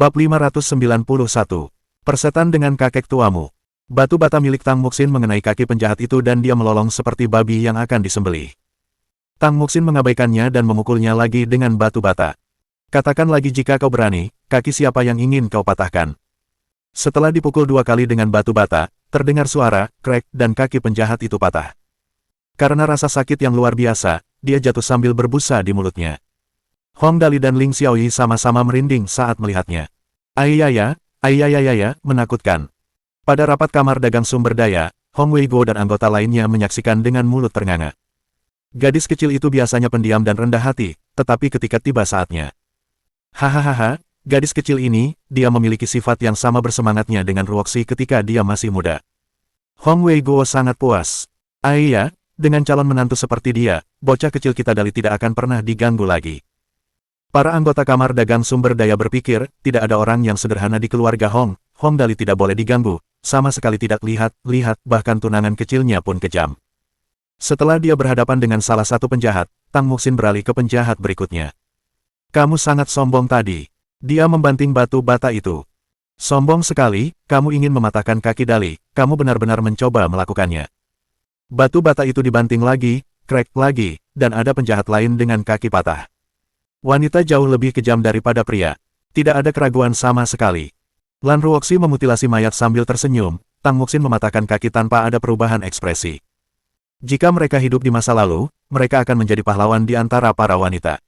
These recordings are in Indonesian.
Bab 591. Persetan dengan kakek tuamu. Batu bata milik Tang Muxin mengenai kaki penjahat itu dan dia melolong seperti babi yang akan disembelih. Tang Muxin mengabaikannya dan memukulnya lagi dengan batu bata. Katakan lagi jika kau berani, kaki siapa yang ingin kau patahkan. Setelah dipukul 2 kali dengan batu bata, terdengar suara, krek, dan kaki penjahat itu patah. Karena rasa sakit yang luar biasa, dia jatuh sambil berbusa di mulutnya. Hong Dali dan Ling Xiaoyi sama-sama merinding saat melihatnya. Ayayaya, menakutkan. Pada rapat kamar dagang sumber daya, Hong Weigo dan anggota lainnya menyaksikan dengan mulut ternganga. Gadis kecil itu biasanya pendiam dan rendah hati, tetapi ketika tiba saatnya. Hahaha, gadis kecil ini, dia memiliki sifat yang sama bersemangatnya dengan Ruoxi ketika dia masih muda. Hong Weigo sangat puas. Ayah, dengan calon menantu seperti dia, bocah kecil kita Dali tidak akan pernah diganggu lagi. Para anggota kamar dagang sumber daya berpikir, tidak ada orang yang sederhana di keluarga Hong Dali tidak boleh diganggu, sama sekali tidak lihat, bahkan tunangan kecilnya pun kejam. Setelah dia berhadapan dengan salah satu penjahat, Tang Muxin beralih ke penjahat berikutnya. Kamu sangat sombong tadi. Dia membanting batu bata itu. Sombong sekali, kamu ingin mematahkan kaki Dali, kamu benar-benar mencoba melakukannya. Batu bata itu dibanting lagi, krek lagi, dan ada penjahat lain dengan kaki patah. Wanita jauh lebih kejam daripada pria. Tidak ada keraguan sama sekali. Lan Ruoxi memutilasi mayat sambil tersenyum, Tang Muxin mematahkan kaki tanpa ada perubahan ekspresi. Jika mereka hidup di masa lalu, mereka akan menjadi pahlawan di antara para wanita.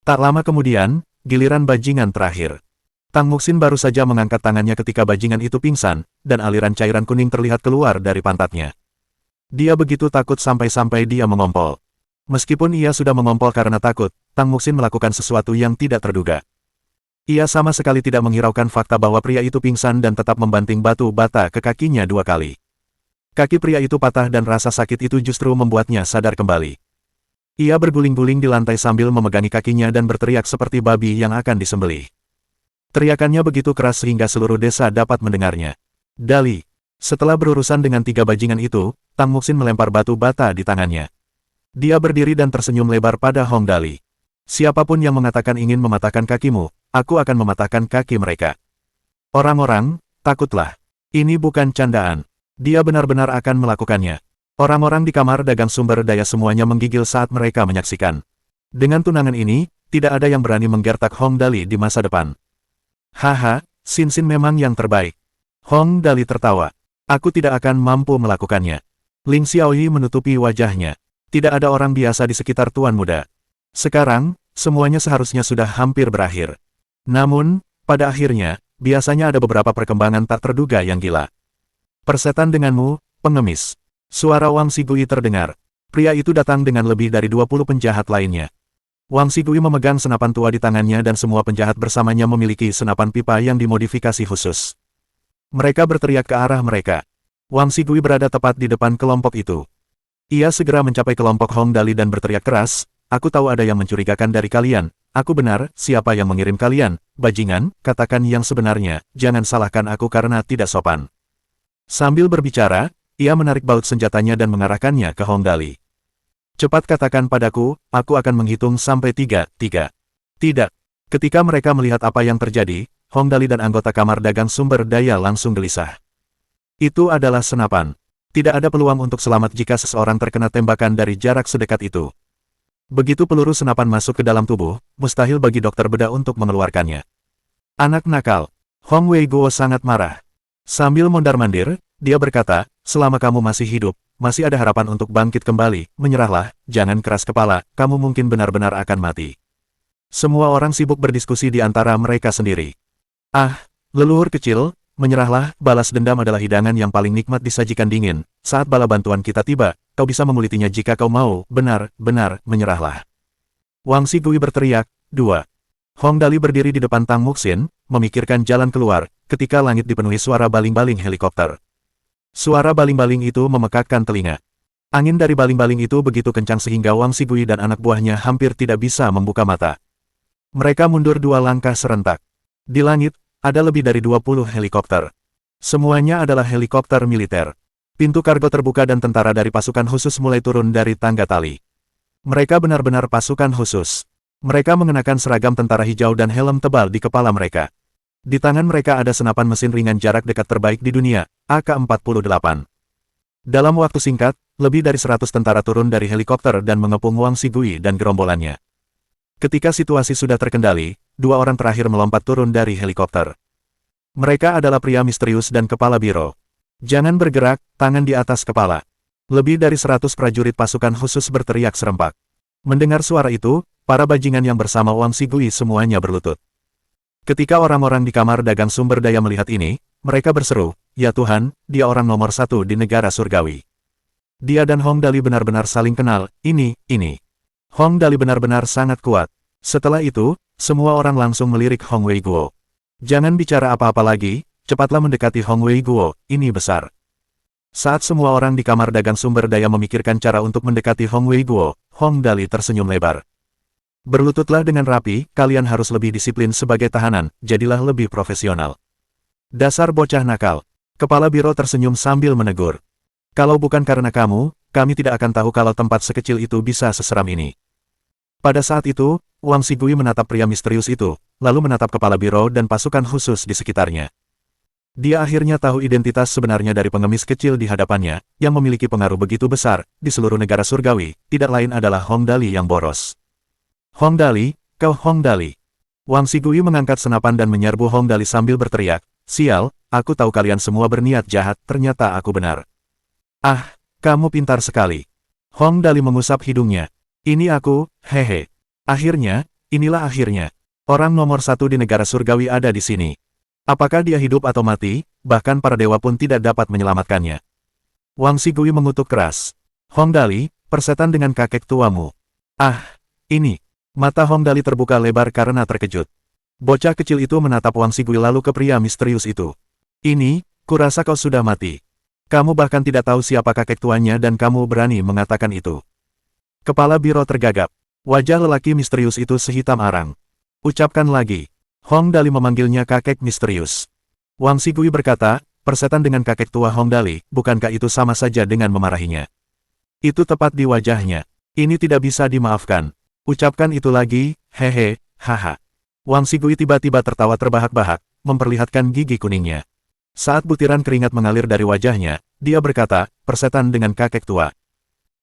Tak lama kemudian, giliran bajingan terakhir. Tang Muxin baru saja mengangkat tangannya ketika bajingan itu pingsan, dan aliran cairan kuning terlihat keluar dari pantatnya. Dia begitu takut sampai-sampai dia mengompol. Meskipun ia sudah mengompol karena takut, Tang Muxin melakukan sesuatu yang tidak terduga. Ia sama sekali tidak menghiraukan fakta bahwa pria itu pingsan dan tetap membanting batu bata ke kakinya 2 kali. Kaki pria itu patah dan rasa sakit itu justru membuatnya sadar kembali. Ia berguling-guling di lantai sambil memegangi kakinya dan berteriak seperti babi yang akan disembelih. Teriakannya begitu keras sehingga seluruh desa dapat mendengarnya. Dali. Setelah berurusan dengan 3 bajingan itu, Tang Muxin melempar batu bata di tangannya. Dia berdiri dan tersenyum lebar pada Hong Dali. Siapapun yang mengatakan ingin mematahkan kakimu, aku akan mematahkan kaki mereka. Orang-orang, takutlah. Ini bukan candaan. Dia benar-benar akan melakukannya. Orang-orang di kamar dagang sumber daya semuanya menggigil saat mereka menyaksikan. Dengan tunangan ini, tidak ada yang berani menggertak Hong Dali di masa depan. Haha, Sin memang yang terbaik. Hong Dali tertawa. Aku tidak akan mampu melakukannya. Ling Xiaoyi menutupi wajahnya. Tidak ada orang biasa di sekitar Tuan Muda. Sekarang, semuanya seharusnya sudah hampir berakhir. Namun, pada akhirnya, biasanya ada beberapa perkembangan tak terduga yang gila. Persetan denganmu, pengemis. Suara Wang Xigui terdengar. Pria itu datang dengan lebih dari 20 penjahat lainnya. Wang Xigui memegang senapan tua di tangannya dan semua penjahat bersamanya memiliki senapan pipa yang dimodifikasi khusus. Mereka berteriak ke arah mereka. Wang Xigui berada tepat di depan kelompok itu. Ia segera mencapai kelompok Hong Dali dan berteriak keras, aku tahu ada yang mencurigakan dari kalian. Aku benar, siapa yang mengirim kalian? Bajingan, katakan yang sebenarnya, jangan salahkan aku karena tidak sopan. Sambil berbicara, ia menarik baut senjatanya dan mengarahkannya ke Hong Dali. Cepat katakan padaku, aku akan menghitung sampai 3. Tidak. Ketika mereka melihat apa yang terjadi, Hong Dali dan anggota kamar dagang sumber daya langsung gelisah. Itu adalah senapan. Tidak ada peluang untuk selamat jika seseorang terkena tembakan dari jarak sedekat itu. Begitu peluru senapan masuk ke dalam tubuh, mustahil bagi dokter bedah untuk mengeluarkannya. Anak nakal. Hong Weigo sangat marah. Sambil mondar-mandir, dia berkata, selama kamu masih hidup, masih ada harapan untuk bangkit kembali, menyerahlah, jangan keras kepala, kamu mungkin benar-benar akan mati. Semua orang sibuk berdiskusi di antara mereka sendiri. Ah, leluhur kecil, menyerahlah, balas dendam adalah hidangan yang paling nikmat disajikan dingin. Saat bala bantuan kita tiba, kau bisa mengulitinya jika kau mau, benar-benar menyerahlah. Wang Xigui berteriak, 2. Hong Dali berdiri di depan Tang Muxin, memikirkan jalan keluar, ketika langit dipenuhi suara baling-baling helikopter. Suara baling-baling itu memekakkan telinga. Angin dari baling-baling itu begitu kencang sehingga Wang Xigui dan anak buahnya hampir tidak bisa membuka mata. Mereka mundur 2 langkah serentak. Di langit, ada lebih dari 20 helikopter. Semuanya adalah helikopter militer. Pintu kargo terbuka dan tentara dari pasukan khusus mulai turun dari tangga tali. Mereka benar-benar pasukan khusus. Mereka mengenakan seragam tentara hijau dan helm tebal di kepala mereka. Di tangan mereka ada senapan mesin ringan jarak dekat terbaik di dunia, AK-48. Dalam waktu singkat, lebih dari 100 tentara turun dari helikopter dan mengepung Wang Xigui dan gerombolannya. Ketika situasi sudah terkendali, dua orang terakhir melompat turun dari helikopter. Mereka adalah pria misterius dan kepala biro. Jangan bergerak, tangan di atas kepala. Lebih dari 100 prajurit pasukan khusus berteriak serempak. Mendengar suara itu, para bajingan yang bersama Wang Xigui semuanya berlutut. Ketika orang-orang di kamar dagang sumber daya melihat ini, mereka berseru, "Ya Tuhan, dia orang nomor satu di negara surgawi." Dia dan Hong Dali benar-benar saling kenal, ini. Hong Dali benar-benar sangat kuat. Setelah itu, semua orang langsung melirik Hong Wei Guo. Jangan bicara apa-apa lagi, cepatlah mendekati Hong Wei Guo, ini besar. Saat semua orang di kamar dagang sumber daya memikirkan cara untuk mendekati Hong Wei Guo, Hong Dali tersenyum lebar. Berlututlah dengan rapi, kalian harus lebih disiplin sebagai tahanan, jadilah lebih profesional. Dasar bocah nakal. Kepala biro tersenyum sambil menegur. Kalau bukan karena kamu, kami tidak akan tahu kalau tempat sekecil itu bisa seseram ini. Pada saat itu, Wang Xigui menatap pria misterius itu, lalu menatap kepala biro dan pasukan khusus di sekitarnya. Dia akhirnya tahu identitas sebenarnya dari pengemis kecil di hadapannya, yang memiliki pengaruh begitu besar, di seluruh negara surgawi, tidak lain adalah Hong Dali yang boros. Hong Dali, kau Hong Dali. Wang Xigui mengangkat senapan dan menyerbu Hong Dali sambil berteriak, "Sial, aku tahu kalian semua berniat jahat, ternyata aku benar." "Ah, kamu pintar sekali." Hong Dali mengusap hidungnya. "Ini aku, hehe. Akhirnya, inilah akhirnya. Orang nomor satu di negara surgawi ada di sini. Apakah dia hidup atau mati, bahkan para dewa pun tidak dapat menyelamatkannya." Wang Xigui mengutuk keras. "Hong Dali, persetan dengan kakek tuamu." "Ah, ini." Mata Hong Dali terbuka lebar karena terkejut. Bocah kecil itu menatap Wang Xigui lalu ke pria misterius itu. "Ini, kurasa kau sudah mati. Kamu bahkan tidak tahu siapa kakek tuanya dan kamu berani mengatakan itu." Kepala biro tergagap. Wajah lelaki misterius itu sehitam arang. "Ucapkan lagi." Hong Dali memanggilnya kakek misterius. Wang Xigui berkata, "Persetan dengan kakek tua Hong Dali, bukankah itu sama saja dengan memarahinya?" Itu tepat di wajahnya. "Ini tidak bisa dimaafkan. Ucapkan itu lagi, hehe, haha." Wang Xigui tiba-tiba tertawa terbahak-bahak, memperlihatkan gigi kuningnya. Saat butiran keringat mengalir dari wajahnya, dia berkata, "Persetan dengan kakek tua."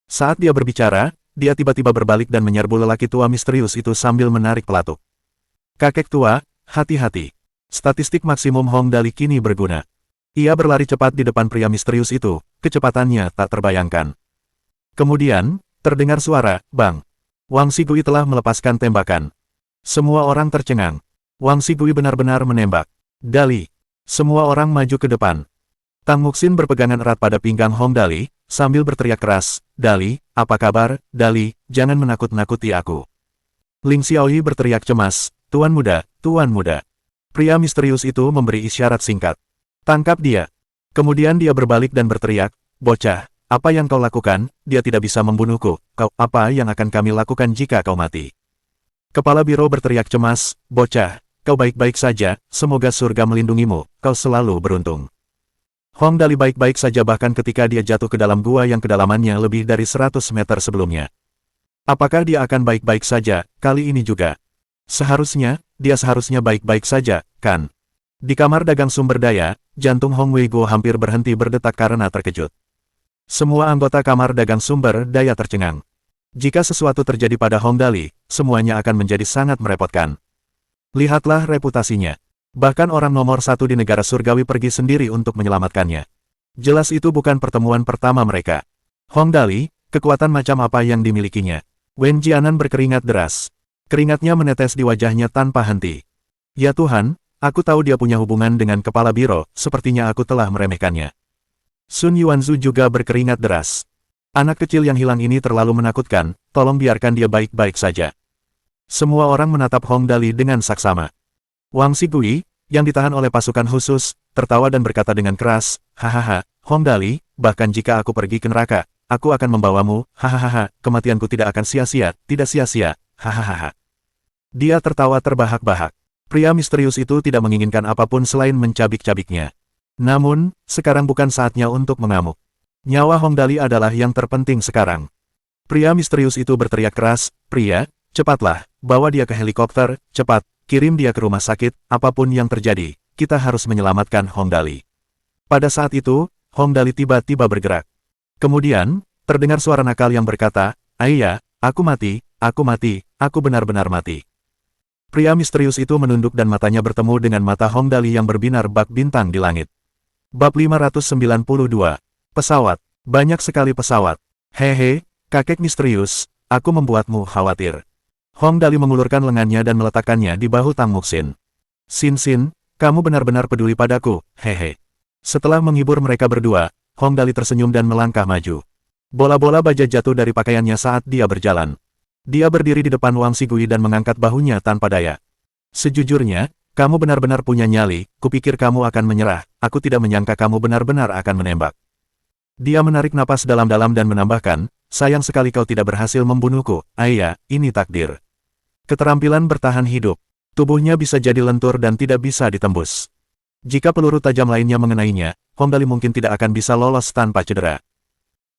Saat dia berbicara, dia tiba-tiba berbalik dan menyerbu lelaki tua misterius itu sambil menarik pelatuk. "Kakek tua, hati-hati." Statistik maksimum Hong Dali kini berguna. Ia berlari cepat di depan pria misterius itu, kecepatannya tak terbayangkan. Kemudian, terdengar suara, bang. Wang Xigui telah melepaskan tembakan. Semua orang tercengang. Wang Xigui benar-benar menembak. "Dali." Semua orang maju ke depan. Tang Muxin berpegangan erat pada pinggang Hong Dali, sambil berteriak keras, "Dali, apa kabar, Dali, jangan menakut-nakuti aku." Ling Xiaoyi berteriak cemas, Tuan muda, Tuan muda." Pria misterius itu memberi isyarat singkat. "Tangkap dia." Kemudian dia berbalik dan berteriak, "Bocah, apa yang kau lakukan? Dia tidak bisa membunuhku. Apa yang akan kami lakukan jika kau mati?" Kepala biro berteriak cemas, "Bocah, kau baik-baik saja, semoga surga melindungimu, kau selalu beruntung." Hong Dali baik-baik saja bahkan ketika dia jatuh ke dalam gua yang kedalamannya lebih dari 100 meter sebelumnya. Apakah dia akan baik-baik saja, kali ini juga? Dia seharusnya baik-baik saja, kan? Di kamar dagang sumber daya, jantung Hong Wei Guo hampir berhenti berdetak karena terkejut. Semua anggota kamar dagang sumber daya tercengang. Jika sesuatu terjadi pada Hong Dali, semuanya akan menjadi sangat merepotkan. Lihatlah reputasinya. Bahkan orang nomor satu di negara surgawi pergi sendiri untuk menyelamatkannya. Jelas itu bukan pertemuan pertama mereka. Hong Dali, kekuatan macam apa yang dimilikinya? Wen Jianan berkeringat deras. Keringatnya menetes di wajahnya tanpa henti. "Ya Tuhan, aku tahu dia punya hubungan dengan kepala biro, sepertinya aku telah meremehkannya." Sun Yuanzu juga berkeringat deras. "Anak kecil yang hilang ini terlalu menakutkan, tolong biarkan dia baik-baik saja." Semua orang menatap Hong Dali dengan saksama. Wang Xigui, yang ditahan oleh pasukan khusus, tertawa dan berkata dengan keras, "Hahaha, Hong Dali, bahkan jika aku pergi ke neraka, aku akan membawamu, hahaha, kematianku tidak akan sia-sia, tidak sia-sia, hahaha." Dia tertawa terbahak-bahak. Pria misterius itu tidak menginginkan apapun selain mencabik-cabiknya. Namun, sekarang bukan saatnya untuk mengamuk. Nyawa Hong Dali adalah yang terpenting sekarang. Pria misterius itu berteriak keras, "Pria, cepatlah, bawa dia ke helikopter, cepat, kirim dia ke rumah sakit, apapun yang terjadi, kita harus menyelamatkan Hong Dali. Pada saat itu, Hong Dali tiba-tiba bergerak. Kemudian, terdengar suara nakal yang berkata, "Ayah, aku mati, aku benar-benar mati." Pria misterius itu menunduk dan matanya bertemu dengan mata Hong Dali yang berbinar bak bintang di langit. Bab 592. Pesawat. Banyak sekali pesawat. Hehe, kakek misterius, aku membuatmu khawatir. Hong Dali mengulurkan lengannya dan meletakkannya di bahu Tang Muxin. Sin, kamu benar-benar peduli padaku, hehe. Setelah menghibur mereka berdua, Hong Dali tersenyum dan melangkah maju. Bola-bola baja jatuh dari pakaiannya saat dia berjalan. Dia berdiri di depan Wang Xigui dan mengangkat bahunya tanpa daya. Sejujurnya, kamu benar-benar punya nyali, kupikir kamu akan menyerah, aku tidak menyangka kamu benar-benar akan menembak. Dia menarik napas dalam-dalam dan menambahkan, sayang sekali kau tidak berhasil membunuhku, ayah, ini takdir. Keterampilan bertahan hidup. Tubuhnya bisa jadi lentur dan tidak bisa ditembus. Jika peluru tajam lainnya mengenainya, Hong Dali mungkin tidak akan bisa lolos tanpa cedera.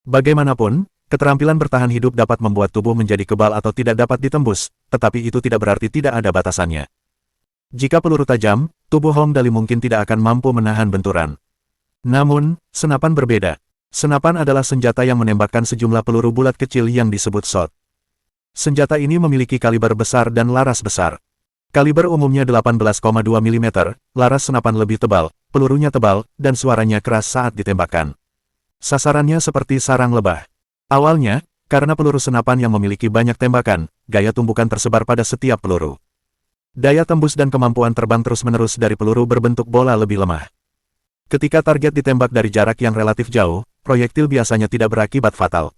Bagaimanapun, keterampilan bertahan hidup dapat membuat tubuh menjadi kebal atau tidak dapat ditembus, tetapi itu tidak berarti tidak ada batasannya. Jika peluru tajam, tubuh Hong Dali mungkin tidak akan mampu menahan benturan. Namun, senapan berbeda. Senapan adalah senjata yang menembakkan sejumlah peluru bulat kecil yang disebut shot. Senjata ini memiliki kaliber besar dan laras besar. Kaliber umumnya 18,2 mm, laras senapan lebih tebal, pelurunya tebal, dan suaranya keras saat ditembakkan. Sasarannya seperti sarang lebah. Awalnya, karena peluru senapan yang memiliki banyak tembakan, gaya tumbukan tersebar pada setiap peluru. Daya tembus dan kemampuan terbang terus-menerus dari peluru berbentuk bola lebih lemah. Ketika target ditembak dari jarak yang relatif jauh, proyektil biasanya tidak berakibat fatal.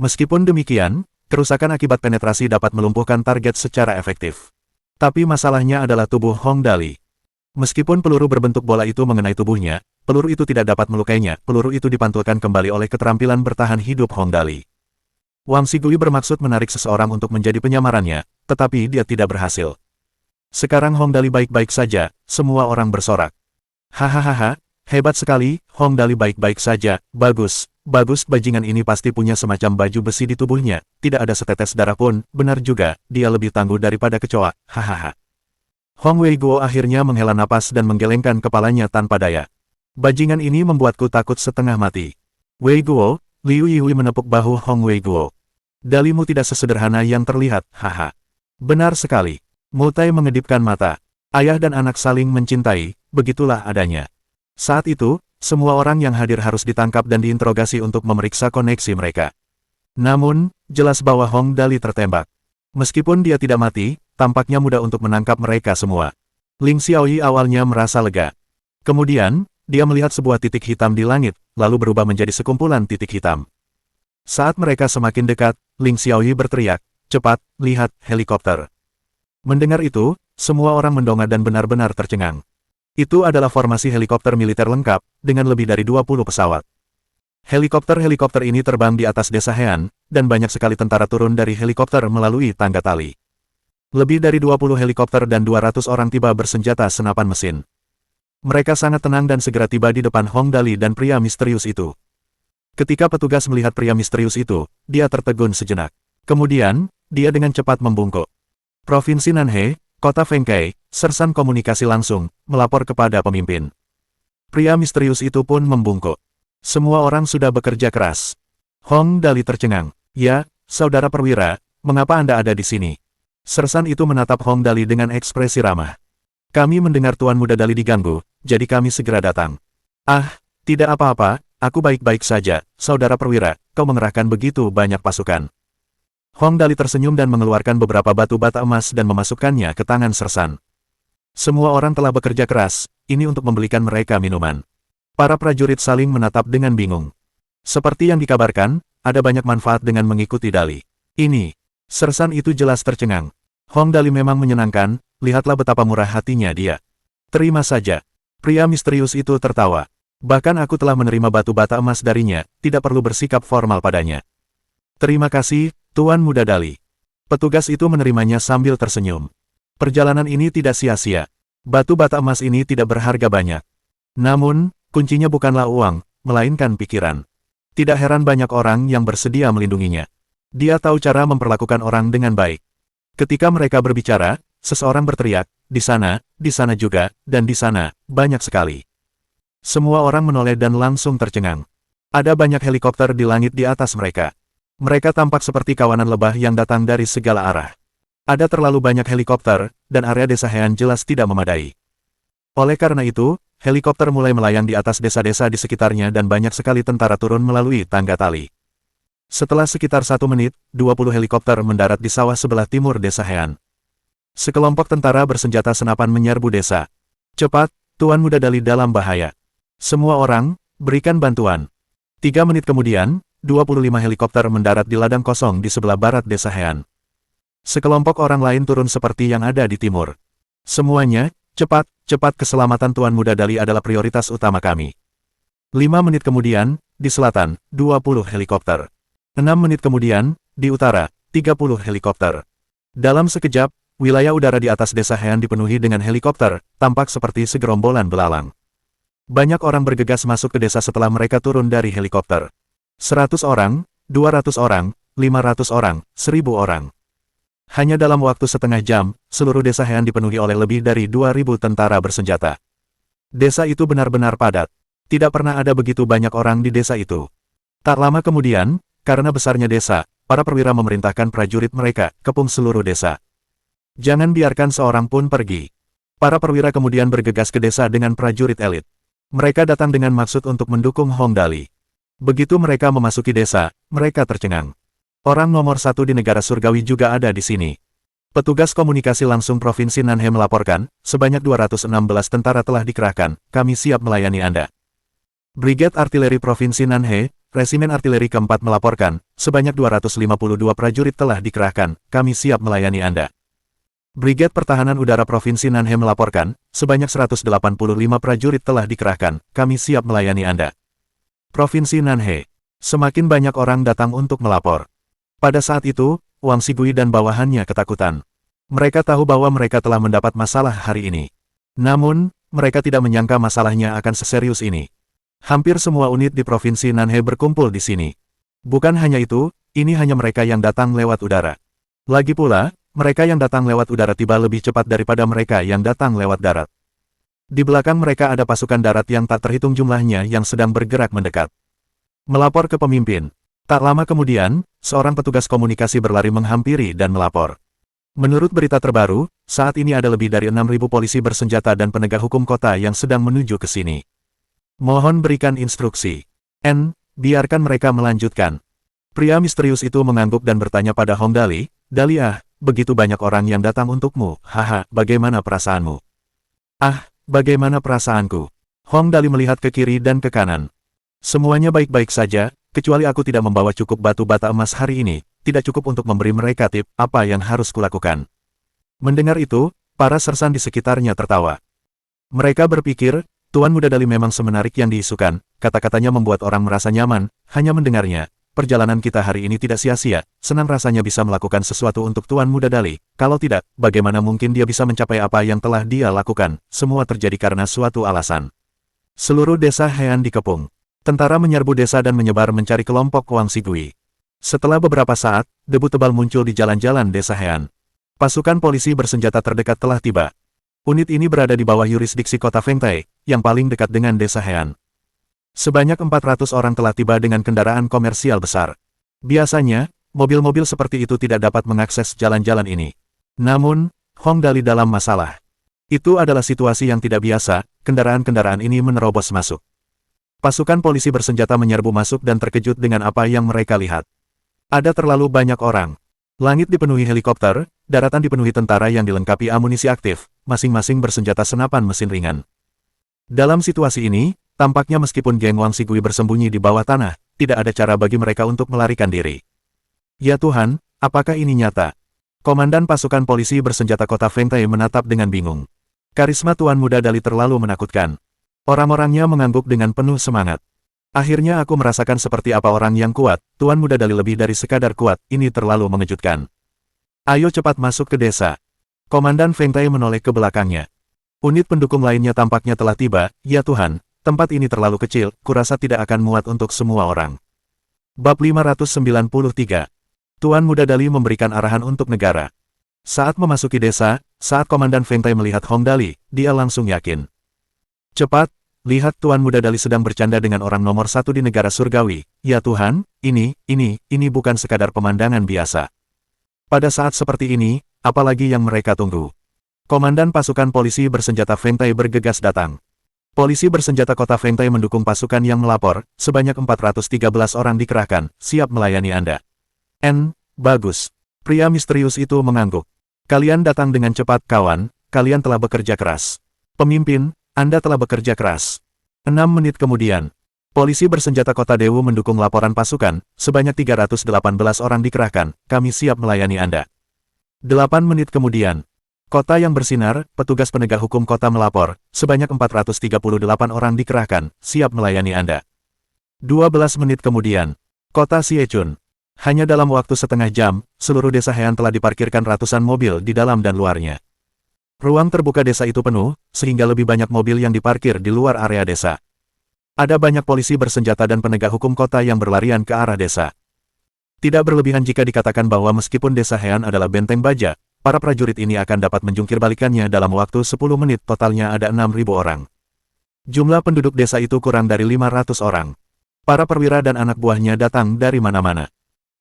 Meskipun demikian, kerusakan akibat penetrasi dapat melumpuhkan target secara efektif. Tapi masalahnya adalah tubuh Hong Dali. Meskipun peluru berbentuk bola itu mengenai tubuhnya, peluru itu tidak dapat melukainya, peluru itu dipantulkan kembali oleh keterampilan bertahan hidup Hong Dali. Wang Xigui bermaksud menarik seseorang untuk menjadi penyamarannya, tetapi dia tidak berhasil. Sekarang Hong Dali baik-baik saja, semua orang bersorak. Hahaha, hebat sekali, Hong Dali baik-baik saja, bagus, bajingan ini pasti punya semacam baju besi di tubuhnya, tidak ada setetes darah pun, benar juga, dia lebih tangguh daripada kecoa, hahaha. Hong Weiguo akhirnya menghela napas dan menggelengkan kepalanya tanpa daya. Bajingan ini membuatku takut setengah mati. Weiguo, Liu Yihui menepuk bahu Hong Weiguo. Dalimu tidak sesederhana yang terlihat, haha. Benar sekali. Mutai mengedipkan mata. Ayah dan anak saling mencintai, begitulah adanya. Saat itu, semua orang yang hadir harus ditangkap dan diinterogasi untuk memeriksa koneksi mereka. Namun, jelas bahwa Hong Dali tertembak. Meskipun dia tidak mati, tampaknya mudah untuk menangkap mereka semua. Ling Xiaoyi awalnya merasa lega. Kemudian, dia melihat sebuah titik hitam di langit, lalu berubah menjadi sekumpulan titik hitam. Saat mereka semakin dekat, Ling Xiaoyi berteriak, cepat, lihat, helikopter. Mendengar itu, semua orang mendongak dan benar-benar tercengang. Itu adalah formasi helikopter militer lengkap, dengan lebih dari 20 pesawat. Helikopter-helikopter ini terbang di atas desa Hean, dan banyak sekali tentara turun dari helikopter melalui tangga tali. Lebih dari 20 helikopter dan 200 orang tiba bersenjata senapan mesin. Mereka sangat tenang dan segera tiba di depan Hong Dali dan pria misterius itu. Ketika petugas melihat pria misterius itu, dia tertegun sejenak. Kemudian, dia dengan cepat membungkuk. Provinsi Nanhe, Kota Fengkai, sersan komunikasi langsung, melapor kepada pemimpin. Pria misterius itu pun membungkuk. Semua orang sudah bekerja keras. Hong Dali tercengang. Ya, saudara perwira, mengapa Anda ada di sini? Sersan itu menatap Hong Dali dengan ekspresi ramah. Kami mendengar Tuan Muda Dali diganggu, jadi kami segera datang. Ah, tidak apa-apa, aku baik-baik saja, saudara perwira, kau mengerahkan begitu banyak pasukan. Hong Dali tersenyum dan mengeluarkan beberapa batu bata emas dan memasukkannya ke tangan Sersan. Semua orang telah bekerja keras, ini untuk membelikan mereka minuman. Para prajurit saling menatap dengan bingung. Seperti yang dikabarkan, ada banyak manfaat dengan mengikuti Dali. Ini, Sersan itu jelas tercengang. Hong Dali memang menyenangkan, lihatlah betapa murah hatinya dia. Terima saja. Pria misterius itu tertawa. Bahkan aku telah menerima batu bata emas darinya, tidak perlu bersikap formal padanya. Terima kasih, Tuan Muda Dali. Petugas itu menerimanya sambil tersenyum. Perjalanan ini tidak sia-sia. Batu bata emas ini tidak berharga banyak. Namun, kuncinya bukanlah uang, melainkan pikiran. Tidak heran banyak orang yang bersedia melindunginya. Dia tahu cara memperlakukan orang dengan baik. Ketika mereka berbicara, seseorang berteriak, di sana juga, dan di sana, banyak sekali. Semua orang menoleh dan langsung tercengang. Ada banyak helikopter di langit di atas mereka. Mereka tampak seperti kawanan lebah yang datang dari segala arah. Ada terlalu banyak helikopter, dan area desa Heian jelas tidak memadai. Oleh karena itu, helikopter mulai melayang di atas desa-desa di sekitarnya dan banyak sekali tentara turun melalui tangga tali. Setelah sekitar 1 menit, 20 helikopter mendarat di sawah sebelah timur desa Heian. Sekelompok tentara bersenjata senapan menyerbu desa. Cepat, Tuan Muda Dali dalam bahaya. Semua orang, berikan bantuan. 3 menit kemudian, 25 helikopter mendarat di ladang kosong di sebelah barat desa Heian. Sekelompok orang lain turun seperti yang ada di timur. Semuanya, cepat, keselamatan Tuan Muda Dali adalah prioritas utama kami. 5 menit kemudian, di selatan, 20 helikopter. 6 menit kemudian, di utara, 30 helikopter. Dalam sekejap, wilayah udara di atas desa Heian dipenuhi dengan helikopter, tampak seperti segerombolan belalang. Banyak orang bergegas masuk ke desa setelah mereka turun dari helikopter. 100 orang, 200 orang, 500 orang, 1000 orang. Hanya dalam waktu setengah jam, seluruh desa Heian dipenuhi oleh lebih dari 2000 tentara bersenjata. Desa itu benar-benar padat. Tidak pernah ada begitu banyak orang di desa itu. Tak lama kemudian, karena besarnya desa, para perwira memerintahkan prajurit mereka kepung seluruh desa. Jangan biarkan seorang pun pergi. Para perwira kemudian bergegas ke desa dengan prajurit elit. Mereka datang dengan maksud untuk mendukung Hong Dali. Begitu mereka memasuki desa, mereka tercengang. Orang nomor 1 di negara surgawi juga ada di sini. Petugas komunikasi langsung Provinsi Nanhe melaporkan, sebanyak 216 tentara telah dikerahkan, kami siap melayani Anda. Brigade Artileri Provinsi Nanhe, Resimen Artileri keempat melaporkan, sebanyak 252 prajurit telah dikerahkan, kami siap melayani Anda. Brigade Pertahanan Udara Provinsi Nanhe melaporkan, sebanyak 185 prajurit telah dikerahkan, kami siap melayani Anda. Provinsi Nanhe. Semakin banyak orang datang untuk melapor. Pada saat itu, Wang Xigui dan bawahannya ketakutan. Mereka tahu bahwa mereka telah mendapat masalah hari ini. Namun, mereka tidak menyangka masalahnya akan seserius ini. Hampir semua unit di Provinsi Nanhe berkumpul di sini. Bukan hanya itu, ini hanya mereka yang datang lewat udara. Lagi pula, mereka yang datang lewat udara tiba lebih cepat daripada mereka yang datang lewat darat. Di belakang mereka ada pasukan darat yang tak terhitung jumlahnya yang sedang bergerak mendekat. Melapor ke pemimpin. Tak lama kemudian, seorang petugas komunikasi berlari menghampiri dan melapor. Menurut berita terbaru, saat ini ada lebih dari 6.000 polisi bersenjata dan penegak hukum kota yang sedang menuju ke sini. Mohon berikan instruksi. Biarkan mereka melanjutkan. Pria misterius itu mengangguk dan bertanya pada Hong Dali, Dali begitu banyak orang yang datang untukmu, haha, bagaimana perasaanmu? Bagaimana perasaanku? Hong Dali melihat ke kiri dan ke kanan. Semuanya baik-baik saja, kecuali aku tidak membawa cukup batu bata emas hari ini, tidak cukup untuk memberi mereka tip, apa yang harus kulakukan. Mendengar itu, para sersan di sekitarnya tertawa. Mereka berpikir, Tuan Muda Dali memang semenarik yang diisukan, kata-katanya membuat orang merasa nyaman, hanya mendengarnya. Perjalanan kita hari ini tidak sia-sia, senang rasanya bisa melakukan sesuatu untuk Tuan Muda Dali, kalau tidak, bagaimana mungkin dia bisa mencapai apa yang telah dia lakukan, semua terjadi karena suatu alasan. Seluruh desa Heian dikepung. Tentara menyerbu desa dan menyebar mencari kelompok Wang Xigui. Setelah beberapa saat, debu tebal muncul di jalan-jalan desa Heian. Pasukan polisi bersenjata terdekat telah tiba. Unit ini berada di bawah yurisdiksi kota Fengtai, yang paling dekat dengan desa Heian. Sebanyak 400 orang telah tiba dengan kendaraan komersial besar. Biasanya, mobil-mobil seperti itu tidak dapat mengakses jalan-jalan ini. Namun, Hong Dali dalam masalah. Itu adalah situasi yang tidak biasa, kendaraan-kendaraan ini menerobos masuk. Pasukan polisi bersenjata menyerbu masuk dan terkejut dengan apa yang mereka lihat. Ada terlalu banyak orang. Langit dipenuhi helikopter, daratan dipenuhi tentara yang dilengkapi amunisi aktif, masing-masing bersenjata senapan mesin ringan. Dalam situasi ini, tampaknya meskipun geng Wang Xigui bersembunyi di bawah tanah, tidak ada cara bagi mereka untuk melarikan diri. Ya Tuhan, apakah ini nyata? Komandan pasukan polisi bersenjata kota Fengtai menatap dengan bingung. Karisma Tuan Muda Dali terlalu menakutkan. Orang-orangnya mengangguk dengan penuh semangat. Akhirnya aku merasakan seperti apa orang yang kuat, Tuan Muda Dali lebih dari sekadar kuat, ini terlalu mengejutkan. Ayo cepat masuk ke desa. Komandan Fengtai menoleh ke belakangnya. Unit pendukung lainnya tampaknya telah tiba, ya Tuhan, tempat ini terlalu kecil, kurasa tidak akan muat untuk semua orang. Bab 593. Tuan Muda Dali memberikan arahan untuk negara. Saat memasuki desa, saat Komandan Feng Tai melihat Hong Dali, dia langsung yakin. Cepat, lihat Tuan Muda Dali sedang bercanda dengan orang nomor satu di negara surgawi. Ya Tuhan, ini bukan sekadar pemandangan biasa. Pada saat seperti ini, apalagi yang mereka tunggu? Komandan pasukan polisi bersenjata Feng Tai bergegas datang. Polisi bersenjata kota Feng Tai mendukung pasukan yang melapor, sebanyak 413 orang dikerahkan, siap melayani Anda. Bagus. Pria misterius itu mengangguk. Kalian datang dengan cepat kawan, kalian telah bekerja keras. Pemimpin, Anda telah bekerja keras. 6 menit kemudian, polisi bersenjata kota Dewu mendukung laporan pasukan, sebanyak 318 orang dikerahkan, kami siap melayani Anda. 8 menit kemudian, kota yang bersinar, petugas penegak hukum kota melapor, sebanyak 438 orang dikerahkan, siap melayani Anda. 12 menit kemudian, kota Siechun. Hanya dalam waktu setengah jam, seluruh desa Heian telah diparkirkan ratusan mobil di dalam dan luarnya. Ruang terbuka desa itu penuh, sehingga lebih banyak mobil yang diparkir di luar area desa. Ada banyak polisi bersenjata dan penegak hukum kota yang berlarian ke arah desa. Tidak berlebihan jika dikatakan bahwa meskipun desa Heian adalah benteng baja, para prajurit ini akan dapat menjungkir balikannya dalam waktu 10 menit. Totalnya ada 6.000 orang. Jumlah penduduk desa itu kurang dari 500 orang. Para perwira dan anak buahnya datang dari mana-mana.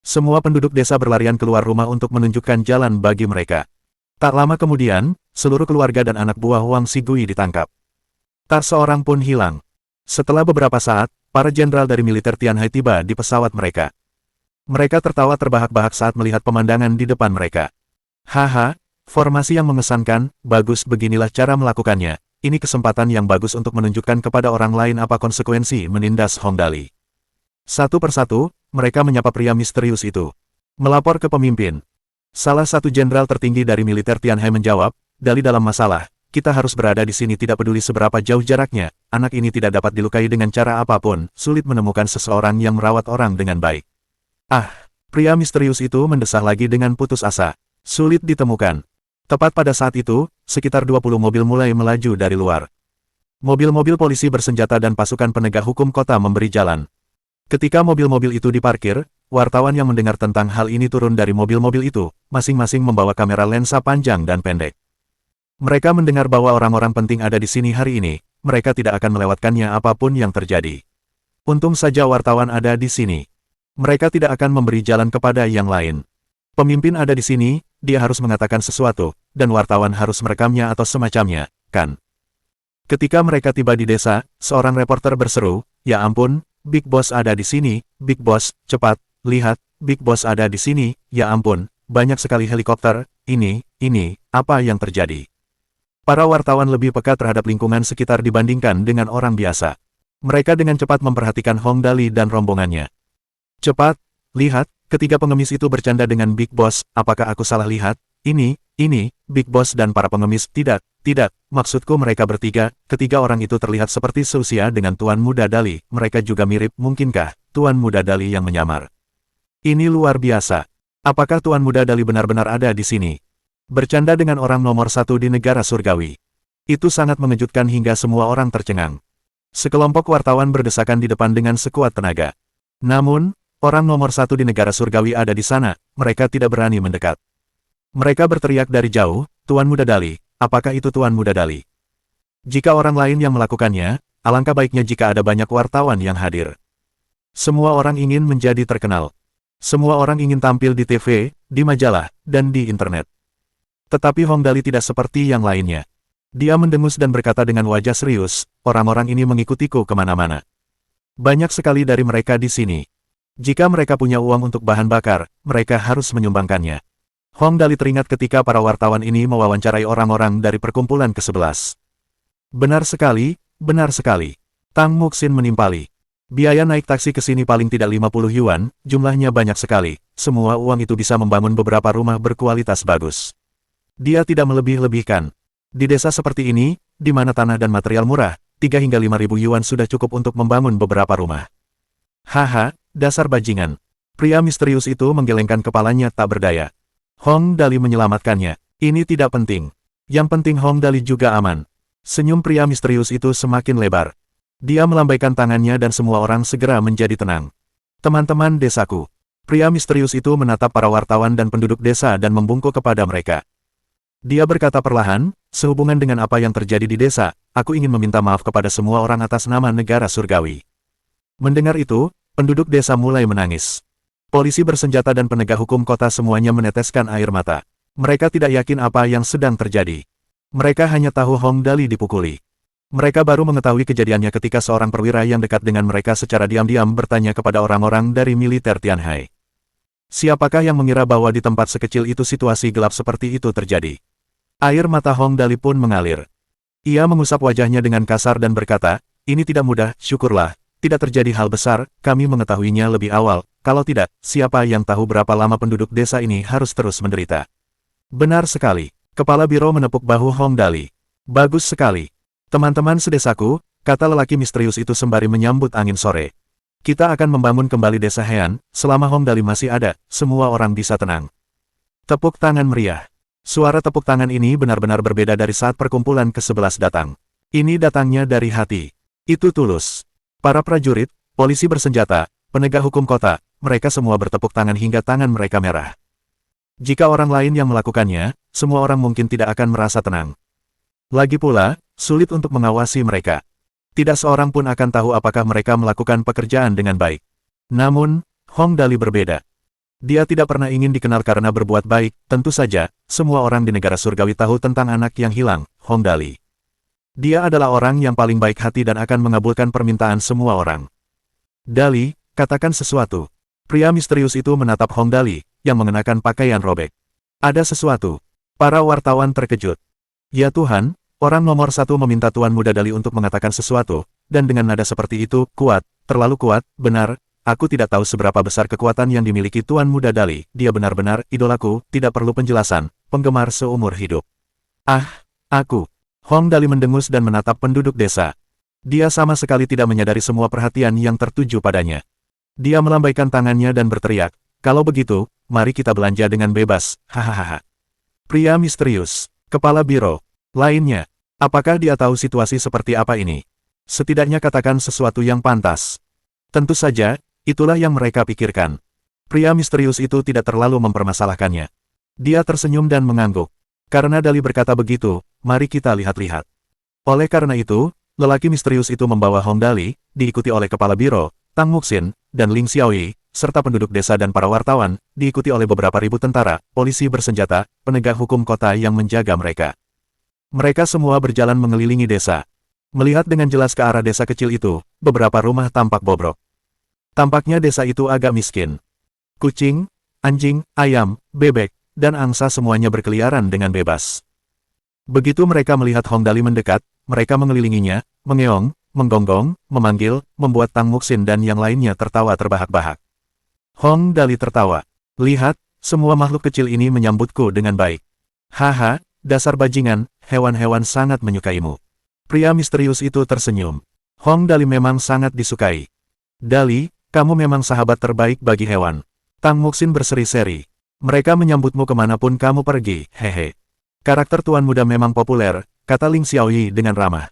Semua penduduk desa berlarian keluar rumah untuk menunjukkan jalan bagi mereka. Tak lama kemudian, seluruh keluarga dan anak buah Wang Xigui ditangkap. Tak seorang pun hilang. Setelah beberapa saat, para jenderal dari militer Tianhai tiba di pesawat mereka. Mereka tertawa terbahak-bahak saat melihat pemandangan di depan mereka. Haha, formasi yang mengesankan, bagus, beginilah cara melakukannya. Ini kesempatan yang bagus untuk menunjukkan kepada orang lain apa konsekuensi menindas Hong Dali. Satu persatu, mereka menyapa pria misterius itu. Melapor ke pemimpin. Salah satu jenderal tertinggi dari militer Tianhai menjawab, Dali dalam masalah, kita harus berada di sini tidak peduli seberapa jauh jaraknya, anak ini tidak dapat dilukai dengan cara apapun, sulit menemukan seseorang yang merawat orang dengan baik. Pria misterius itu mendesah lagi dengan putus asa. Sulit ditemukan. Tepat pada saat itu, sekitar 20 mobil mulai melaju dari luar. Mobil-mobil polisi bersenjata dan pasukan penegak hukum kota memberi jalan. Ketika mobil-mobil itu diparkir, wartawan yang mendengar tentang hal ini turun dari mobil-mobil itu, masing-masing membawa kamera lensa panjang dan pendek. Mereka mendengar bahwa orang-orang penting ada di sini hari ini, mereka tidak akan melewatkannya apapun yang terjadi. Untung saja wartawan ada di sini. Mereka tidak akan memberi jalan kepada yang lain. Pemimpin ada di sini, dia harus mengatakan sesuatu, dan wartawan harus merekamnya atau semacamnya, kan? Ketika mereka tiba di desa, seorang reporter berseru, "Ya ampun, Big Boss ada di sini, Big Boss, cepat, lihat, Big Boss ada di sini, ya ampun, banyak sekali helikopter, ini, apa yang terjadi?" Para wartawan lebih peka terhadap lingkungan sekitar dibandingkan dengan orang biasa. Mereka dengan cepat memperhatikan Hong Dali dan rombongannya. "Cepat, lihat, ketiga pengemis itu bercanda dengan Big Boss, apakah aku salah lihat? Ini, Big Boss dan para pengemis, tidak, maksudku mereka bertiga, ketiga orang itu terlihat seperti seusia dengan Tuan Muda Dali, mereka juga mirip, mungkinkah, Tuan Muda Dali yang menyamar? Ini luar biasa. Apakah Tuan Muda Dali benar-benar ada di sini? Bercanda dengan orang nomor satu di negara surgawi. Itu sangat mengejutkan hingga semua orang tercengang. Sekelompok wartawan berdesakan di depan dengan sekuat tenaga. Namun, orang nomor satu di negara surgawi ada di sana, mereka tidak berani mendekat. Mereka berteriak dari jauh, "Tuan Muda Dali, apakah itu Tuan Muda Dali?" Jika orang lain yang melakukannya, alangkah baiknya jika ada banyak wartawan yang hadir. Semua orang ingin menjadi terkenal. Semua orang ingin tampil di TV, di majalah, dan di internet. Tetapi Hong Dali tidak seperti yang lainnya. Dia mendengus dan berkata dengan wajah serius, "Orang-orang ini mengikutiku kemana-mana. Banyak sekali dari mereka di sini. Jika mereka punya uang untuk bahan bakar, mereka harus menyumbangkannya." Hong Dali teringat ketika para wartawan ini mewawancarai orang-orang dari perkumpulan ke-11. Benar sekali, benar sekali. Tang Muxin menimpali. Biaya naik taksi ke sini paling tidak 50 yuan, jumlahnya banyak sekali. Semua uang itu bisa membangun beberapa rumah berkualitas bagus. Dia tidak melebih-lebihkan. Di desa seperti ini, di mana tanah dan material murah, 3 hingga 5.000 yuan sudah cukup untuk membangun beberapa rumah. Haha, dasar bajingan. Pria misterius itu menggelengkan kepalanya tak berdaya. Hong Dali menyelamatkannya. Ini tidak penting. Yang penting Hong Dali juga aman. Senyum pria misterius itu semakin lebar. Dia melambaikan tangannya dan semua orang segera menjadi tenang. "Teman-teman desaku." Pria misterius itu menatap para wartawan dan penduduk desa dan membungkuk kepada mereka. Dia berkata perlahan, sehubungan dengan apa yang terjadi di desa, aku ingin meminta maaf kepada semua orang atas nama negara surgawi. Mendengar itu, penduduk desa mulai menangis. Polisi bersenjata dan penegak hukum kota semuanya meneteskan air mata. Mereka tidak yakin apa yang sedang terjadi. Mereka hanya tahu Hong Dali dipukuli. Mereka baru mengetahui kejadiannya ketika seorang perwira yang dekat dengan mereka secara diam-diam bertanya kepada orang-orang dari militer Tianhai. Siapakah yang mengira bahwa di tempat sekecil itu situasi gelap seperti itu terjadi? Air mata Hong Dali pun mengalir. Ia mengusap wajahnya dengan kasar dan berkata, ini tidak mudah, syukurlah, tidak terjadi hal besar, kami mengetahuinya lebih awal, kalau tidak, siapa yang tahu berapa lama penduduk desa ini harus terus menderita. Benar sekali, kepala biro menepuk bahu Hong Dali. Bagus sekali. Teman-teman sedesaku, kata lelaki misterius itu sembari menyambut angin sore. Kita akan membangun kembali desa Heian, selama Hong Dali masih ada, semua orang bisa tenang. Tepuk tangan meriah. Suara tepuk tangan ini benar-benar berbeda dari saat perkumpulan ke-11 datang. Ini datangnya dari hati. Itu tulus. Para prajurit, polisi bersenjata, penegak hukum kota, mereka semua bertepuk tangan hingga tangan mereka merah. Jika orang lain yang melakukannya, semua orang mungkin tidak akan merasa tenang. Lagi pula, sulit untuk mengawasi mereka. Tidak seorang pun akan tahu apakah mereka melakukan pekerjaan dengan baik. Namun, Hong Dali berbeda. Dia tidak pernah ingin dikenal karena berbuat baik, tentu saja, semua orang di negara surgawi tahu tentang anak yang hilang, Hong Dali. Dia adalah orang yang paling baik hati dan akan mengabulkan permintaan semua orang. Dali, katakan sesuatu. Pria misterius itu menatap Hong Dali, yang mengenakan pakaian robek. Ada sesuatu. Para wartawan terkejut. Ya Tuhan, orang nomor satu meminta Tuan Muda Dali untuk mengatakan sesuatu, dan dengan nada seperti itu, kuat, terlalu kuat, benar. Aku tidak tahu seberapa besar kekuatan yang dimiliki Tuan Muda Dali, dia benar-benar idolaku, tidak perlu penjelasan, penggemar seumur hidup. Ah, aku. Hong Dali mendengus dan menatap penduduk desa. Dia sama sekali tidak menyadari semua perhatian yang tertuju padanya. Dia melambaikan tangannya dan berteriak, kalau begitu, mari kita belanja dengan bebas, hahaha. Pria misterius, kepala biro, lainnya, apakah dia tahu situasi seperti apa ini? Setidaknya katakan sesuatu yang pantas. Tentu saja, itulah yang mereka pikirkan. Pria misterius itu tidak terlalu mempermasalahkannya. Dia tersenyum dan mengangguk. Karena Dali berkata begitu, mari kita lihat-lihat. Oleh karena itu, lelaki misterius itu membawa Hong Dali, diikuti oleh kepala biro, Tang Muxin, dan Ling Xiaoyi, serta penduduk desa dan para wartawan, diikuti oleh beberapa ribu tentara, polisi bersenjata, penegak hukum kota yang menjaga mereka. Mereka semua berjalan mengelilingi desa. Melihat dengan jelas ke arah desa kecil itu, beberapa rumah tampak bobrok. Tampaknya desa itu agak miskin. Kucing, anjing, ayam, bebek, dan angsa semuanya berkeliaran dengan bebas. Begitu mereka melihat Hong Dali mendekat, mereka mengelilinginya, mengeong, menggonggong, memanggil, membuat Tang Muxin dan yang lainnya tertawa terbahak-bahak. Hong Dali tertawa. Lihat, semua makhluk kecil ini menyambutku dengan baik. Haha, dasar bajingan, hewan-hewan sangat menyukaimu. Pria misterius itu tersenyum. Hong Dali memang sangat disukai. Dali, kamu memang sahabat terbaik bagi hewan. Tang Muxin berseri-seri. Mereka menyambutmu kemanapun kamu pergi, hehe. Karakter Tuan Muda memang populer, kata Ling Xiaoyi dengan ramah.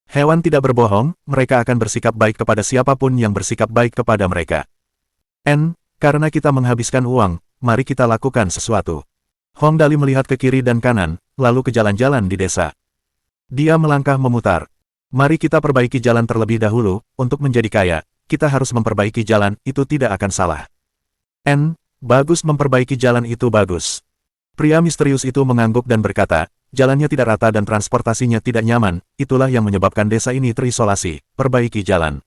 Hewan tidak berbohong, mereka akan bersikap baik kepada siapapun yang bersikap baik kepada mereka. Karena kita menghabiskan uang, mari kita lakukan sesuatu. Hong Dali melihat ke kiri dan kanan, lalu ke jalan-jalan di desa. Dia melangkah memutar. Mari kita perbaiki jalan terlebih dahulu, untuk menjadi kaya, kita harus memperbaiki jalan, itu tidak akan salah. Bagus memperbaiki jalan itu bagus. Pria misterius itu mengangguk dan berkata, jalannya tidak rata dan transportasinya tidak nyaman, itulah yang menyebabkan desa ini terisolasi, perbaiki jalan.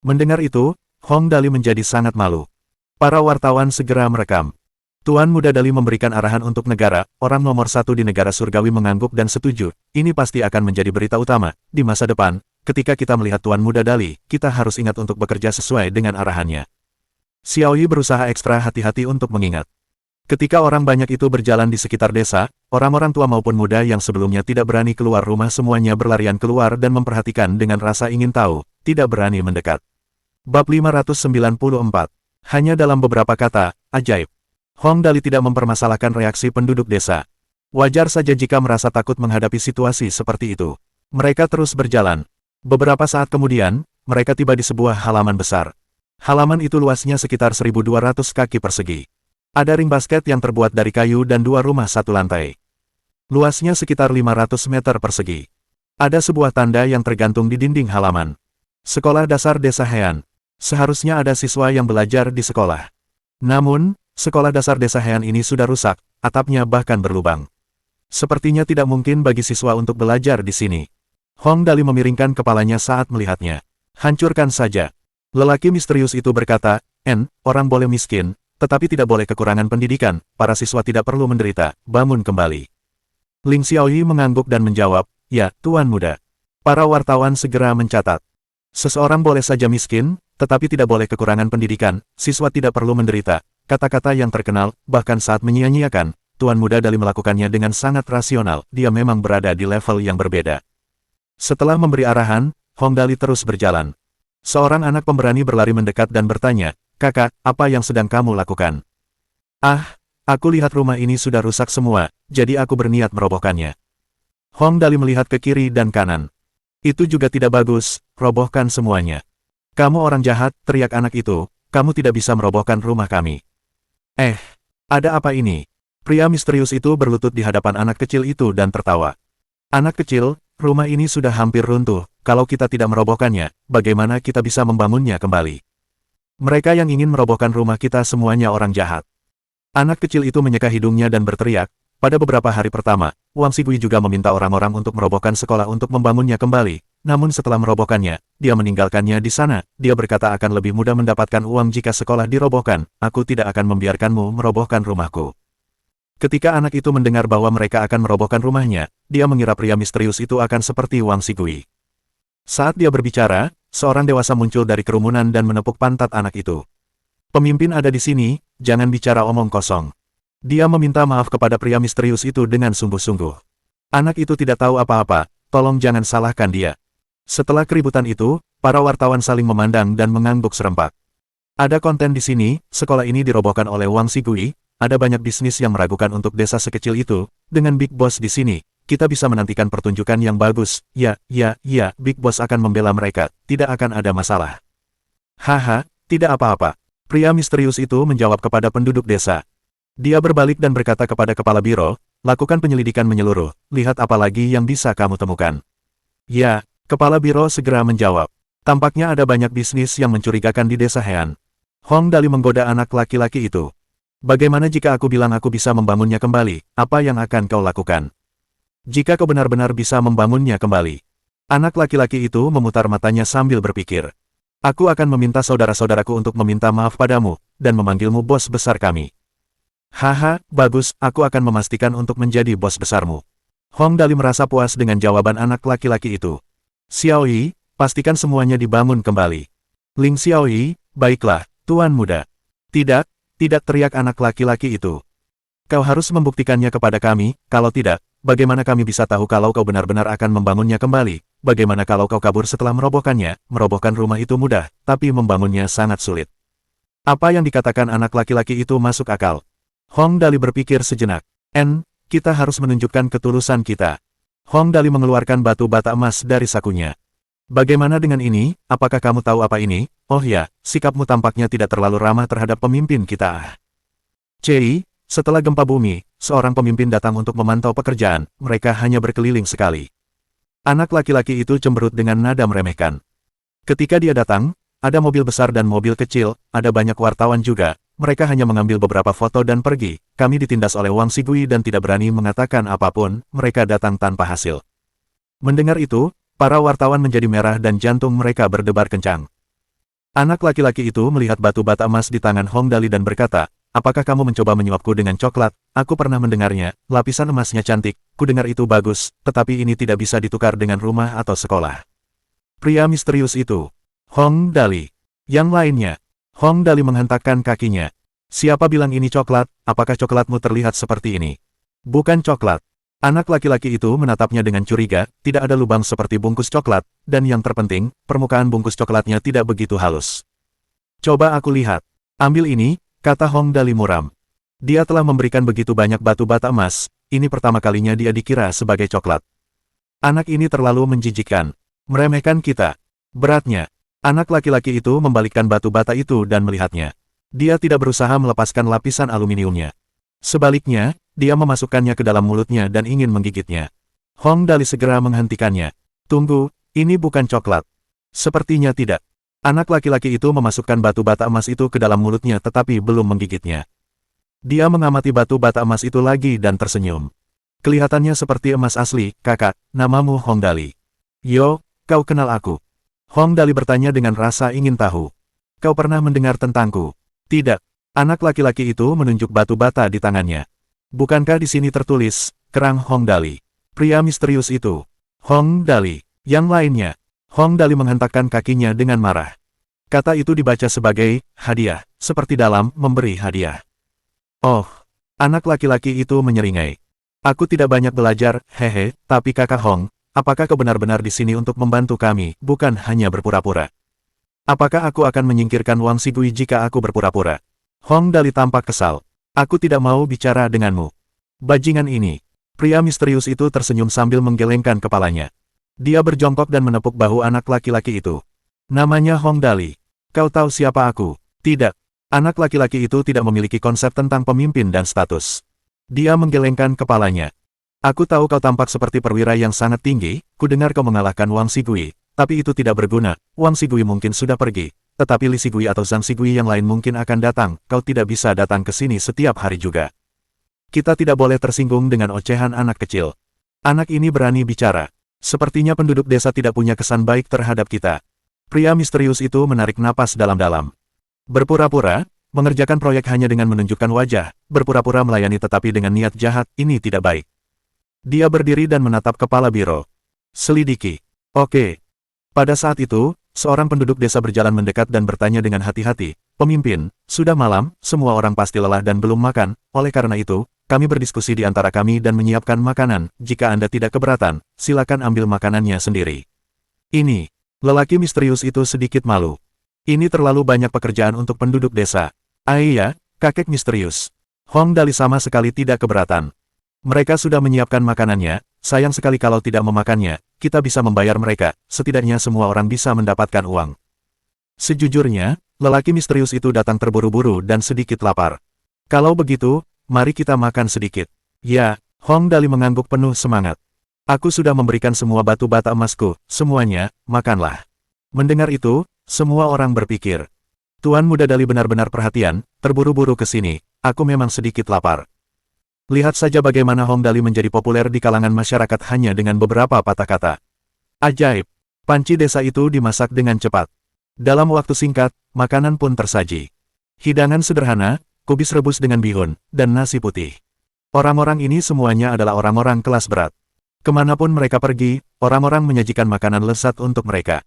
Mendengar itu, Hong Dali menjadi sangat malu. Para wartawan segera merekam. Tuan Muda Dali memberikan arahan untuk negara, orang nomor satu di negara surgawi mengangguk dan setuju, ini pasti akan menjadi berita utama, di masa depan, ketika kita melihat Tuan Muda Dali, kita harus ingat untuk bekerja sesuai dengan arahannya. Xiaoyi berusaha ekstra hati-hati untuk mengingat. Ketika orang banyak itu berjalan di sekitar desa, orang-orang tua maupun muda yang sebelumnya tidak berani keluar rumah semuanya berlarian keluar dan memperhatikan dengan rasa ingin tahu, tidak berani mendekat. Bab 594. Hanya dalam beberapa kata, ajaib. Hong Dali tidak mempermasalahkan reaksi penduduk desa. Wajar saja jika merasa takut menghadapi situasi seperti itu. Mereka terus berjalan. Beberapa saat kemudian, mereka tiba di sebuah halaman besar. Halaman itu luasnya sekitar 1.200 kaki persegi. Ada ring basket yang terbuat dari kayu dan dua rumah satu lantai. Luasnya sekitar 500 meter persegi. Ada sebuah tanda yang tergantung di dinding halaman. Sekolah Dasar Desa Heian. Seharusnya ada siswa yang belajar di sekolah. Namun, sekolah dasar Desa Heian ini sudah rusak, atapnya bahkan berlubang. Sepertinya tidak mungkin bagi siswa untuk belajar di sini. Hong Dali memiringkan kepalanya saat melihatnya. Hancurkan saja. Lelaki misterius itu berkata, orang boleh miskin, tetapi tidak boleh kekurangan pendidikan, para siswa tidak perlu menderita, bangun kembali. Ling Xiaoyi mengangguk dan menjawab, ya, Tuan Muda. Para wartawan segera mencatat. Seseorang boleh saja miskin, tetapi tidak boleh kekurangan pendidikan, siswa tidak perlu menderita. Kata-kata yang terkenal, bahkan saat menyia-nyiakan, Tuan Muda Dali melakukannya dengan sangat rasional, dia memang berada di level yang berbeda. Setelah memberi arahan, Hong Dali terus berjalan. Seorang anak pemberani berlari mendekat dan bertanya, kakak, apa yang sedang kamu lakukan? Aku lihat rumah ini sudah rusak semua, jadi aku berniat merobohkannya. Hong Dali melihat ke kiri dan kanan. Itu juga tidak bagus, robohkan semuanya. Kamu orang jahat, teriak anak itu, kamu tidak bisa merobohkan rumah kami. Ada apa ini? Pria misterius itu berlutut di hadapan anak kecil itu dan tertawa. Anak kecil, rumah ini sudah hampir runtuh, kalau kita tidak merobohkannya, bagaimana kita bisa membangunnya kembali? Mereka yang ingin merobohkan rumah kita semuanya orang jahat. Anak kecil itu menyeka hidungnya dan berteriak, pada beberapa hari pertama, Wang Xigui juga meminta orang-orang untuk merobohkan sekolah untuk membangunnya kembali, namun setelah merobohkannya, dia meninggalkannya di sana, dia berkata akan lebih mudah mendapatkan uang jika sekolah dirobohkan, aku tidak akan membiarkanmu merobohkan rumahku. Ketika anak itu mendengar bahwa mereka akan merobohkan rumahnya, dia mengira pria misterius itu akan seperti Wang Xigui. Saat dia berbicara, seorang dewasa muncul dari kerumunan dan menepuk pantat anak itu. Pemimpin ada di sini, jangan bicara omong kosong. Dia meminta maaf kepada pria misterius itu dengan sungguh-sungguh. Anak itu tidak tahu apa-apa, tolong jangan salahkan dia. Setelah keributan itu, para wartawan saling memandang dan mengangguk serempak. Ada konten di sini, sekolah ini dirobohkan oleh Wang Xigui, ada banyak bisnis yang meragukan untuk desa sekecil itu, dengan Big Boss di sini, kita bisa menantikan pertunjukan yang bagus, ya, Big Boss akan membela mereka, tidak akan ada masalah. Haha, tidak apa-apa. Pria misterius itu menjawab kepada penduduk desa. Dia berbalik dan berkata kepada kepala biro, lakukan penyelidikan menyeluruh, lihat apa lagi yang bisa kamu temukan. Ya, kepala biro segera menjawab. Tampaknya ada banyak bisnis yang mencurigakan di desa Heian. Hong Dali menggoda anak laki-laki itu. Bagaimana jika aku bilang aku bisa membangunnya kembali, apa yang akan kau lakukan? Jika kau benar-benar bisa membangunnya kembali. Anak laki-laki itu memutar matanya sambil berpikir. Aku akan meminta saudara-saudaraku untuk meminta maaf padamu, dan memanggilmu bos besar kami. Haha, bagus, aku akan memastikan untuk menjadi bos besarmu. Hong Dali merasa puas dengan jawaban anak laki-laki itu. Xiaoyi, pastikan semuanya dibangun kembali. Ling Xiaoyi, baiklah, Tuan Muda. Tidak, teriak anak laki-laki itu. Kau harus membuktikannya kepada kami, kalau tidak, bagaimana kami bisa tahu kalau kau benar-benar akan membangunnya kembali? Bagaimana kalau kau kabur setelah merobohkannya? Merobohkan rumah itu mudah, tapi membangunnya sangat sulit. Apa yang dikatakan anak laki-laki itu masuk akal. Hong Dali berpikir sejenak. Kita harus menunjukkan ketulusan kita. Hong Dali mengeluarkan batu bata emas dari sakunya. Bagaimana dengan ini? Apakah kamu tahu apa ini? Oh ya, sikapmu tampaknya tidak terlalu ramah terhadap pemimpin kita. Setelah gempa bumi, seorang pemimpin datang untuk memantau pekerjaan, mereka hanya berkeliling sekali. Anak laki-laki itu cemberut dengan nada meremehkan. Ketika dia datang, ada mobil besar dan mobil kecil, ada banyak wartawan juga, mereka hanya mengambil beberapa foto dan pergi, kami ditindas oleh Wang Xigui dan tidak berani mengatakan apapun, mereka datang tanpa hasil. Mendengar itu, para wartawan menjadi merah dan jantung mereka berdebar kencang. Anak laki-laki itu melihat batu bata emas di tangan Hong Dali dan berkata, apakah kamu mencoba menyuapku dengan coklat? Aku pernah mendengarnya, lapisan emasnya cantik, ku dengar itu bagus, tetapi ini tidak bisa ditukar dengan rumah atau sekolah. Pria misterius itu. Hong Dali. Yang lainnya. Hong Dali menghentakkan kakinya. Siapa bilang ini coklat? Apakah coklatmu terlihat seperti ini? Bukan coklat. Anak laki-laki itu menatapnya dengan curiga, tidak ada lubang seperti bungkus coklat, dan yang terpenting, permukaan bungkus coklatnya tidak begitu halus. Coba aku lihat. Ambil ini, kata Hong Dali muram. Dia telah memberikan begitu banyak batu bata emas, ini pertama kalinya dia dikira sebagai coklat. Anak ini terlalu menjijikkan. Meremehkan kita. Beratnya. Anak laki-laki itu membalikkan batu bata itu dan melihatnya. Dia tidak berusaha melepaskan lapisan aluminiumnya. Sebaliknya, dia memasukkannya ke dalam mulutnya dan ingin menggigitnya. Hong Dali segera menghentikannya. Tunggu, ini bukan coklat. Sepertinya tidak. Anak laki-laki itu memasukkan batu bata emas itu ke dalam mulutnya tetapi belum menggigitnya. Dia mengamati batu bata emas itu lagi dan tersenyum. Kelihatannya seperti emas asli, kakak, namamu Hong Dali. Yo, kau kenal aku? Hong Dali bertanya dengan rasa ingin tahu. Kau pernah mendengar tentangku? Tidak. Anak laki-laki itu menunjuk batu bata di tangannya. Bukankah di sini tertulis, kerang Hong Dali? Pria misterius itu. Hong Dali. Yang lainnya. Hong Dali menghentakkan kakinya dengan marah. Kata itu dibaca sebagai hadiah, seperti dalam memberi hadiah. Oh, anak laki-laki itu menyeringai. Aku tidak banyak belajar, hehe, tapi kakak Hong, apakah kau benar-benar di sini untuk membantu kami, bukan hanya berpura-pura? Apakah aku akan menyingkirkan Wang Xigui jika aku berpura-pura? Hong Dali tampak kesal. Aku tidak mau bicara denganmu. Bajingan ini. Pria misterius itu tersenyum sambil menggelengkan kepalanya. Dia berjongkok dan menepuk bahu anak laki-laki itu. Namanya Hong Dali. Kau tahu siapa aku? Tidak. Anak laki-laki itu tidak memiliki konsep tentang pemimpin dan status. Dia menggelengkan kepalanya. Aku tahu kau tampak seperti perwira yang sangat tinggi, kudengar kau mengalahkan Wang Xigui, tapi itu tidak berguna, Wang Xigui mungkin sudah pergi, tetapi Li Xigui atau Zhang Xigui yang lain mungkin akan datang, kau tidak bisa datang ke sini setiap hari juga. Kita tidak boleh tersinggung dengan ocehan anak kecil. Anak ini berani bicara. Sepertinya penduduk desa tidak punya kesan baik terhadap kita. Pria misterius itu menarik napas dalam-dalam. Berpura-pura, mengerjakan proyek hanya dengan menunjukkan wajah, berpura-pura melayani tetapi dengan niat jahat, ini tidak baik. Dia berdiri dan menatap kepala biro. Selidiki. Oke. Pada saat itu, seorang penduduk desa berjalan mendekat dan bertanya dengan hati-hati, Pemimpin, sudah malam, semua orang pasti lelah dan belum makan, oleh karena itu, kami berdiskusi di antara kami dan menyiapkan makanan, jika Anda tidak keberatan, silakan ambil makanannya sendiri. Ini, lelaki misterius itu sedikit malu. Ini terlalu banyak pekerjaan untuk penduduk desa. Iya, kakek misterius. Hong Dali sama sekali tidak keberatan. Mereka sudah menyiapkan makanannya, sayang sekali kalau tidak memakannya, kita bisa membayar mereka, setidaknya semua orang bisa mendapatkan uang. Sejujurnya, lelaki misterius itu datang terburu-buru dan sedikit lapar. Kalau begitu, mari kita makan sedikit. Ya, Hong Dali mengangguk penuh semangat. Aku sudah memberikan semua batu bata emasku, semuanya, makanlah. Mendengar itu, semua orang berpikir. Tuan Muda Dali benar-benar perhatian, terburu-buru ke sini, aku memang sedikit lapar. Lihat saja bagaimana Hong Dali menjadi populer di kalangan masyarakat hanya dengan beberapa patah kata. Ajaib. Panci desa itu dimasak dengan cepat. Dalam waktu singkat, makanan pun tersaji. Hidangan sederhana, kubis rebus dengan bihun, dan nasi putih. Orang-orang ini semuanya adalah orang-orang kelas berat. Kemanapun mereka pergi, orang-orang menyajikan makanan lezat untuk mereka.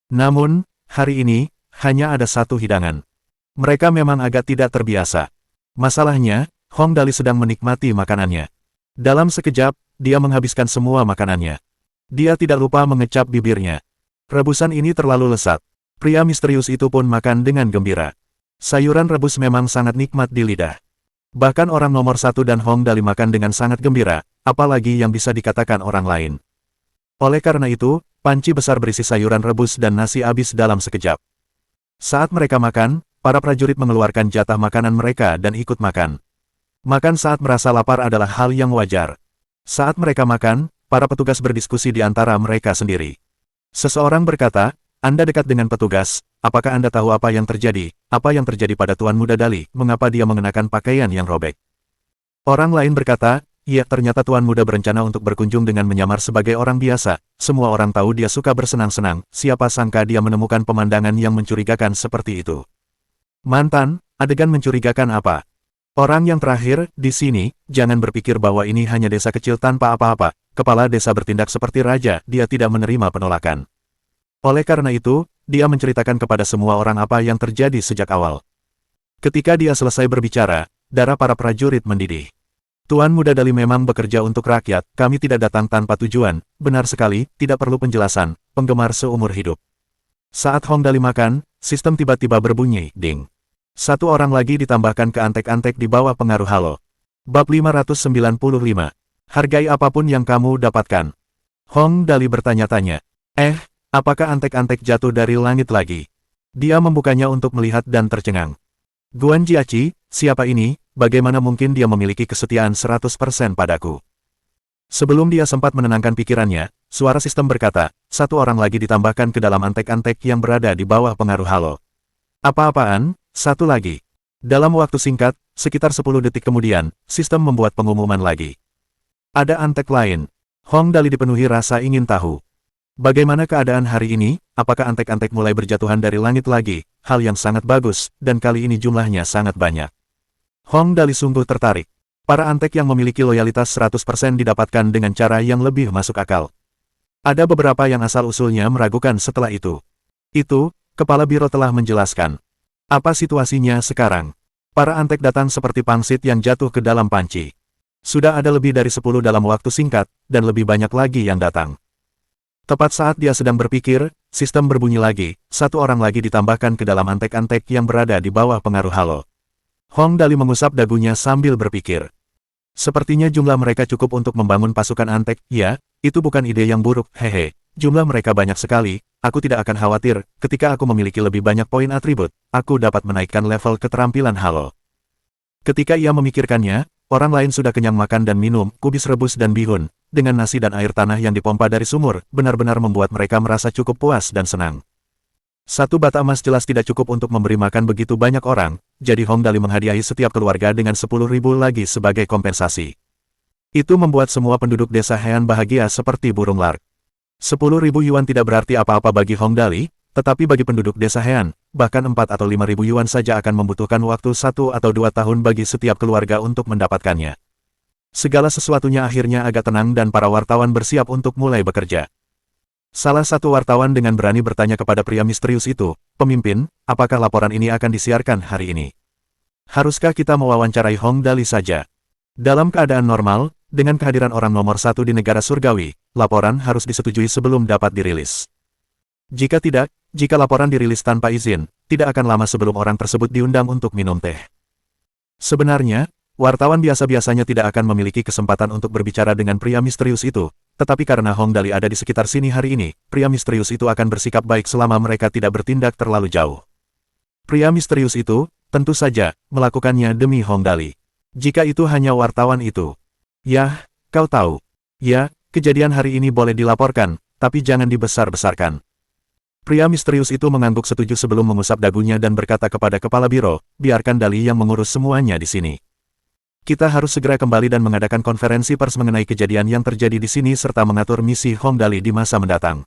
Namun, hari ini, hanya ada satu hidangan. Mereka memang agak tidak terbiasa. Masalahnya, Hong Dali sedang menikmati makanannya. Dalam sekejap, dia menghabiskan semua makanannya. Dia tidak lupa mengecap bibirnya. Rebusan ini terlalu lezat. Pria misterius itu pun makan dengan gembira. Sayuran rebus memang sangat nikmat di lidah. Bahkan orang nomor satu dan Hong Dali makan dengan sangat gembira, apalagi yang bisa dikatakan orang lain. Oleh karena itu, panci besar berisi sayuran rebus dan nasi habis dalam sekejap. Saat mereka makan, para prajurit mengeluarkan jatah makanan mereka dan ikut makan. Makan saat merasa lapar adalah hal yang wajar. Saat mereka makan, para petugas berdiskusi di antara mereka sendiri. Seseorang berkata, Anda dekat dengan petugas, apakah Anda tahu apa yang terjadi pada Tuan Muda Dali, mengapa dia mengenakan pakaian yang robek? Orang lain berkata, iya ternyata Tuan Muda berencana untuk berkunjung dengan menyamar sebagai orang biasa, semua orang tahu dia suka bersenang-senang, siapa sangka dia menemukan pemandangan yang mencurigakan seperti itu. Mantan, adegan mencurigakan apa? Orang yang terakhir, di sini, jangan berpikir bahwa ini hanya desa kecil tanpa apa-apa, kepala desa bertindak seperti raja, dia tidak menerima penolakan. Oleh karena itu, dia menceritakan kepada semua orang apa yang terjadi sejak awal. Ketika dia selesai berbicara, darah para prajurit mendidih. Tuan Muda Dali memang bekerja untuk rakyat, kami tidak datang tanpa tujuan, benar sekali, tidak perlu penjelasan, penggemar seumur hidup. Saat Hong Dali makan, sistem tiba-tiba berbunyi, ding. Satu orang lagi ditambahkan ke antek-antek di bawah pengaruh halo. Bab 595. Hargai apapun yang kamu dapatkan. Hong Dali bertanya-tanya. Apakah antek-antek jatuh dari langit lagi? Dia membukanya untuk melihat dan tercengang. Guan Jiachi, siapa ini, bagaimana mungkin dia memiliki kesetiaan 100% padaku? Sebelum dia sempat menenangkan pikirannya, suara sistem berkata, satu orang lagi ditambahkan ke dalam antek-antek yang berada di bawah pengaruh halo. Apa-apaan, satu lagi. Dalam waktu singkat, sekitar 10 detik kemudian, sistem membuat pengumuman lagi. Ada antek lain. Hong Dali dipenuhi rasa ingin tahu. Bagaimana keadaan hari ini, apakah antek-antek mulai berjatuhan dari langit lagi, hal yang sangat bagus, dan kali ini jumlahnya sangat banyak. Hong Dali sungguh tertarik. Para antek yang memiliki loyalitas 100% didapatkan dengan cara yang lebih masuk akal. Ada beberapa yang asal-usulnya meragukan setelah itu. Itu, Kepala Biro telah menjelaskan. Apa situasinya sekarang? Para antek datang seperti pangsit yang jatuh ke dalam panci. Sudah ada lebih dari 10 dalam waktu singkat, dan lebih banyak lagi yang datang. Tepat saat dia sedang berpikir, sistem berbunyi lagi, satu orang lagi ditambahkan ke dalam antek-antek yang berada di bawah pengaruh halo. Hong Dali mengusap dagunya sambil berpikir. Sepertinya jumlah mereka cukup untuk membangun pasukan antek, ya, itu bukan ide yang buruk, hehe. Jumlah mereka banyak sekali, aku tidak akan khawatir, ketika aku memiliki lebih banyak poin atribut, aku dapat menaikkan level keterampilan halo. Ketika ia memikirkannya, orang lain sudah kenyang makan dan minum, kubis rebus dan bihun, dengan nasi dan air tanah yang dipompa dari sumur, benar-benar membuat mereka merasa cukup puas dan senang. Satu bata emas jelas tidak cukup untuk memberi makan begitu banyak orang, jadi Hong Dali menghadiahi setiap keluarga dengan 10.000 lagi sebagai kompensasi. Itu membuat semua penduduk desa Heian bahagia seperti burung lark. 10.000 yuan tidak berarti apa-apa bagi Hong Dali, tetapi bagi penduduk desa Heian, bahkan 4 atau 5.000 yuan saja akan membutuhkan waktu 1 atau 2 tahun bagi setiap keluarga untuk mendapatkannya. Segala sesuatunya akhirnya agak tenang dan para wartawan bersiap untuk mulai bekerja. Salah satu wartawan dengan berani bertanya kepada pria misterius itu, "Pemimpin, apakah laporan ini akan disiarkan hari ini? Haruskah kita mewawancarai Hong Dali saja?" Dalam keadaan normal, dengan kehadiran orang nomor 1 di negara surgawi, laporan harus disetujui sebelum dapat dirilis. Jika tidak, jika laporan dirilis tanpa izin, tidak akan lama sebelum orang tersebut diundang untuk minum teh. Sebenarnya, wartawan biasa-biasanya tidak akan memiliki kesempatan untuk berbicara dengan pria misterius itu, tetapi karena Hong Dali ada di sekitar sini hari ini, pria misterius itu akan bersikap baik selama mereka tidak bertindak terlalu jauh. Pria misterius itu, tentu saja, melakukannya demi Hong Dali. Jika itu hanya wartawan itu. Yah, kau tahu. Ya, kejadian hari ini boleh dilaporkan, tapi jangan dibesar-besarkan. Pria misterius itu mengangguk setuju sebelum mengusap dagunya dan berkata kepada kepala biro, biarkan Dali yang mengurus semuanya di sini. Kita harus segera kembali dan mengadakan konferensi pers mengenai kejadian yang terjadi di sini serta mengatur misi Hong Dali di masa mendatang.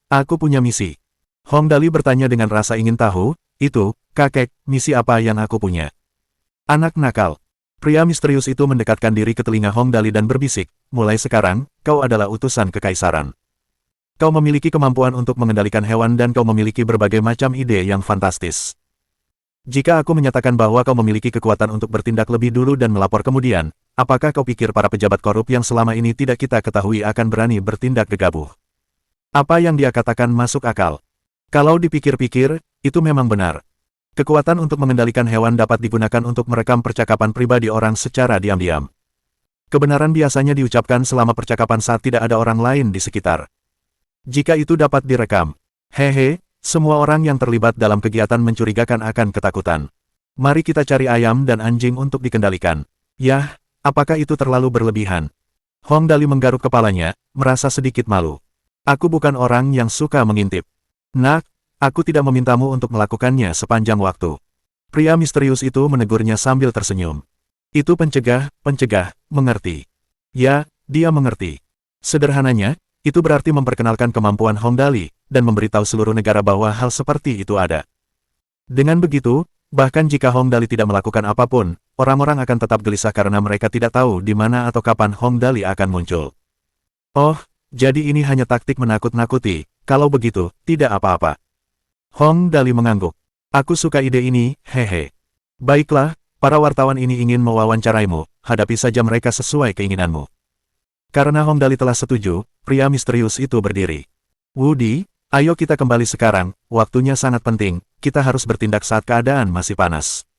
Aku punya misi. Hong Dali bertanya dengan rasa ingin tahu, itu, kakek, misi apa yang aku punya? Anak nakal. Pria misterius itu mendekatkan diri ke telinga Hong Dali dan berbisik, mulai sekarang, kau adalah utusan kekaisaran. Kau memiliki kemampuan untuk mengendalikan hewan dan kau memiliki berbagai macam ide yang fantastis. Jika aku menyatakan bahwa kau memiliki kekuatan untuk bertindak lebih dulu dan melapor kemudian, apakah kau pikir para pejabat korup yang selama ini tidak kita ketahui akan berani bertindak gegabah? Apa yang dia katakan masuk akal. Kalau dipikir-pikir, itu memang benar. Kekuatan untuk mengendalikan hewan dapat digunakan untuk merekam percakapan pribadi orang secara diam-diam. Kebenaran biasanya diucapkan selama percakapan saat tidak ada orang lain di sekitar. Jika itu dapat direkam, hehe, semua orang yang terlibat dalam kegiatan mencurigakan akan ketakutan. Mari kita cari ayam dan anjing untuk dikendalikan. Yah, apakah itu terlalu berlebihan? Hong Dali menggaruk kepalanya, merasa sedikit malu. Aku bukan orang yang suka mengintip. Nak, aku tidak memintamu untuk melakukannya sepanjang waktu. Pria misterius itu menegurnya sambil tersenyum. Itu pencegah, mengerti. Ya, dia mengerti. Sederhananya, itu berarti memperkenalkan kemampuan Hong Dali, dan memberitahu seluruh negara bahwa hal seperti itu ada. Dengan begitu, bahkan jika Hong Dali tidak melakukan apapun, orang-orang akan tetap gelisah karena mereka tidak tahu di mana atau kapan Hong Dali akan muncul. Oh, jadi ini hanya taktik menakut-nakuti, kalau begitu, tidak apa-apa. Hong Dali mengangguk. Aku suka ide ini, hehe. Baiklah, para wartawan ini ingin mewawancaraimu, hadapi saja mereka sesuai keinginanmu. Karena Hong Dali telah setuju, pria misterius itu berdiri. Wudi, ayo kita kembali sekarang, waktunya sangat penting, kita harus bertindak saat keadaan masih panas.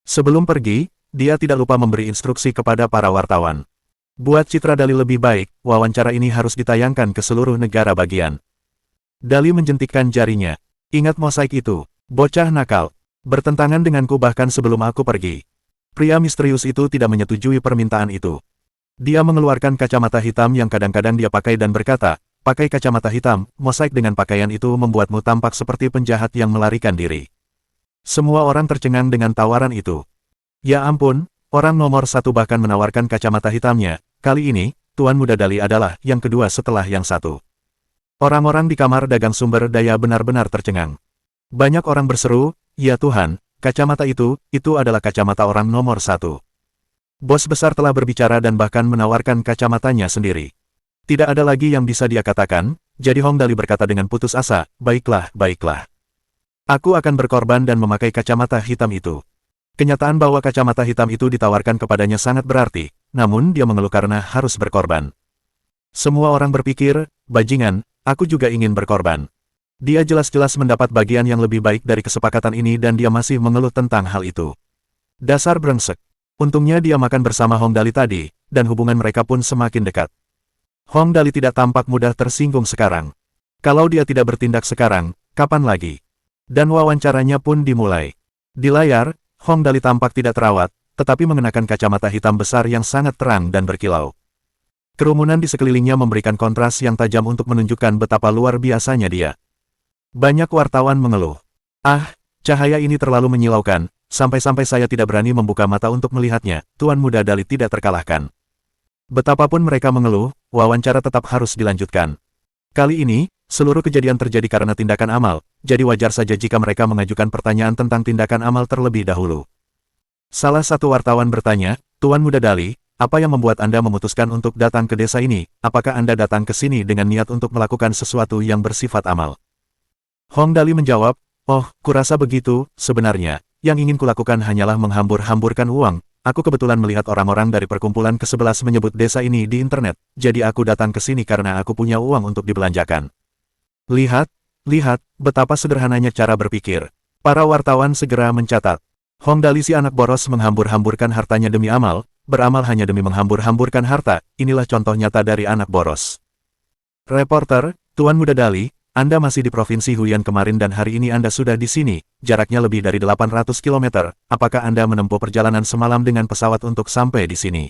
Sebelum pergi, dia tidak lupa memberi instruksi kepada para wartawan. Buat citra Dali lebih baik, wawancara ini harus ditayangkan ke seluruh negara bagian. Dali menjentikkan jarinya. Ingat mosaik itu, bocah nakal. Bertentangan denganku bahkan sebelum aku pergi. Pria misterius itu tidak menyetujui permintaan itu. Dia mengeluarkan kacamata hitam yang kadang-kadang dia pakai dan berkata, pakai kacamata hitam, mosaik dengan pakaian itu membuatmu tampak seperti penjahat yang melarikan diri. Semua orang tercengang dengan tawaran itu. Ya ampun, orang nomor satu bahkan menawarkan kacamata hitamnya. Kali ini, Tuan Muda Dali adalah yang kedua setelah yang satu. Orang-orang di kamar dagang sumber daya benar-benar tercengang. Banyak orang berseru, ya Tuhan, kacamata itu adalah kacamata orang nomor satu. Bos besar telah berbicara dan bahkan menawarkan kacamatanya sendiri. Tidak ada lagi yang bisa dia katakan, jadi Hong Dali berkata dengan putus asa, baiklah, baiklah. Aku akan berkorban dan memakai kacamata hitam itu. Kenyataan bahwa kacamata hitam itu ditawarkan kepadanya sangat berarti, namun dia mengeluh karena harus berkorban. Semua orang berpikir, bajingan, aku juga ingin berkorban. Dia jelas-jelas mendapat bagian yang lebih baik dari kesepakatan ini dan dia masih mengeluh tentang hal itu. Dasar brengsek. Untungnya dia makan bersama Hong Dali tadi, dan hubungan mereka pun semakin dekat. Hong Dali tidak tampak mudah tersinggung sekarang. Kalau dia tidak bertindak sekarang, kapan lagi? Dan wawancaranya pun dimulai. Di layar, Hong Dali tampak tidak terawat, tetapi mengenakan kacamata hitam besar yang sangat terang dan berkilau. Kerumunan di sekelilingnya memberikan kontras yang tajam untuk menunjukkan betapa luar biasanya dia. Banyak wartawan mengeluh. Ah, cahaya ini terlalu menyilaukan, sampai-sampai saya tidak berani membuka mata untuk melihatnya, Tuan Muda Dali tidak terkalahkan. Betapapun mereka mengeluh, wawancara tetap harus dilanjutkan. Kali ini, seluruh kejadian terjadi karena tindakan amal, jadi wajar saja jika mereka mengajukan pertanyaan tentang tindakan amal terlebih dahulu. Salah satu wartawan bertanya, Tuan Muda Dali, apa yang membuat Anda memutuskan untuk datang ke desa ini? Apakah Anda datang ke sini dengan niat untuk melakukan sesuatu yang bersifat amal? Hong Dali menjawab, oh, kurasa begitu, sebenarnya, yang ingin kulakukan hanyalah menghambur-hamburkan uang. Aku kebetulan melihat orang-orang dari perkumpulan ke-11 menyebut desa ini di internet, jadi aku datang ke sini karena aku punya uang untuk dibelanjakan. Lihat, betapa sederhananya cara berpikir. Para wartawan segera mencatat. Hong Dali si anak boros menghambur-hamburkan hartanya demi amal, beramal hanya demi menghambur-hamburkan harta, inilah contoh nyata dari anak boros. Reporter, Tuan Muda Dali, Anda masih di Provinsi Huyan kemarin dan hari ini Anda sudah di sini, jaraknya lebih dari 800 km, apakah Anda menempuh perjalanan semalam dengan pesawat untuk sampai di sini?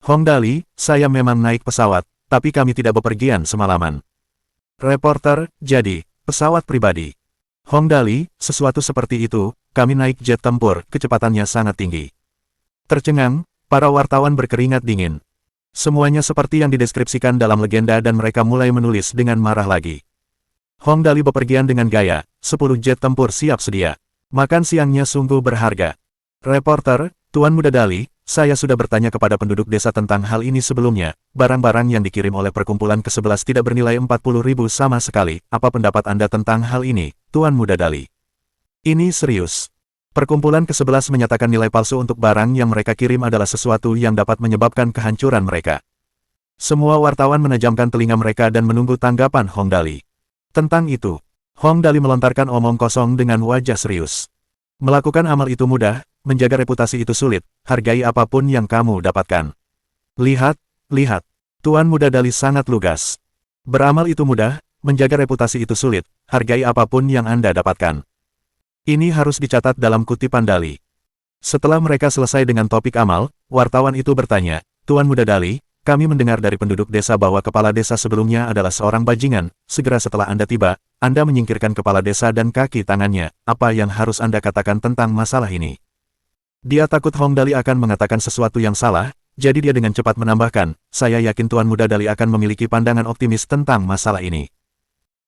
Hong Dali, saya memang naik pesawat, tapi kami tidak bepergian semalaman. Reporter, jadi, pesawat pribadi. Hong Dali, sesuatu seperti itu, kami naik jet tempur, kecepatannya sangat tinggi. Tercengang, para wartawan berkeringat dingin. Semuanya seperti yang dideskripsikan dalam legenda dan mereka mulai menulis dengan marah lagi. Hong Dali bepergian dengan gaya, 10 jet tempur siap sedia. Makan siangnya sungguh berharga. Reporter, Tuan Muda Dali, saya sudah bertanya kepada penduduk desa tentang hal ini sebelumnya. Barang-barang yang dikirim oleh perkumpulan ke-11 tidak bernilai 40.000 sama sekali. Apa pendapat Anda tentang hal ini, Tuan Muda Dali? Ini serius. Perkumpulan ke-11 menyatakan nilai palsu untuk barang yang mereka kirim adalah sesuatu yang dapat menyebabkan kehancuran mereka. Semua wartawan menejamkan telinga mereka dan menunggu tanggapan Hong Dali. Tentang itu, Hong Dali melontarkan omong kosong dengan wajah serius. Melakukan amal itu mudah, menjaga reputasi itu sulit, hargai apapun yang kamu dapatkan. Lihat, Tuan Muda Dali sangat lugas. Beramal itu mudah, menjaga reputasi itu sulit, hargai apapun yang Anda dapatkan. Ini harus dicatat dalam kutipan Dali. Setelah mereka selesai dengan topik amal, wartawan itu bertanya, Tuan Muda Dali, kami mendengar dari penduduk desa bahwa kepala desa sebelumnya adalah seorang bajingan. Segera setelah Anda tiba, Anda menyingkirkan kepala desa dan kaki tangannya. Apa yang harus Anda katakan tentang masalah ini? Dia takut Hong Dali akan mengatakan sesuatu yang salah, jadi dia dengan cepat menambahkan, saya yakin Tuan Muda Dali akan memiliki pandangan optimis tentang masalah ini.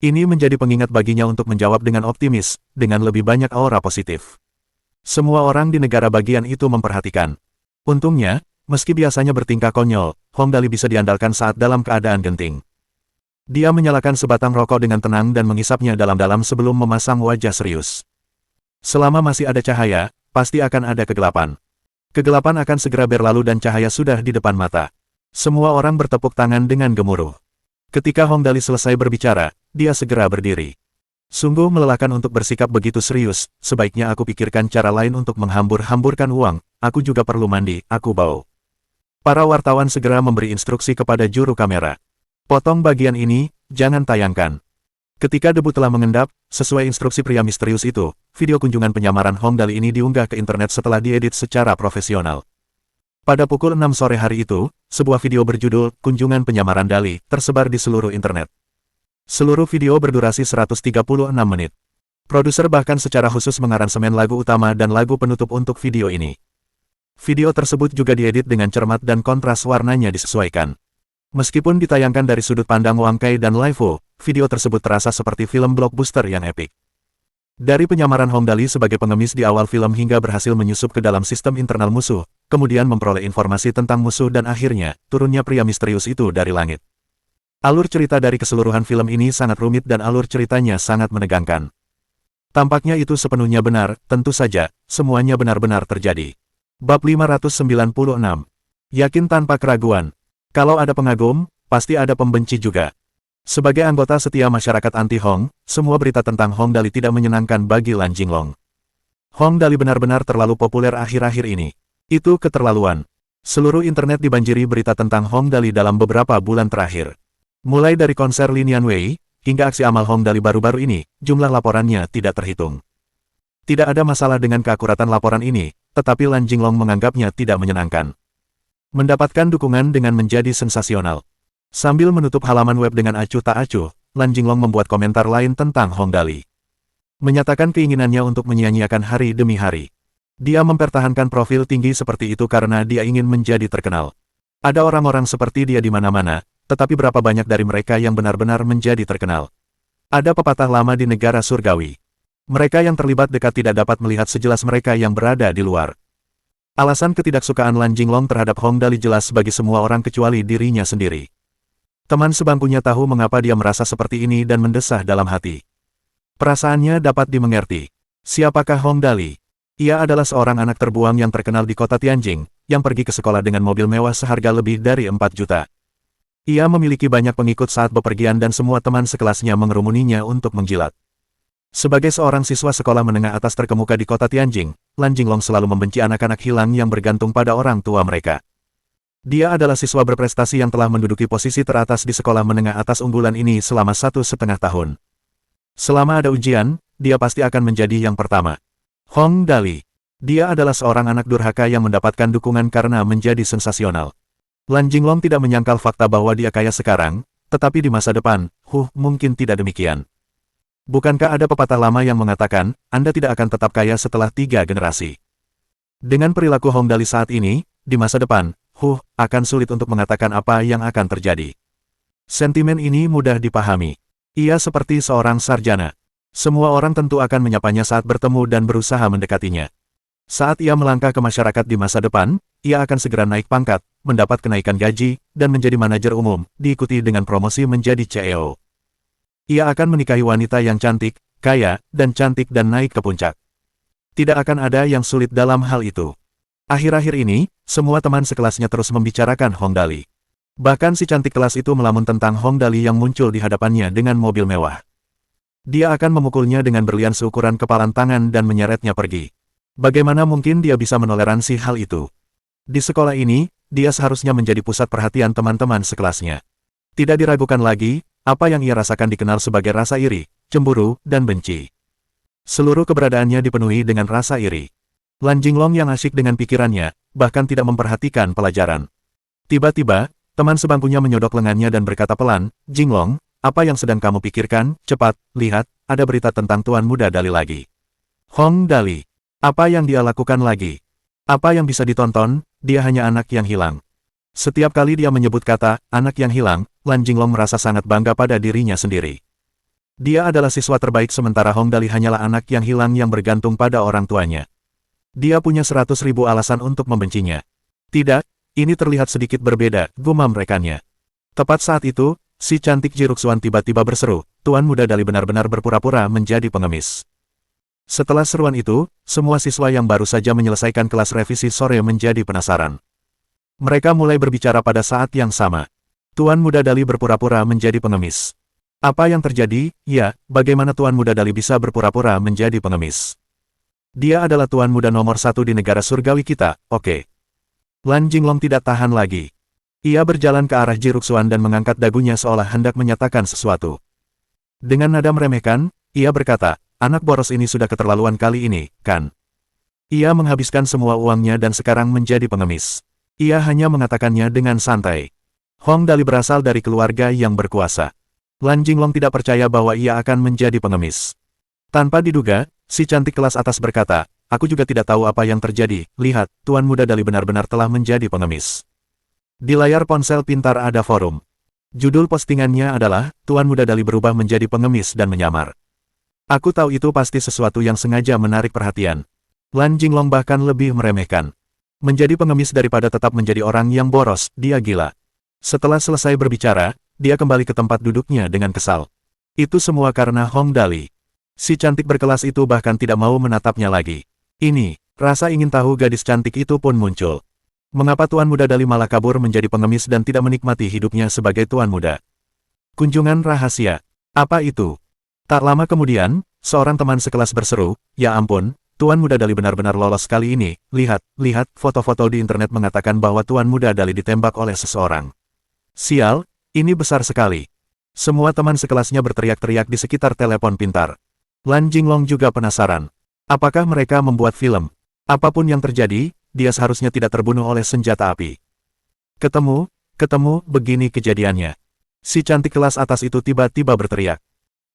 Ini menjadi pengingat baginya untuk menjawab dengan optimis, dengan lebih banyak aura positif. Semua orang di negara bagian itu memperhatikan. Untungnya, meski biasanya bertingkah konyol, Hong Dali bisa diandalkan saat dalam keadaan genting. Dia menyalakan sebatang rokok dengan tenang dan mengisapnya dalam-dalam sebelum memasang wajah serius. Selama masih ada cahaya, pasti akan ada kegelapan. Kegelapan akan segera berlalu dan cahaya sudah di depan mata. Semua orang bertepuk tangan dengan gemuruh. Ketika Hong Dali selesai berbicara, dia segera berdiri. Sungguh melelahkan untuk bersikap begitu serius, sebaiknya aku pikirkan cara lain untuk menghambur-hamburkan uang, aku juga perlu mandi, aku bau. Para wartawan segera memberi instruksi kepada juru kamera. Potong bagian ini, jangan tayangkan. Ketika debu telah mengendap, sesuai instruksi pria misterius itu, video kunjungan penyamaran Hong Dali ini diunggah ke internet setelah diedit secara profesional. Pada pukul 6 sore hari itu, sebuah video berjudul Kunjungan Penyamaran Dali tersebar di seluruh internet. Seluruh video berdurasi 136 menit. Produser bahkan secara khusus mengaransemen lagu utama dan lagu penutup untuk video ini. Video tersebut juga diedit dengan cermat dan kontras warnanya disesuaikan. Meskipun ditayangkan dari sudut pandang Wang Kai dan Lai Fu, video tersebut terasa seperti film blockbuster yang epik. Dari penyamaran Hong Dali sebagai pengemis di awal film hingga berhasil menyusup ke dalam sistem internal musuh, kemudian memperoleh informasi tentang musuh dan akhirnya, turunnya pria misterius itu dari langit. Alur cerita dari keseluruhan film ini sangat rumit dan alur ceritanya sangat menegangkan. Tampaknya itu sepenuhnya benar, tentu saja, semuanya benar-benar terjadi. Bab 596. Yakin tanpa keraguan. Kalau ada pengagum, pasti ada pembenci juga. Sebagai anggota setia masyarakat anti-Hong, semua berita tentang Hong Dali tidak menyenangkan bagi Lan Jinglong. Hong Dali benar-benar terlalu populer akhir-akhir ini. Itu keterlaluan. Seluruh internet dibanjiri berita tentang Hong Dali dalam beberapa bulan terakhir. Mulai dari konser Lin Yanwei, hingga aksi amal Hong Dali baru-baru ini, jumlah laporannya tidak terhitung. Tidak ada masalah dengan keakuratan laporan ini, tetapi Lan Jinglong menganggapnya tidak menyenangkan. Mendapatkan dukungan dengan menjadi sensasional. Sambil menutup halaman web dengan acuh tak acuh, Lan Jinglong membuat komentar lain tentang Hong Dali. Menyatakan keinginannya untuk menyia-nyiakan hari demi hari. Dia mempertahankan profil tinggi seperti itu karena dia ingin menjadi terkenal. Ada orang-orang seperti dia di mana-mana, tetapi berapa banyak dari mereka yang benar-benar menjadi terkenal? Ada pepatah lama di negara surgawi. Mereka yang terlibat dekat tidak dapat melihat sejelas mereka yang berada di luar. Alasan ketidaksukaan Lan Jinglong terhadap Hong Dali jelas bagi semua orang kecuali dirinya sendiri. Teman sebangkunya tahu mengapa dia merasa seperti ini dan mendesah dalam hati. Perasaannya dapat dimengerti. Siapakah Hong Dali? Ia adalah seorang anak terbuang yang terkenal di kota Tianjing, yang pergi ke sekolah dengan mobil mewah seharga lebih dari 4 juta. Ia memiliki banyak pengikut saat bepergian dan semua teman sekelasnya mengerumuninya untuk menjilat. Sebagai seorang siswa sekolah menengah atas terkemuka di kota Tianjing, Lan Jinglong selalu membenci anak-anak hilang yang bergantung pada orang tua mereka. Dia adalah siswa berprestasi yang telah menduduki posisi teratas di sekolah menengah atas unggulan ini selama 1,5 tahun. Selama ada ujian, dia pasti akan menjadi yang pertama. Hong Dali. Dia adalah seorang anak durhaka yang mendapatkan dukungan karena menjadi sensasional. Lan Jinglong tidak menyangkal fakta bahwa dia kaya sekarang, tetapi di masa depan, mungkin tidak demikian. Bukankah ada pepatah lama yang mengatakan, Anda tidak akan tetap kaya setelah 3 generasi? Dengan perilaku Hong Dali saat ini, di masa depan, akan sulit untuk mengatakan apa yang akan terjadi. Sentimen ini mudah dipahami. Ia seperti seorang sarjana. Semua orang tentu akan menyapanya saat bertemu dan berusaha mendekatinya. Saat ia melangkah ke masyarakat di masa depan, ia akan segera naik pangkat, mendapat kenaikan gaji, dan menjadi manajer umum, diikuti dengan promosi menjadi CEO. Ia akan menikahi wanita yang cantik, kaya, dan cantik dan naik ke puncak. Tidak akan ada yang sulit dalam hal itu. Akhir-akhir ini, semua teman sekelasnya terus membicarakan Hong Dali. Bahkan si cantik kelas itu melamun tentang Hong Dali yang muncul di hadapannya dengan mobil mewah. Dia akan memukulnya dengan berlian seukuran kepalan tangan dan menyeretnya pergi. Bagaimana mungkin dia bisa menoleransi hal itu? Di sekolah ini, dia seharusnya menjadi pusat perhatian teman-teman sekelasnya. Tidak diragukan lagi, apa yang ia rasakan dikenal sebagai rasa iri, cemburu, dan benci. Seluruh keberadaannya dipenuhi dengan rasa iri. Lan Jinglong yang asyik dengan pikirannya, bahkan tidak memperhatikan pelajaran. Tiba-tiba, teman sebangkunya menyodok lengannya dan berkata pelan, Jinglong, apa yang sedang kamu pikirkan? Cepat, lihat, ada berita tentang Tuan Muda Dali lagi. Hong Dali. Apa yang dia lakukan lagi? Apa yang bisa ditonton? Dia hanya anak yang hilang. Setiap kali dia menyebut kata, anak yang hilang, Lan Jinglong merasa sangat bangga pada dirinya sendiri. Dia adalah siswa terbaik sementara Hong Dali hanyalah anak yang hilang yang bergantung pada orang tuanya. Dia punya 100.000 alasan untuk membencinya. Tidak, ini terlihat sedikit berbeda, gumam rekannya. Tepat saat itu, si cantik Jiruxuan tiba-tiba berseru, Tuan Muda Dali benar-benar berpura-pura menjadi pengemis. Setelah seruan itu, semua siswa yang baru saja menyelesaikan kelas revisi sore menjadi penasaran. Mereka mulai berbicara pada saat yang sama. Tuan Muda Dali berpura-pura menjadi pengemis. Apa yang terjadi? Ya, bagaimana Tuan Muda Dali bisa berpura-pura menjadi pengemis? Dia adalah Tuan Muda nomor 1 di negara surgawi kita, oke. Lan Jinglong tidak tahan lagi. Ia berjalan ke arah Jiruxuan dan mengangkat dagunya seolah hendak menyatakan sesuatu. Dengan nada meremehkan, ia berkata, anak boros ini sudah keterlaluan kali ini, kan? Ia menghabiskan semua uangnya dan sekarang menjadi pengemis. Ia hanya mengatakannya dengan santai. Hong Dali berasal dari keluarga yang berkuasa. Lan Jinglong tidak percaya bahwa ia akan menjadi pengemis. Tanpa diduga, si cantik kelas atas berkata, aku juga tidak tahu apa yang terjadi, lihat, Tuan Muda Dali benar-benar telah menjadi pengemis. Di layar ponsel pintar ada forum. Judul postingannya adalah, Tuan Muda Dali berubah menjadi pengemis dan menyamar. Aku tahu itu pasti sesuatu yang sengaja menarik perhatian. Lan Jinglong bahkan lebih meremehkan. Menjadi pengemis daripada tetap menjadi orang yang boros, dia gila. Setelah selesai berbicara, dia kembali ke tempat duduknya dengan kesal. Itu semua karena Hong Dali. Si cantik berkelas itu bahkan tidak mau menatapnya lagi. Ini, rasa ingin tahu gadis cantik itu pun muncul. Mengapa Tuan Muda Dali malah kabur menjadi pengemis dan tidak menikmati hidupnya sebagai Tuan Muda? Kunjungan rahasia. Apa itu? Tak lama kemudian, seorang teman sekelas berseru, ya ampun, Tuan Muda Dali benar-benar lolos kali ini, lihat, foto-foto di internet mengatakan bahwa Tuan Muda Dali ditembak oleh seseorang. Sial, ini besar sekali. Semua teman sekelasnya berteriak-teriak di sekitar telepon pintar. Lan Jinglong juga penasaran. Apakah mereka membuat film? Apapun yang terjadi, dia seharusnya tidak terbunuh oleh senjata api. Ketemu, begini kejadiannya. Si cantik kelas atas itu tiba-tiba berteriak.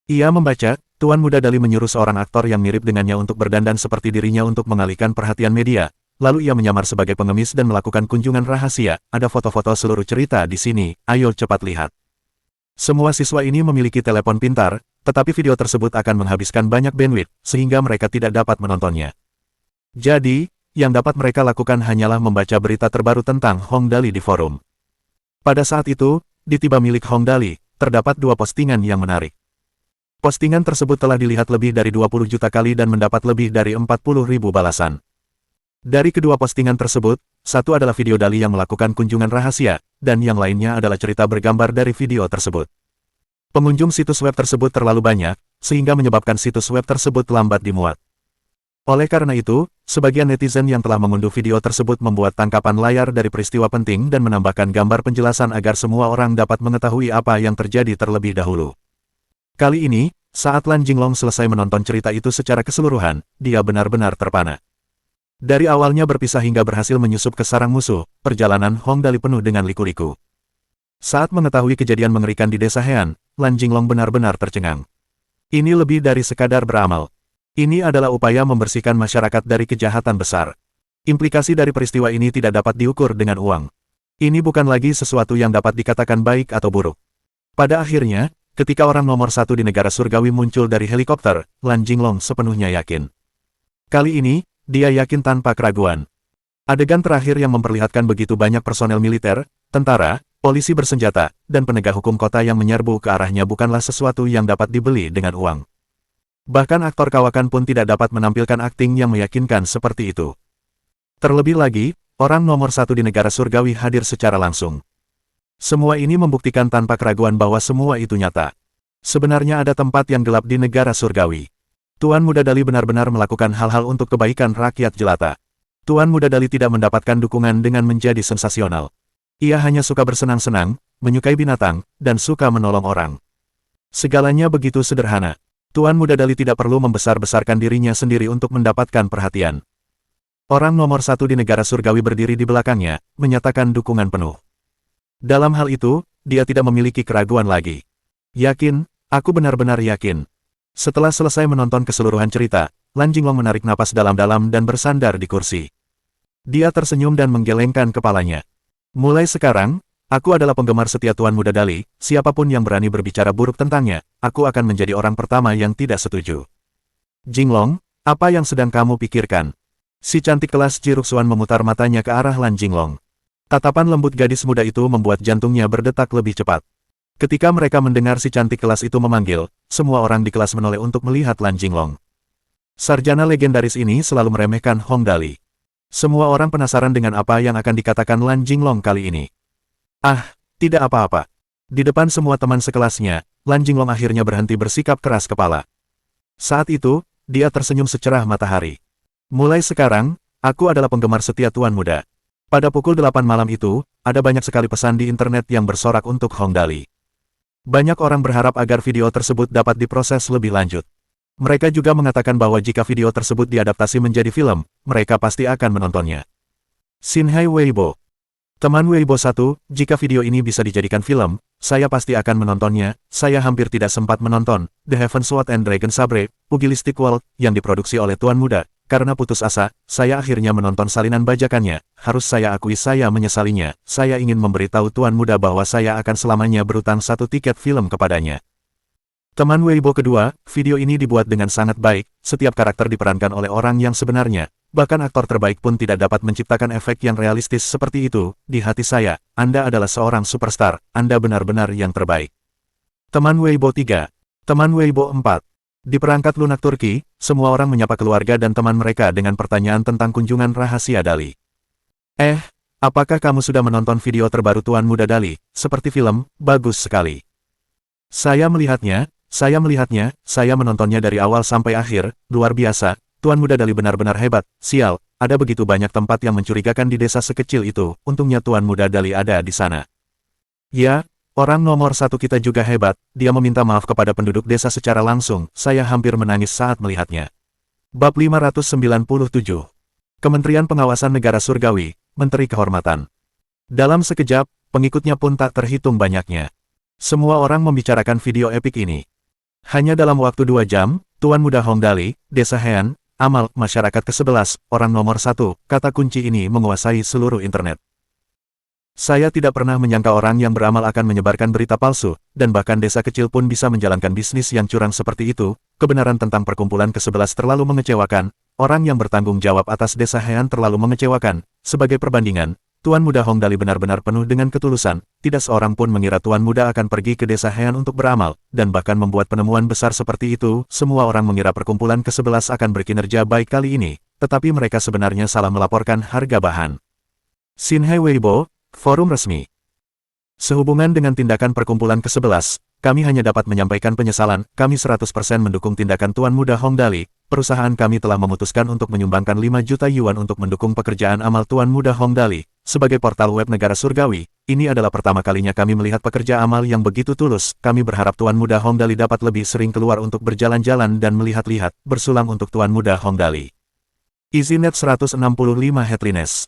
Ia membaca, Tuan Muda Dali menyuruh seorang aktor yang mirip dengannya untuk berdandan seperti dirinya untuk mengalihkan perhatian media. Lalu ia menyamar sebagai pengemis dan melakukan kunjungan rahasia. Ada foto-foto seluruh cerita di sini, ayo cepat lihat. Semua siswa ini memiliki telepon pintar, tetapi video tersebut akan menghabiskan banyak bandwidth, sehingga mereka tidak dapat menontonnya. Jadi, yang dapat mereka lakukan hanyalah membaca berita terbaru tentang Hong Dali di forum. Pada saat itu, di tiba milik Hong Dali, terdapat dua postingan yang menarik. Postingan tersebut telah dilihat lebih dari 20 juta kali dan mendapat lebih dari 40.000 balasan. Dari kedua postingan tersebut, satu adalah video Dali yang melakukan kunjungan rahasia, dan yang lainnya adalah cerita bergambar dari video tersebut. Pengunjung situs web tersebut terlalu banyak, sehingga menyebabkan situs web tersebut lambat dimuat. Oleh karena itu, sebagian netizen yang telah mengunduh video tersebut membuat tangkapan layar dari peristiwa penting dan menambahkan gambar penjelasan agar semua orang dapat mengetahui apa yang terjadi terlebih dahulu. Kali ini, saat Lan Jinglong selesai menonton cerita itu secara keseluruhan, dia benar-benar terpana. Dari awalnya berpisah hingga berhasil menyusup ke sarang musuh, perjalanan Hong Dali penuh dengan liku-liku. Saat mengetahui kejadian mengerikan di desa Hean, Lan Jinglong benar-benar tercengang. Ini lebih dari sekadar beramal. Ini adalah upaya membersihkan masyarakat dari kejahatan besar. Implikasi dari peristiwa ini tidak dapat diukur dengan uang. Ini bukan lagi sesuatu yang dapat dikatakan baik atau buruk. Pada akhirnya, ketika orang nomor satu di negara surgawi muncul dari helikopter, Lan Jinglong sepenuhnya yakin. Kali ini, dia yakin tanpa keraguan. Adegan terakhir yang memperlihatkan begitu banyak personel militer, tentara, polisi bersenjata, dan penegak hukum kota yang menyerbu ke arahnya bukanlah sesuatu yang dapat dibeli dengan uang. Bahkan aktor kawakan pun tidak dapat menampilkan akting yang meyakinkan seperti itu. Terlebih lagi, orang nomor satu di negara surgawi hadir secara langsung. Semua ini membuktikan tanpa keraguan bahwa semua itu nyata. Sebenarnya ada tempat yang gelap di negara surgawi. Tuan Muda Dali benar-benar melakukan hal-hal untuk kebaikan rakyat jelata. Tuan Muda Dali tidak mendapatkan dukungan dengan menjadi sensasional. Ia hanya suka bersenang-senang, menyukai binatang, dan suka menolong orang. Segalanya begitu sederhana. Tuan Muda Dali tidak perlu membesar-besarkan dirinya sendiri untuk mendapatkan perhatian. Orang nomor satu di negara surgawi berdiri di belakangnya, menyatakan dukungan penuh. Dalam hal itu, dia tidak memiliki keraguan lagi. Yakin, aku benar-benar yakin. Setelah selesai menonton keseluruhan cerita, Lan Jinglong menarik napas dalam-dalam dan bersandar di kursi. Dia tersenyum dan menggelengkan kepalanya. Mulai sekarang, aku adalah penggemar setia Tuan Muda Dali, siapapun yang berani berbicara buruk tentangnya, aku akan menjadi orang pertama yang tidak setuju. Jinglong, apa yang sedang kamu pikirkan? Si cantik kelas Jiruxuan memutar matanya ke arah Lan Jinglong. Tatapan lembut gadis muda itu membuat jantungnya berdetak lebih cepat. Ketika mereka mendengar si cantik kelas itu memanggil, semua orang di kelas menoleh untuk melihat Lan Jinglong. Sarjana legendaris ini selalu meremehkan Hong Dali. Semua orang penasaran dengan apa yang akan dikatakan Lan Jinglong kali ini. Ah, tidak apa-apa. Di depan semua teman sekelasnya, Lan Jinglong akhirnya berhenti bersikap keras kepala. Saat itu, dia tersenyum secerah matahari. Mulai sekarang, aku adalah penggemar setia Tuan Muda. Pada pukul 8 malam itu, ada banyak sekali pesan di internet yang bersorak untuk Hong Dali. Banyak orang berharap agar video tersebut dapat diproses lebih lanjut. Mereka juga mengatakan bahwa jika video tersebut diadaptasi menjadi film, mereka pasti akan menontonnya. Xinhai Weibo. Teman Weibo 1, jika video ini bisa dijadikan film, saya pasti akan menontonnya. Saya hampir tidak sempat menonton The Heaven Sword and Dragon Sabre, Pugilistic World, yang diproduksi oleh Tuan Muda. Karena putus asa, saya akhirnya menonton salinan bajakannya. Harus saya akui saya menyesalinya. Saya ingin memberitahu Tuan Muda bahwa saya akan selamanya berutang 1 tiket film kepadanya. Teman Weibo kedua, video ini dibuat dengan sangat baik, setiap karakter diperankan oleh orang yang sebenarnya. Bahkan aktor terbaik pun tidak dapat menciptakan efek yang realistis seperti itu. Di hati saya, Anda adalah seorang superstar, Anda benar-benar yang terbaik. Teman Weibo 3. Teman Weibo 4. Di perangkat lunak Turki, semua orang menyapa keluarga dan teman mereka dengan pertanyaan tentang kunjungan rahasia Dali. Apakah kamu sudah menonton video terbaru Tuan Muda Dali? Seperti film, bagus sekali. Saya melihatnya, saya menontonnya dari awal sampai akhir, luar biasa. Tuan Muda Dali benar-benar hebat, sial, ada begitu banyak tempat yang mencurigakan di desa sekecil itu, untungnya Tuan Muda Dali ada di sana. Ya, orang nomor 1 kita juga hebat, dia meminta maaf kepada penduduk desa secara langsung, saya hampir menangis saat melihatnya. Bab 597. Kementerian Pengawasan Negara Surgawi, Menteri Kehormatan. Dalam sekejap, pengikutnya pun tak terhitung banyaknya. Semua orang membicarakan video epik ini. Hanya dalam waktu 2 jam, Tuan Muda Hong Dali, Desa Heian, Amal, Masyarakat ke-11, orang nomor 1, kata kunci ini menguasai seluruh internet. Saya tidak pernah menyangka orang yang beramal akan menyebarkan berita palsu, dan bahkan desa kecil pun bisa menjalankan bisnis yang curang seperti itu. Kebenaran tentang perkumpulan ke-11 terlalu mengecewakan, orang yang bertanggung jawab atas Desa Heian terlalu mengecewakan. Sebagai perbandingan, Tuan Muda Hong Dali benar-benar penuh dengan ketulusan, tidak seorang pun mengira Tuan Muda akan pergi ke Desa Heian untuk beramal, dan bahkan membuat penemuan besar seperti itu. Semua orang mengira perkumpulan ke-11 akan berkinerja baik kali ini, tetapi mereka sebenarnya salah melaporkan harga bahan. Xinhai Weibo, forum resmi. Sehubungan dengan tindakan perkumpulan ke-11, kami hanya dapat menyampaikan penyesalan, kami 100% mendukung tindakan Tuan Muda Hong Dali. Perusahaan kami telah memutuskan untuk menyumbangkan 5 juta yuan untuk mendukung pekerjaan amal Tuan Muda Hong Dali. Sebagai portal web negara surgawi, ini adalah pertama kalinya kami melihat pekerja amal yang begitu tulus. Kami berharap Tuan Muda Hong Dali dapat lebih sering keluar untuk berjalan-jalan dan melihat-lihat, bersulang untuk Tuan Muda Hong Dali. EasyNet 165 Headlines.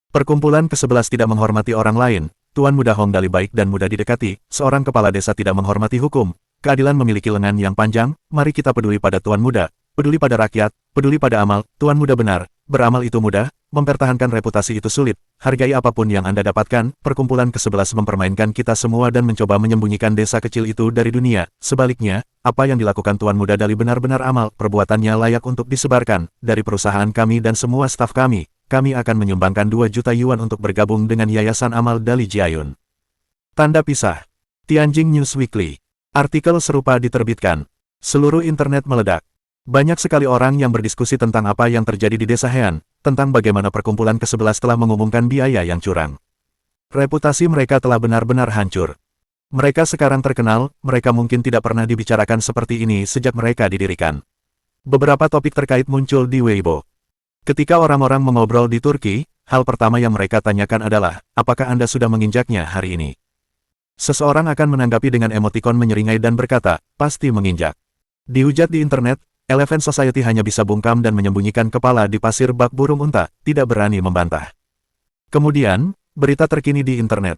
Perkumpulan ke-11 tidak menghormati orang lain. Tuan Muda Hong Dali baik dan mudah didekati, seorang kepala desa tidak menghormati hukum. Keadilan memiliki lengan yang panjang, mari kita peduli pada Tuan Muda, peduli pada rakyat, peduli pada amal. Tuan Muda benar, beramal itu mudah, mempertahankan reputasi itu sulit, hargai apapun yang Anda dapatkan. Perkumpulan ke-11 mempermainkan kita semua dan mencoba menyembunyikan desa kecil itu dari dunia. Sebaliknya, apa yang dilakukan Tuan Muda Dali benar-benar amal, perbuatannya layak untuk disebarkan. Dari perusahaan kami dan semua staf kami akan menyumbangkan 2 juta yuan untuk bergabung dengan Yayasan Amal Dali Jiayun. Tanda pisah. Tianjin News Weekly. Artikel serupa diterbitkan. Seluruh internet meledak. Banyak sekali orang yang berdiskusi tentang apa yang terjadi di Desa Heian, tentang bagaimana perkumpulan ke-11 telah mengumumkan biaya yang curang. Reputasi mereka telah benar-benar hancur. Mereka sekarang terkenal, mereka mungkin tidak pernah dibicarakan seperti ini sejak mereka didirikan. Beberapa topik terkait muncul di Weibo. Ketika orang-orang mengobrol di Turki, hal pertama yang mereka tanyakan adalah, apakah Anda sudah menginjaknya hari ini? Seseorang akan menanggapi dengan emotikon menyeringai dan berkata, pasti menginjak. Dihujat di internet, Elephant Society hanya bisa bungkam dan menyembunyikan kepala di pasir bak burung unta, tidak berani membantah. Kemudian, berita terkini di internet.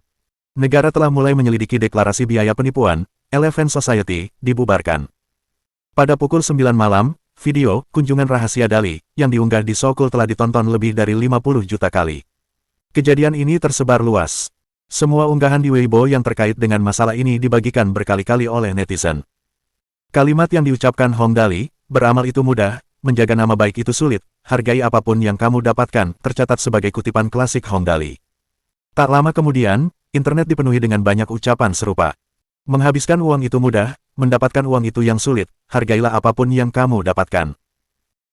Negara telah mulai menyelidiki deklarasi biaya penipuan, Elephant Society, dibubarkan. Pada pukul 9 malam, video, kunjungan rahasia Dali, yang diunggah di Sokul telah ditonton lebih dari 50 juta kali. Kejadian ini tersebar luas. Semua unggahan di Weibo yang terkait dengan masalah ini dibagikan berkali-kali oleh netizen. Kalimat yang diucapkan Hong Dali, beramal itu mudah, menjaga nama baik itu sulit, hargai apapun yang kamu dapatkan, tercatat sebagai kutipan klasik Hong Dali. Tak lama kemudian, internet dipenuhi dengan banyak ucapan serupa. Menghabiskan uang itu mudah, mendapatkan uang itu yang sulit, hargailah apapun yang kamu dapatkan.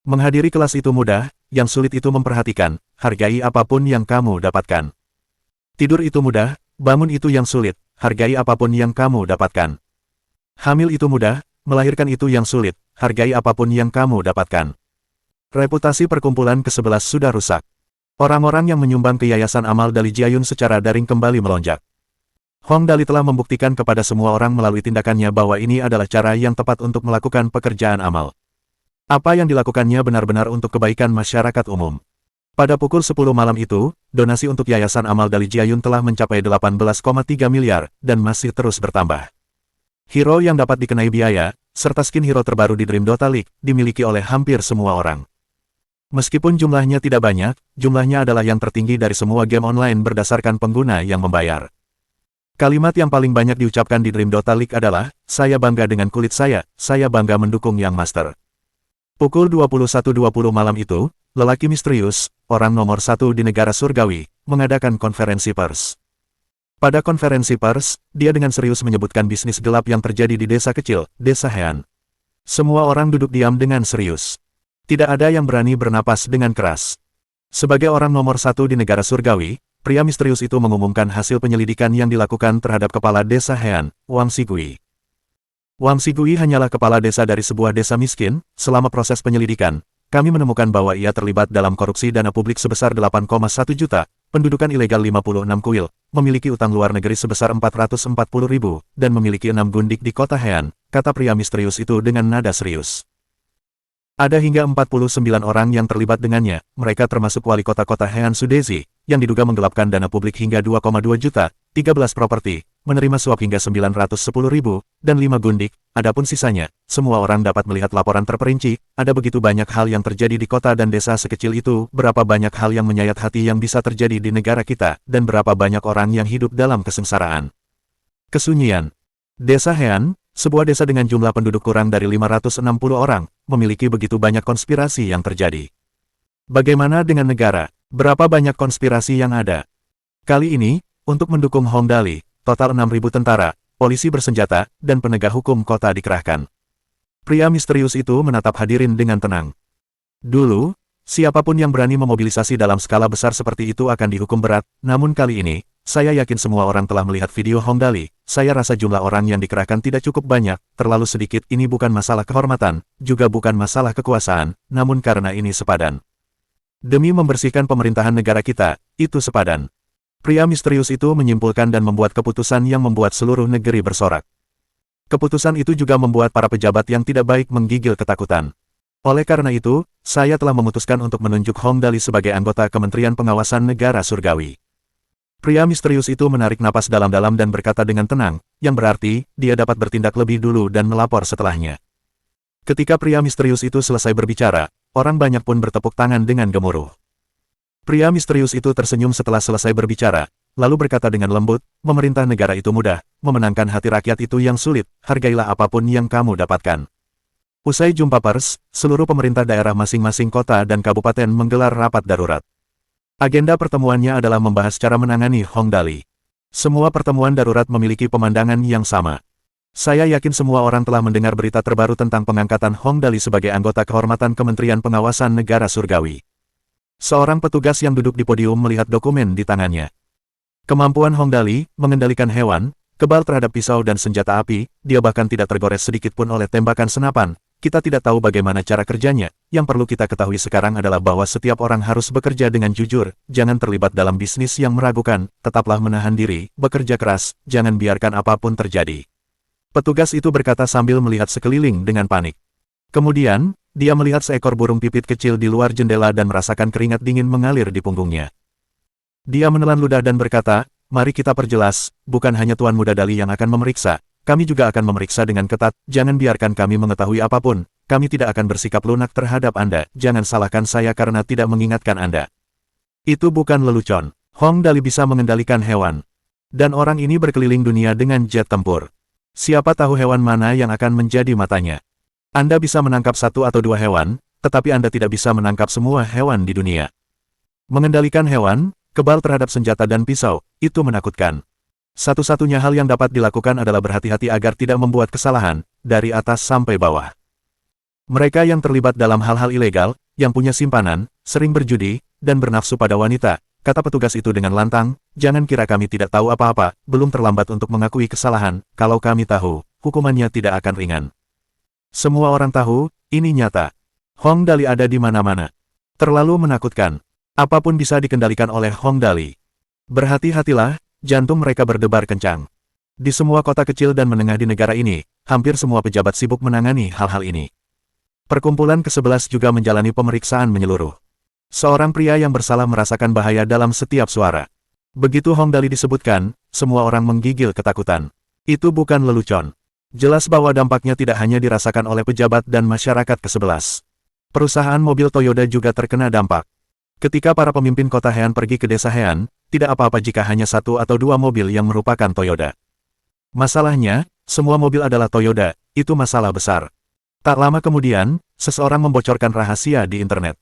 Menghadiri kelas itu mudah, yang sulit itu memperhatikan, hargai apapun yang kamu dapatkan. Tidur itu mudah, bangun itu yang sulit, hargai apapun yang kamu dapatkan. Hamil itu mudah, melahirkan itu yang sulit, hargai apapun yang kamu dapatkan. Reputasi perkumpulan ke-11 sudah rusak. Orang-orang yang menyumbang ke Yayasan Amal Dali Jiayun secara daring kembali melonjak. Hong Dali telah membuktikan kepada semua orang melalui tindakannya bahwa ini adalah cara yang tepat untuk melakukan pekerjaan amal. Apa yang dilakukannya benar-benar untuk kebaikan masyarakat umum. Pada pukul 10 malam itu, donasi untuk Yayasan Amal Dali Jiayun telah mencapai 18,3 miliar, dan masih terus bertambah. Hero yang dapat dikenai biaya, serta skin hero terbaru di Dream Dota League, dimiliki oleh hampir semua orang. Meskipun jumlahnya tidak banyak, jumlahnya adalah yang tertinggi dari semua game online berdasarkan pengguna yang membayar. Kalimat yang paling banyak diucapkan di Dream Dota League adalah, saya bangga dengan kulit saya bangga mendukung Yang Master. Pukul 21.20 malam itu, lelaki misterius, orang nomor 1 di negara surgawi, mengadakan konferensi pers. Pada konferensi pers, dia dengan serius menyebutkan bisnis gelap yang terjadi di desa kecil, Desa Hean. Semua orang duduk diam dengan serius. Tidak ada yang berani bernapas dengan keras. Sebagai orang nomor 1 di negara surgawi, pria misterius itu mengumumkan hasil penyelidikan yang dilakukan terhadap kepala desa Hean, Wang Xigui. Wang Xigui hanyalah kepala desa dari sebuah desa miskin. Selama proses penyelidikan, kami menemukan bahwa ia terlibat dalam korupsi dana publik sebesar 8,1 juta, pendudukan ilegal 56 kuil, memiliki utang luar negeri sebesar 440.000, dan memiliki 6 gundik di kota Hean, kata pria misterius itu dengan nada serius. Ada hingga 49 orang yang terlibat dengannya, mereka termasuk wali kota Hean Sudezi, yang diduga menggelapkan dana publik hingga 2,2 juta, 13 properti, menerima suap hingga 910.000, dan 5 gundik. Adapun sisanya, semua orang dapat melihat laporan terperinci. Ada begitu banyak hal yang terjadi di kota dan desa sekecil itu, berapa banyak hal yang menyayat hati yang bisa terjadi di negara kita, dan berapa banyak orang yang hidup dalam kesengsaraan. Kesunyian. Desa Hean, sebuah desa dengan jumlah penduduk kurang dari 560 orang, memiliki begitu banyak konspirasi yang terjadi. Bagaimana dengan negara? Berapa banyak konspirasi yang ada? Kali ini, untuk mendukung Hong Dali, total 6.000 tentara, polisi bersenjata, dan penegak hukum kota dikerahkan. Pria misterius itu menatap hadirin dengan tenang. Dulu, siapapun yang berani memobilisasi dalam skala besar seperti itu akan dihukum berat, namun kali ini, saya yakin semua orang telah melihat video Hong Dali. Saya rasa jumlah orang yang dikerahkan tidak cukup banyak, terlalu sedikit. Ini bukan masalah kehormatan, juga bukan masalah kekuasaan, namun karena ini sepadan. Demi membersihkan pemerintahan negara kita, itu sepadan. Pria misterius itu menyimpulkan dan membuat keputusan yang membuat seluruh negeri bersorak. Keputusan itu juga membuat para pejabat yang tidak baik menggigil ketakutan. Oleh karena itu, saya telah memutuskan untuk menunjuk Hong Dali sebagai anggota Kementerian Pengawasan Negara Surgawi. Pria misterius itu menarik napas dalam-dalam dan berkata dengan tenang, yang berarti, dia dapat bertindak lebih dulu dan melapor setelahnya. Ketika pria misterius itu selesai berbicara, orang banyak pun bertepuk tangan dengan gemuruh. Pria misterius itu tersenyum setelah selesai berbicara, lalu berkata dengan lembut, memerintah negara itu mudah, memenangkan hati rakyat itu yang sulit, hargailah apapun yang kamu dapatkan. Usai jumpa pers, seluruh pemerintah daerah masing-masing kota dan kabupaten menggelar rapat darurat. Agenda pertemuannya adalah membahas cara menangani Hong Dali. Semua pertemuan darurat memiliki pemandangan yang sama. Saya yakin semua orang telah mendengar berita terbaru tentang pengangkatan Hong Dali sebagai anggota kehormatan Kementerian Pengawasan Negara Surgawi. Seorang petugas yang duduk di podium melihat dokumen di tangannya. Kemampuan Hong Dali, mengendalikan hewan, kebal terhadap pisau dan senjata api, dia bahkan tidak tergores sedikit pun oleh tembakan senapan. Kita tidak tahu bagaimana cara kerjanya. Yang perlu kita ketahui sekarang adalah bahwa setiap orang harus bekerja dengan jujur, jangan terlibat dalam bisnis yang meragukan, tetaplah menahan diri, bekerja keras, jangan biarkan apapun terjadi. Petugas itu berkata sambil melihat sekeliling dengan panik. Kemudian, dia melihat seekor burung pipit kecil di luar jendela dan merasakan keringat dingin mengalir di punggungnya. Dia menelan ludah dan berkata, mari kita perjelas, bukan hanya Tuan Muda Dali yang akan memeriksa, kami juga akan memeriksa dengan ketat, jangan biarkan kami mengetahui apapun, kami tidak akan bersikap lunak terhadap Anda, jangan salahkan saya karena tidak mengingatkan Anda. Itu bukan lelucon, Hong Dali bisa mengendalikan hewan. Dan orang ini berkeliling dunia dengan jet tempur. Siapa tahu hewan mana yang akan menjadi matanya. Anda bisa menangkap 1 atau 2 hewan, tetapi Anda tidak bisa menangkap semua hewan di dunia. Mengendalikan hewan, kebal terhadap senjata dan pisau, itu menakutkan. Satu-satunya hal yang dapat dilakukan adalah berhati-hati agar tidak membuat kesalahan, dari atas sampai bawah. Mereka yang terlibat dalam hal-hal ilegal, yang punya simpanan, sering berjudi, dan bernafsu pada wanita, kata petugas itu dengan lantang, jangan kira kami tidak tahu apa-apa, belum terlambat untuk mengakui kesalahan, kalau kami tahu, hukumannya tidak akan ringan. Semua orang tahu, ini nyata. Hong Dali ada di mana-mana. Terlalu menakutkan. Apapun bisa dikendalikan oleh Hong Dali. Berhati-hatilah, jantung mereka berdebar kencang. Di semua kota kecil dan menengah di negara ini, hampir semua pejabat sibuk menangani hal-hal ini. Perkumpulan ke-11 juga menjalani pemeriksaan menyeluruh. Seorang pria yang bersalah merasakan bahaya dalam setiap suara. Begitu Hong Dali disebutkan, semua orang menggigil ketakutan. Itu bukan lelucon. Jelas bahwa dampaknya tidak hanya dirasakan oleh pejabat dan masyarakat ke-11. Perusahaan mobil Toyota juga terkena dampak. Ketika para pemimpin kota Hean pergi ke desa Hean, tidak apa-apa jika hanya satu atau dua mobil yang merupakan Toyota. Masalahnya, semua mobil adalah Toyota, itu masalah besar. Tak lama kemudian, seseorang membocorkan rahasia di internet.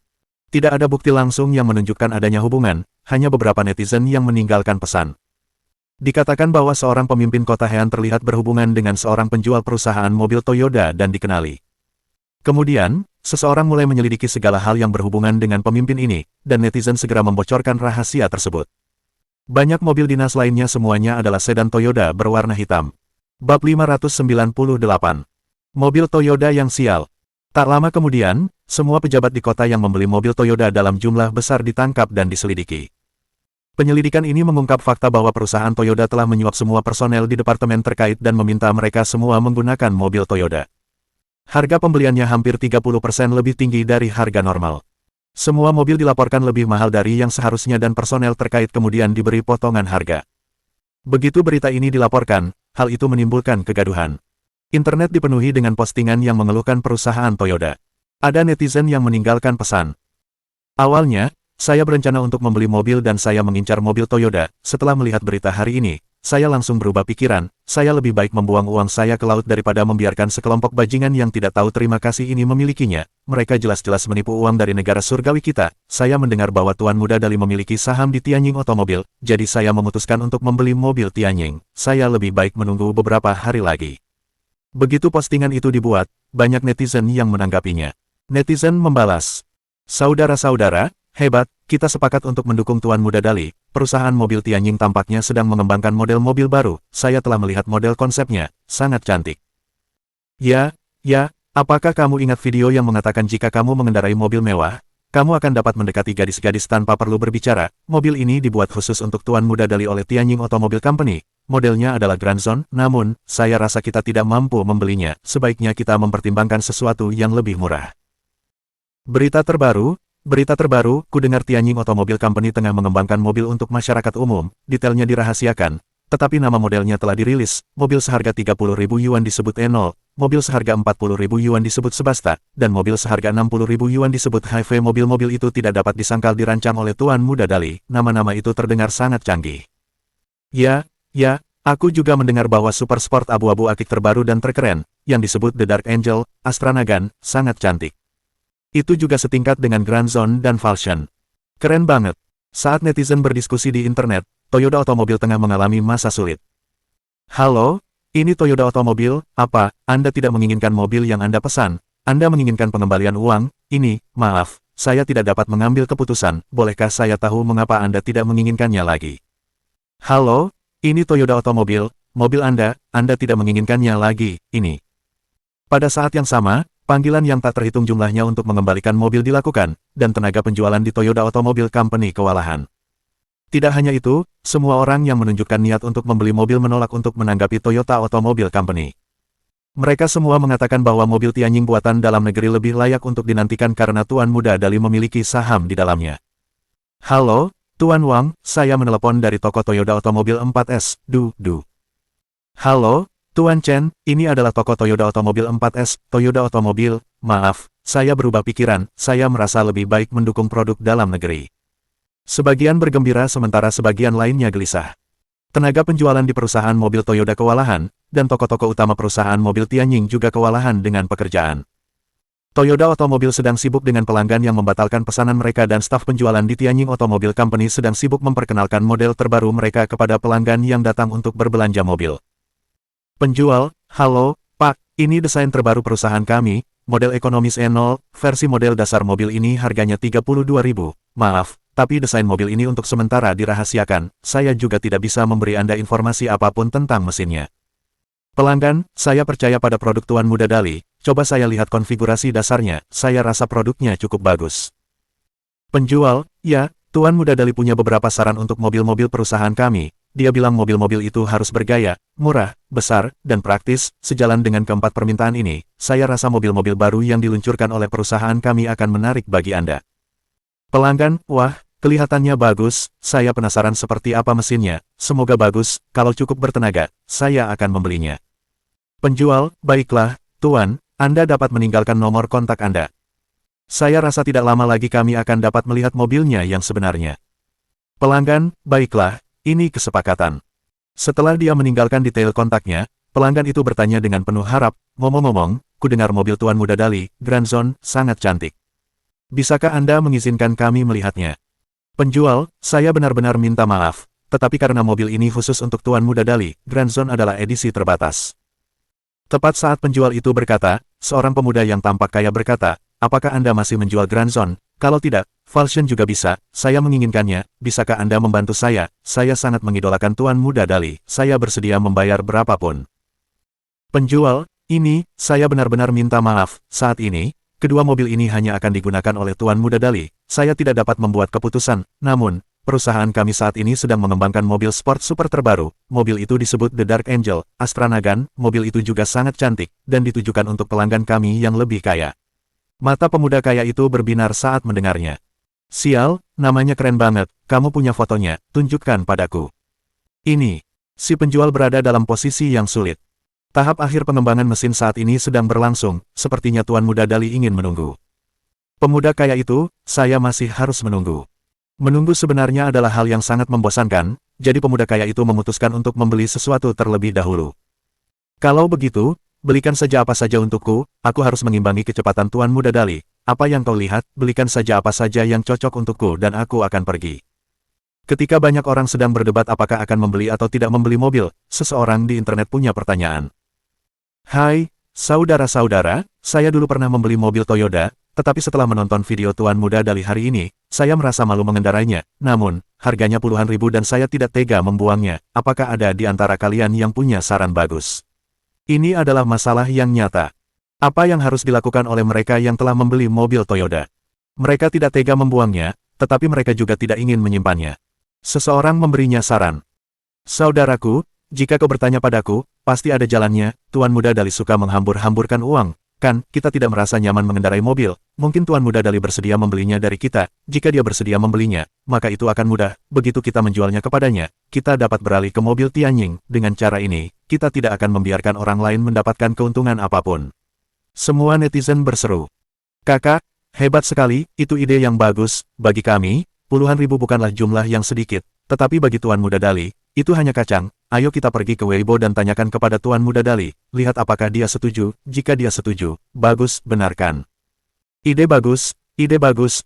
Tidak ada bukti langsung yang menunjukkan adanya hubungan, hanya beberapa netizen yang meninggalkan pesan. Dikatakan bahwa seorang pemimpin kota Hean terlihat berhubungan dengan seorang penjual perusahaan mobil Toyota dan dikenali. Kemudian, seseorang mulai menyelidiki segala hal yang berhubungan dengan pemimpin ini, dan netizen segera membocorkan rahasia tersebut. Banyak mobil dinas lainnya semuanya adalah sedan Toyota berwarna hitam. Bab 598. Mobil Toyota yang sial. Tak lama kemudian, semua pejabat di kota yang membeli mobil Toyota dalam jumlah besar ditangkap dan diselidiki. Penyelidikan ini mengungkap fakta bahwa perusahaan Toyota telah menyuap semua personel di departemen terkait dan meminta mereka semua menggunakan mobil Toyota. Harga pembeliannya hampir 30% lebih tinggi dari harga normal. Semua mobil dilaporkan lebih mahal dari yang seharusnya dan personel terkait kemudian diberi potongan harga. Begitu berita ini dilaporkan, hal itu menimbulkan kegaduhan. Internet dipenuhi dengan postingan yang mengeluhkan perusahaan Toyota. Ada netizen yang meninggalkan pesan. Awalnya, saya berencana untuk membeli mobil dan saya mengincar mobil Toyota. Setelah melihat berita hari ini, saya langsung berubah pikiran. Saya lebih baik membuang uang saya ke laut daripada membiarkan sekelompok bajingan yang tidak tahu terima kasih ini memilikinya. Mereka jelas-jelas menipu uang dari negara surgawi kita. Saya mendengar bahwa Tuan Muda Dali memiliki saham di Tianjin Otomobil, jadi saya memutuskan untuk membeli mobil Tianjin. Saya lebih baik menunggu beberapa hari lagi. Begitu postingan itu dibuat, banyak netizen yang menanggapinya. Netizen membalas, "Saudara-saudara, hebat, kita sepakat untuk mendukung Tuan Muda Dali. Perusahaan mobil Tianjin tampaknya sedang mengembangkan model mobil baru. Saya telah melihat model konsepnya, sangat cantik." Ya, apakah kamu ingat video yang mengatakan jika kamu mengendarai mobil mewah, kamu akan dapat mendekati gadis-gadis tanpa perlu berbicara? Mobil ini dibuat khusus untuk Tuan Muda Dali oleh Tianjin Automobile Company. Modelnya adalah Grandson, namun, saya rasa kita tidak mampu membelinya. Sebaiknya kita mempertimbangkan sesuatu yang lebih murah. Berita terbaru, ku dengar Tianjin Automobile Company tengah mengembangkan mobil untuk masyarakat umum, detailnya dirahasiakan, tetapi nama modelnya telah dirilis. Mobil seharga 30.000 yuan disebut E0, mobil seharga 40.000 yuan disebut Sebasta, dan mobil seharga 60.000 yuan disebut HiV. Mobil-mobil itu tidak dapat disangkal dirancang oleh Tuan Muda Dali. Nama-nama itu terdengar sangat canggih. Ya, aku juga mendengar bahwa super sport abu-abu akik terbaru dan terkeren, yang disebut The Dark Angel, Astra Nagan, sangat cantik. Itu juga setingkat dengan Grandson dan Falcon. Keren banget. Saat netizen berdiskusi di internet, Toyota Otomobil tengah mengalami masa sulit. "Halo, ini Toyota Otomobil, apa, Anda tidak menginginkan mobil yang Anda pesan? Anda menginginkan pengembalian uang? Ini, maaf, saya tidak dapat mengambil keputusan, bolehkah saya tahu mengapa Anda tidak menginginkannya lagi?" "Halo, ini Toyota Otomobil, mobil Anda tidak menginginkannya lagi, ini." Pada saat yang sama, panggilan yang tak terhitung jumlahnya untuk mengembalikan mobil dilakukan, dan tenaga penjualan di Toyota Automobile Company kewalahan. Tidak hanya itu, semua orang yang menunjukkan niat untuk membeli mobil menolak untuk menanggapi Toyota Automobile Company. Mereka semua mengatakan bahwa mobil Tianjin buatan dalam negeri lebih layak untuk dinantikan karena Tuan Muda Dali memiliki saham di dalamnya. "Halo, Tuan Wang, saya menelepon dari toko Toyota Automobile 4S, "Halo, Tuan Chen, ini adalah toko Toyota Automobile 4S, Toyota Automobile, maaf, saya berubah pikiran, saya merasa lebih baik mendukung produk dalam negeri." Sebagian bergembira sementara sebagian lainnya gelisah. Tenaga penjualan di perusahaan mobil Toyota kewalahan, dan toko-toko utama perusahaan mobil Tianjin juga kewalahan dengan pekerjaan. Toyota Automobile sedang sibuk dengan pelanggan yang membatalkan pesanan mereka dan staf penjualan di Tianjin Automobile Company sedang sibuk memperkenalkan model terbaru mereka kepada pelanggan yang datang untuk berbelanja mobil. Penjual, "Halo, Pak, ini desain terbaru perusahaan kami, model ekonomis E0, versi model dasar mobil ini harganya 32.000, maaf, tapi desain mobil ini untuk sementara dirahasiakan, saya juga tidak bisa memberi Anda informasi apapun tentang mesinnya." "Pelanggan, saya percaya pada produk Tuan Muda Dali, coba saya lihat konfigurasi dasarnya, saya rasa produknya cukup bagus." Penjual, "Ya, Tuan Muda Dali punya beberapa saran untuk mobil-mobil perusahaan kami, dia bilang mobil-mobil itu harus bergaya, murah, besar, dan praktis. Sejalan dengan keempat permintaan ini, saya rasa mobil-mobil baru yang diluncurkan oleh perusahaan kami akan menarik bagi Anda. Pelanggan, wah, kelihatannya bagus, saya penasaran seperti apa mesinnya, semoga bagus, kalau cukup bertenaga, saya akan membelinya. Penjual, baiklah, Tuan, Anda dapat meninggalkan nomor kontak Anda. Saya rasa tidak lama lagi kami akan dapat melihat mobilnya yang sebenarnya. Pelanggan, baiklah, ini kesepakatan. Setelah dia meninggalkan detail kontaknya, pelanggan itu bertanya dengan penuh harap, ngomong-ngomong, kudengar mobil Tuan Muda Dali, Grandson, sangat cantik. Bisakah Anda mengizinkan kami melihatnya? Penjual, saya benar-benar minta maaf, tetapi karena mobil ini khusus untuk Tuan Muda Dali, Grandson adalah edisi terbatas. Tepat saat penjual itu berkata, seorang pemuda yang tampak kaya berkata, apakah Anda masih menjual Grandson? Kalau tidak, Falchion juga bisa, saya menginginkannya, bisakah Anda membantu saya sangat mengidolakan Tuan Muda Dali, saya bersedia membayar berapapun. Penjual, ini, saya benar-benar minta maaf, saat ini, kedua mobil ini hanya akan digunakan oleh Tuan Muda Dali, saya tidak dapat membuat keputusan, namun, perusahaan kami saat ini sedang mengembangkan mobil sport super terbaru, mobil itu disebut The Dark Angel, Astra Nagan, mobil itu juga sangat cantik, dan ditujukan untuk pelanggan kami yang lebih kaya. Mata pemuda kaya itu berbinar saat mendengarnya. Sial, namanya keren banget, kamu punya fotonya, tunjukkan padaku. Ini, si penjual berada dalam posisi yang sulit. Tahap akhir pengembangan mesin saat ini sedang berlangsung, sepertinya Tuan Muda Dali ingin menunggu. Pemuda kaya itu, saya masih harus menunggu. Menunggu sebenarnya adalah hal yang sangat membosankan, jadi pemuda kaya itu memutuskan untuk membeli sesuatu terlebih dahulu. Kalau begitu, belikan saja apa saja untukku, aku harus mengimbangi kecepatan Tuan Muda Dali. Apa yang kau lihat, belikan saja apa saja yang cocok untukku dan aku akan pergi. Ketika banyak orang sedang berdebat apakah akan membeli atau tidak membeli mobil, seseorang di internet punya pertanyaan. Hai, saudara-saudara, saya dulu pernah membeli mobil Toyota, tetapi setelah menonton video Tuan Muda Dali hari ini, saya merasa malu mengendarainya, namun, harganya puluhan ribu dan saya tidak tega membuangnya. Apakah ada di antara kalian yang punya saran bagus? Ini adalah masalah yang nyata. Apa yang harus dilakukan oleh mereka yang telah membeli mobil Toyota? Mereka tidak tega membuangnya, tetapi mereka juga tidak ingin menyimpannya. Seseorang memberinya saran. Saudaraku, jika kau bertanya padaku, pasti ada jalannya. Tuan Muda Dali suka menghambur-hamburkan uang. Kan, kita tidak merasa nyaman mengendarai mobil, mungkin Tuan Muda Dali bersedia membelinya dari kita, jika dia bersedia membelinya, maka itu akan mudah, begitu kita menjualnya kepadanya, kita dapat beralih ke mobil Tianjing, dengan cara ini, kita tidak akan membiarkan orang lain mendapatkan keuntungan apapun. Semua netizen berseru. Kakak, hebat sekali, itu ide yang bagus, bagi kami, puluhan ribu bukanlah jumlah yang sedikit, tetapi bagi Tuan Muda Dali, itu hanya kacang. Ayo kita pergi ke Weibo dan tanyakan kepada Tuan Muda Dali, lihat apakah dia setuju, jika dia setuju, bagus, benarkan. Ide bagus,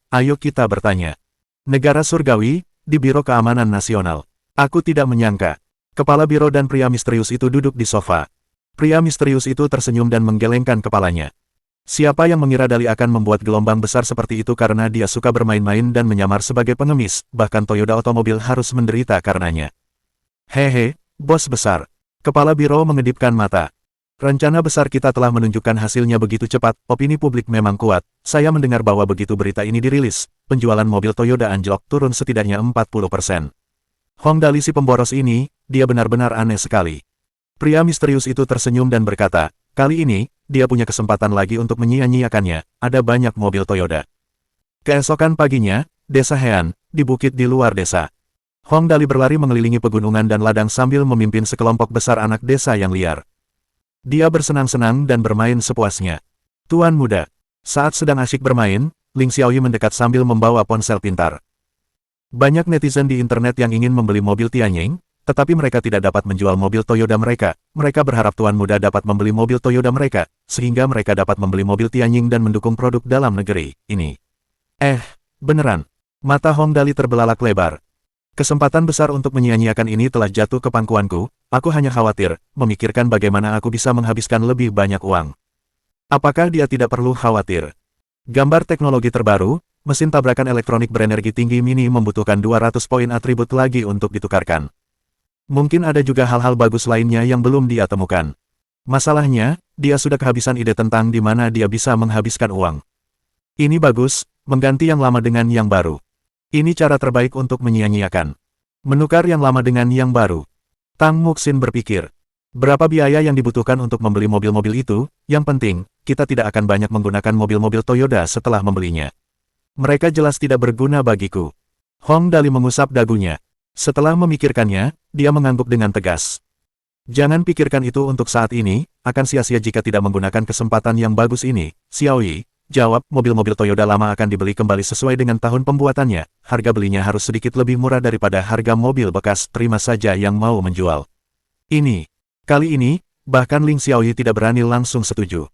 ayo kita bertanya. Negara surgawi, di Biro Keamanan Nasional. Aku tidak menyangka. Kepala biro dan pria misterius itu duduk di sofa. Pria misterius itu tersenyum dan menggelengkan kepalanya. Siapa yang mengira Dali akan membuat gelombang besar seperti itu karena dia suka bermain-main dan menyamar sebagai pengemis, bahkan Toyota Otomobil harus menderita karenanya. Hehe. Bos besar. Kepala biro mengedipkan mata. Rencana besar kita telah menunjukkan hasilnya begitu cepat, opini publik memang kuat. Saya mendengar bahwa begitu berita ini dirilis, penjualan mobil Toyota anjlok turun setidaknya 40%. Hong Dali si pemboros ini, dia benar-benar aneh sekali. Pria misterius itu tersenyum dan berkata, kali ini, dia punya kesempatan lagi untuk menyia-nyiakannya, ada banyak mobil Toyota. Keesokan paginya, Desa Hean, di bukit di luar desa. Hong Dali berlari mengelilingi pegunungan dan ladang sambil memimpin sekelompok besar anak desa yang liar. Dia bersenang-senang dan bermain sepuasnya. Tuan Muda. Saat sedang asyik bermain, Ling Xiaoyi mendekat sambil membawa ponsel pintar. Banyak netizen di internet yang ingin membeli mobil Tianjing, tetapi mereka tidak dapat menjual mobil Toyota mereka. Mereka berharap Tuan Muda dapat membeli mobil Toyota mereka, sehingga mereka dapat membeli mobil Tianjing dan mendukung produk dalam negeri ini. Beneran. Mata Hong Dali terbelalak lebar. Kesempatan besar untuk menyia-nyiakan ini telah jatuh ke pangkuanku, aku hanya khawatir, memikirkan bagaimana aku bisa menghabiskan lebih banyak uang. Apakah dia tidak perlu khawatir? Gambar teknologi terbaru, mesin tabrakan elektronik berenergi tinggi mini membutuhkan 200 poin atribut lagi untuk ditukarkan. Mungkin ada juga hal-hal bagus lainnya yang belum dia temukan. Masalahnya, dia sudah kehabisan ide tentang di mana dia bisa menghabiskan uang. Ini bagus, mengganti yang lama dengan yang baru. Ini cara terbaik untuk menyia-nyiakan. Menukar yang lama dengan yang baru. Tang Muxin berpikir. Berapa biaya yang dibutuhkan untuk membeli mobil-mobil itu? Yang penting, kita tidak akan banyak menggunakan mobil-mobil Toyota setelah membelinya. Mereka jelas tidak berguna bagiku. Hong Dali mengusap dagunya. Setelah memikirkannya, dia mengangguk dengan tegas. Jangan pikirkan itu untuk saat ini, akan sia-sia jika tidak menggunakan kesempatan yang bagus ini. Xiaoyi, jawab, mobil-mobil Toyota lama akan dibeli kembali sesuai dengan tahun pembuatannya. Harga belinya harus sedikit lebih murah daripada harga mobil bekas, terima saja yang mau menjual. Kali ini, bahkan Ling Xiaoyi tidak berani langsung setuju.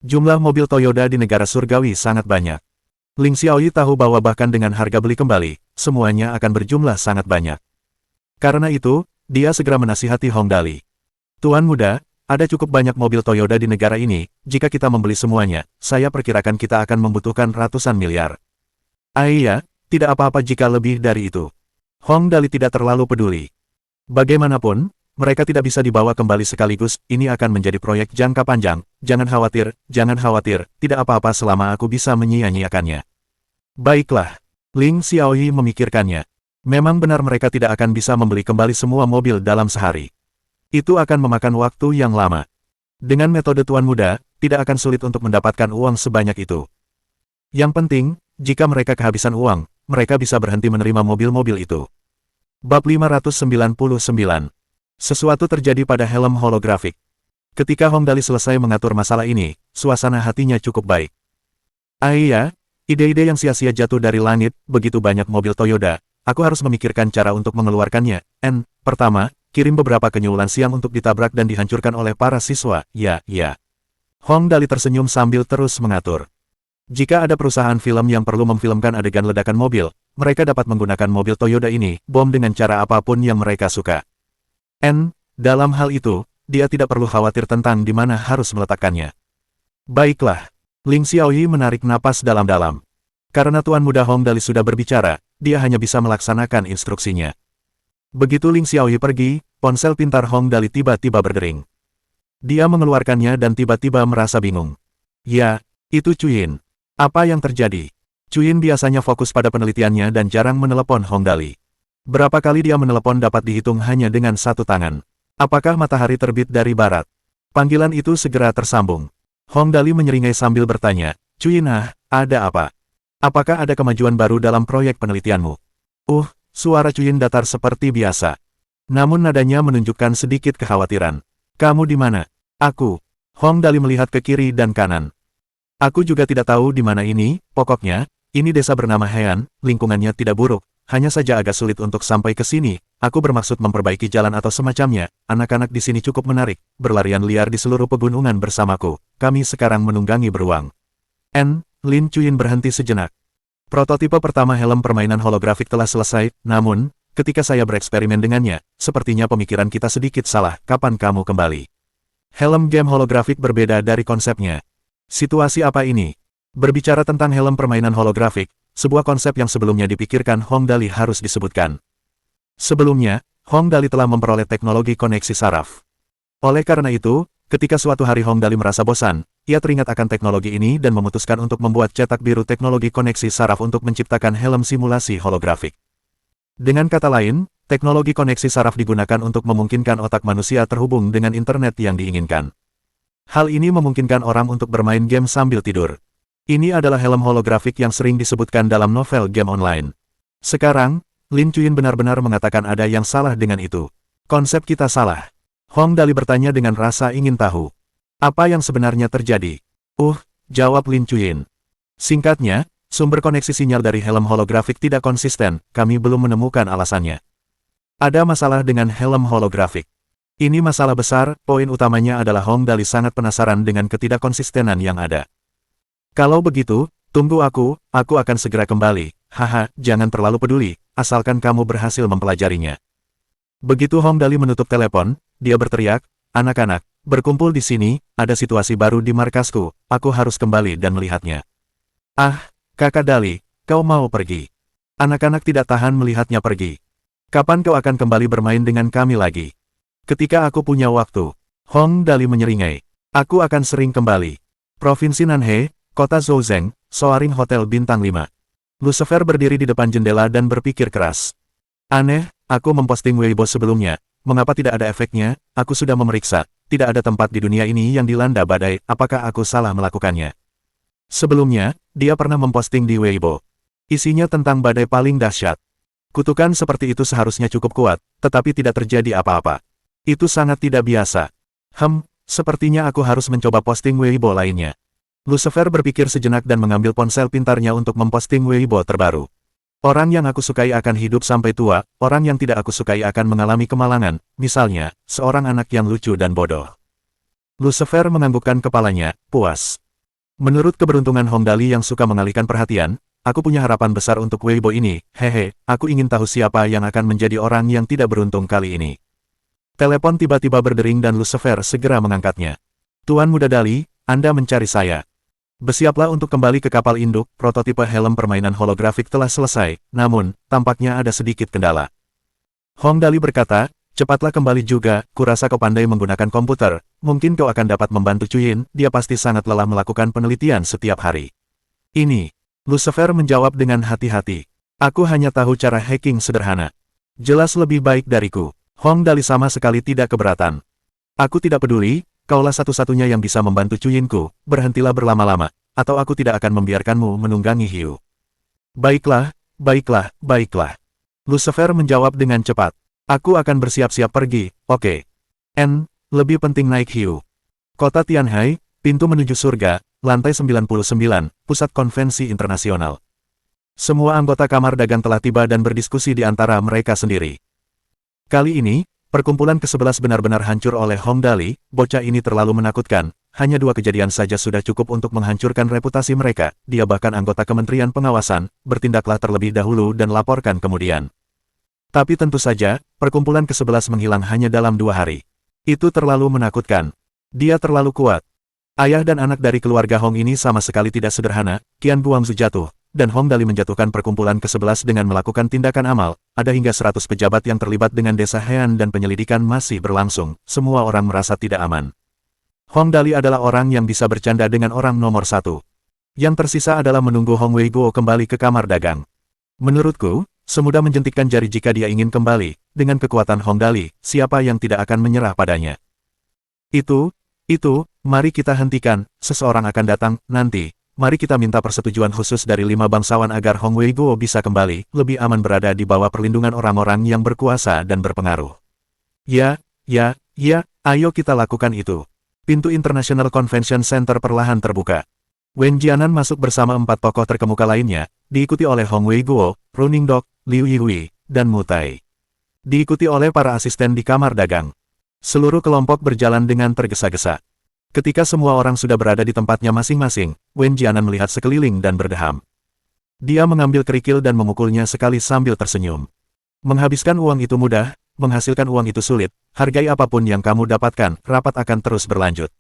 Jumlah mobil Toyota di negara surgawi sangat banyak. Ling Xiaoyi tahu bahwa bahkan dengan harga beli kembali, semuanya akan berjumlah sangat banyak. Karena itu, dia segera menasihati Hong Dali. Tuan muda, ada cukup banyak mobil Toyota di negara ini, jika kita membeli semuanya, saya perkirakan kita akan membutuhkan ratusan miliar. Iya, tidak apa-apa jika lebih dari itu. Hong Dali tidak terlalu peduli. Bagaimanapun, mereka tidak bisa dibawa kembali sekaligus, ini akan menjadi proyek jangka panjang, jangan khawatir, tidak apa-apa selama aku bisa menyia-nyiakannya. Baiklah, Ling Xiaoyi memikirkannya. Memang benar mereka tidak akan bisa membeli kembali semua mobil dalam sehari. Itu akan memakan waktu yang lama. Dengan metode tuan muda, tidak akan sulit untuk mendapatkan uang sebanyak itu. Yang penting, jika mereka kehabisan uang, mereka bisa berhenti menerima mobil-mobil itu. Bab 599. Sesuatu terjadi pada helm holografik. Ketika Hong Dali selesai mengatur masalah ini, suasana hatinya cukup baik. Iya, ide-ide yang sia-sia jatuh dari langit, begitu banyak mobil Toyota, aku harus memikirkan cara untuk mengeluarkannya. Pertama, kirim beberapa kenyulan siang untuk ditabrak dan dihancurkan oleh para siswa, ya. Hong Dali tersenyum sambil terus mengatur. Jika ada perusahaan film yang perlu memfilmkan adegan ledakan mobil, mereka dapat menggunakan mobil Toyota ini, bom dengan cara apapun yang mereka suka. Dalam hal itu, dia tidak perlu khawatir tentang di mana harus meletakkannya. Baiklah, Ling Xiaoyi menarik napas dalam-dalam. Karena Tuan Muda Hong Dali sudah berbicara, dia hanya bisa melaksanakan instruksinya. Begitu Ling Xiaoyi pergi, ponsel pintar Hong Dali tiba-tiba berdering. Dia mengeluarkannya dan tiba-tiba merasa bingung. Ya, itu Cuyin. Apa yang terjadi? Cuyin biasanya fokus pada penelitiannya dan jarang menelepon Hong Dali. Berapa kali dia menelepon dapat dihitung hanya dengan satu tangan. Apakah matahari terbit dari barat? Panggilan itu segera tersambung. Hong Dali menyeringai sambil bertanya, Cuyin, ada apa? Apakah ada kemajuan baru dalam proyek penelitianmu? Suara Cuyin datar seperti biasa. Namun nadanya menunjukkan sedikit kekhawatiran. Kamu di mana? Aku. Hong Dali melihat ke kiri dan kanan. Aku juga tidak tahu di mana ini, pokoknya, ini desa bernama Heian, lingkungannya tidak buruk, hanya saja agak sulit untuk sampai ke sini. Aku bermaksud memperbaiki jalan atau semacamnya. Anak-anak di sini cukup menarik, berlarian liar di seluruh pegunungan bersamaku. Kami sekarang menunggangi beruang. Lin Cuyin berhenti sejenak. Prototipe pertama helm permainan holografik telah selesai, namun, ketika saya bereksperimen dengannya, sepertinya pemikiran kita sedikit salah. Kapan kamu kembali? Helm game holografik berbeda dari konsepnya. Situasi apa ini? Berbicara tentang helm permainan holografik, sebuah konsep yang sebelumnya dipikirkan Hong Dali harus disebutkan. Sebelumnya, Hong Dali telah memperoleh teknologi koneksi saraf. Oleh karena itu, ketika suatu hari Hong Dali merasa bosan, ia teringat akan teknologi ini dan memutuskan untuk membuat cetak biru teknologi koneksi saraf untuk menciptakan helm simulasi holografik. Dengan kata lain, teknologi koneksi saraf digunakan untuk memungkinkan otak manusia terhubung dengan internet yang diinginkan. Hal ini memungkinkan orang untuk bermain game sambil tidur. Ini adalah helm holografik yang sering disebutkan dalam novel game online. Sekarang, Lin Cuyin benar-benar mengatakan ada yang salah dengan itu. Konsep kita salah. Hong Dali bertanya dengan rasa ingin tahu. Apa yang sebenarnya terjadi? Jawab Lin Cuyin. Singkatnya, sumber koneksi sinyal dari helm holografik tidak konsisten, kami belum menemukan alasannya. Ada masalah dengan helm holografik. Ini masalah besar, poin utamanya adalah Hong Dali sangat penasaran dengan ketidakkonsistenan yang ada. Kalau begitu, tunggu aku akan segera kembali. Jangan terlalu peduli, asalkan kamu berhasil mempelajarinya. Begitu Hong Dali menutup telepon, dia berteriak, anak-anak, berkumpul di sini, ada situasi baru di markasku, aku harus kembali dan melihatnya. Kakak Dali, kau mau pergi? Anak-anak tidak tahan melihatnya pergi. Kapan kau akan kembali bermain dengan kami lagi? Ketika aku punya waktu. Hong Dali menyeringai. Aku akan sering kembali. Provinsi Nanhe, Kota Zhouzheng, Soaring Hotel Bintang 5. Lucifer berdiri di depan jendela dan berpikir keras. Aneh, aku memposting Weibo sebelumnya. Mengapa tidak ada efeknya? Aku sudah memeriksa. Tidak ada tempat di dunia ini yang dilanda badai. Apakah aku salah melakukannya? Sebelumnya, dia pernah memposting di Weibo. Isinya tentang badai paling dahsyat. Kutukan seperti itu seharusnya cukup kuat, tetapi tidak terjadi apa-apa. Itu sangat tidak biasa. Sepertinya aku harus mencoba posting Weibo lainnya. Lucifer berpikir sejenak dan mengambil ponsel pintarnya untuk memposting Weibo terbaru. Orang yang aku sukai akan hidup sampai tua, orang yang tidak aku sukai akan mengalami kemalangan, misalnya, seorang anak yang lucu dan bodoh. Lucifer menganggukkan kepalanya, puas. Menurut keberuntungan Hong Dali yang suka mengalihkan perhatian, aku punya harapan besar untuk Weibo ini, hehe, aku ingin tahu siapa yang akan menjadi orang yang tidak beruntung kali ini. Telepon tiba-tiba berdering dan Lucifer segera mengangkatnya. Tuan Muda Dali, Anda mencari saya. Bersiaplah untuk kembali ke kapal induk, prototipe helm permainan holografik telah selesai, namun, tampaknya ada sedikit kendala. Hong Dali berkata, cepatlah kembali juga, kurasa kau pandai menggunakan komputer, mungkin kau akan dapat membantu Cuyin, dia pasti sangat lelah melakukan penelitian setiap hari. Ini, Lucifer menjawab dengan hati-hati. Aku hanya tahu cara hacking sederhana. Jelas lebih baik dariku. Hong Dali sama sekali tidak keberatan. Aku tidak peduli, kaulah satu-satunya yang bisa membantu Cuyinku, berhentilah berlama-lama, atau aku tidak akan membiarkanmu menunggangi hiu. Baiklah, baiklah, baiklah. Lucifer menjawab dengan cepat. Aku akan bersiap-siap pergi, oke. Lebih penting naik hiu. Kota Tianhai, pintu menuju surga, lantai 99, Pusat Konvensi Internasional. Semua anggota Kamar Dagang telah tiba dan berdiskusi di antara mereka sendiri. Kali ini, perkumpulan ke-11 benar-benar hancur oleh Hong Dali, bocah ini terlalu menakutkan, hanya 2 kejadian saja sudah cukup untuk menghancurkan reputasi mereka, dia bahkan anggota Kementerian Pengawasan, bertindaklah terlebih dahulu dan laporkan kemudian. Tapi tentu saja, perkumpulan ke-11 menghilang hanya dalam 2 hari. Itu terlalu menakutkan. Dia terlalu kuat. Ayah dan anak dari keluarga Hong ini sama sekali tidak sederhana, Qian Guangzu jatuh, dan Hong Dali menjatuhkan perkumpulan ke-11 dengan melakukan tindakan amal, ada hingga 100 pejabat yang terlibat dengan desa Heian dan penyelidikan masih berlangsung, semua orang merasa tidak aman. Hong Dali adalah orang yang bisa bercanda dengan orang nomor 1. Yang tersisa adalah menunggu Hong Weibo kembali ke kamar dagang. Menurutku, semudah menjentikkan jari jika dia ingin kembali, dengan kekuatan Hong Dali, siapa yang tidak akan menyerah padanya. Itu, mari kita hentikan, seseorang akan datang, nanti. Mari kita minta persetujuan khusus dari 5 bangsawan agar Hong Weibo bisa kembali, lebih aman berada di bawah perlindungan orang-orang yang berkuasa dan berpengaruh. Ya, ayo kita lakukan itu. Pintu International Convention Center perlahan terbuka. Wen Jianan masuk bersama 4 tokoh terkemuka lainnya, diikuti oleh Hong Weibo, Running Dog, Liu Yihui, dan Mu Tai. Diikuti oleh para asisten di kamar dagang. Seluruh kelompok berjalan dengan tergesa-gesa. Ketika semua orang sudah berada di tempatnya masing-masing, Wen Jianan melihat sekeliling dan berdeham. Dia mengambil kerikil dan memukulnya sekali sambil tersenyum. Menghabiskan uang itu mudah, menghasilkan uang itu sulit, hargai apapun yang kamu dapatkan, rapat akan terus berlanjut.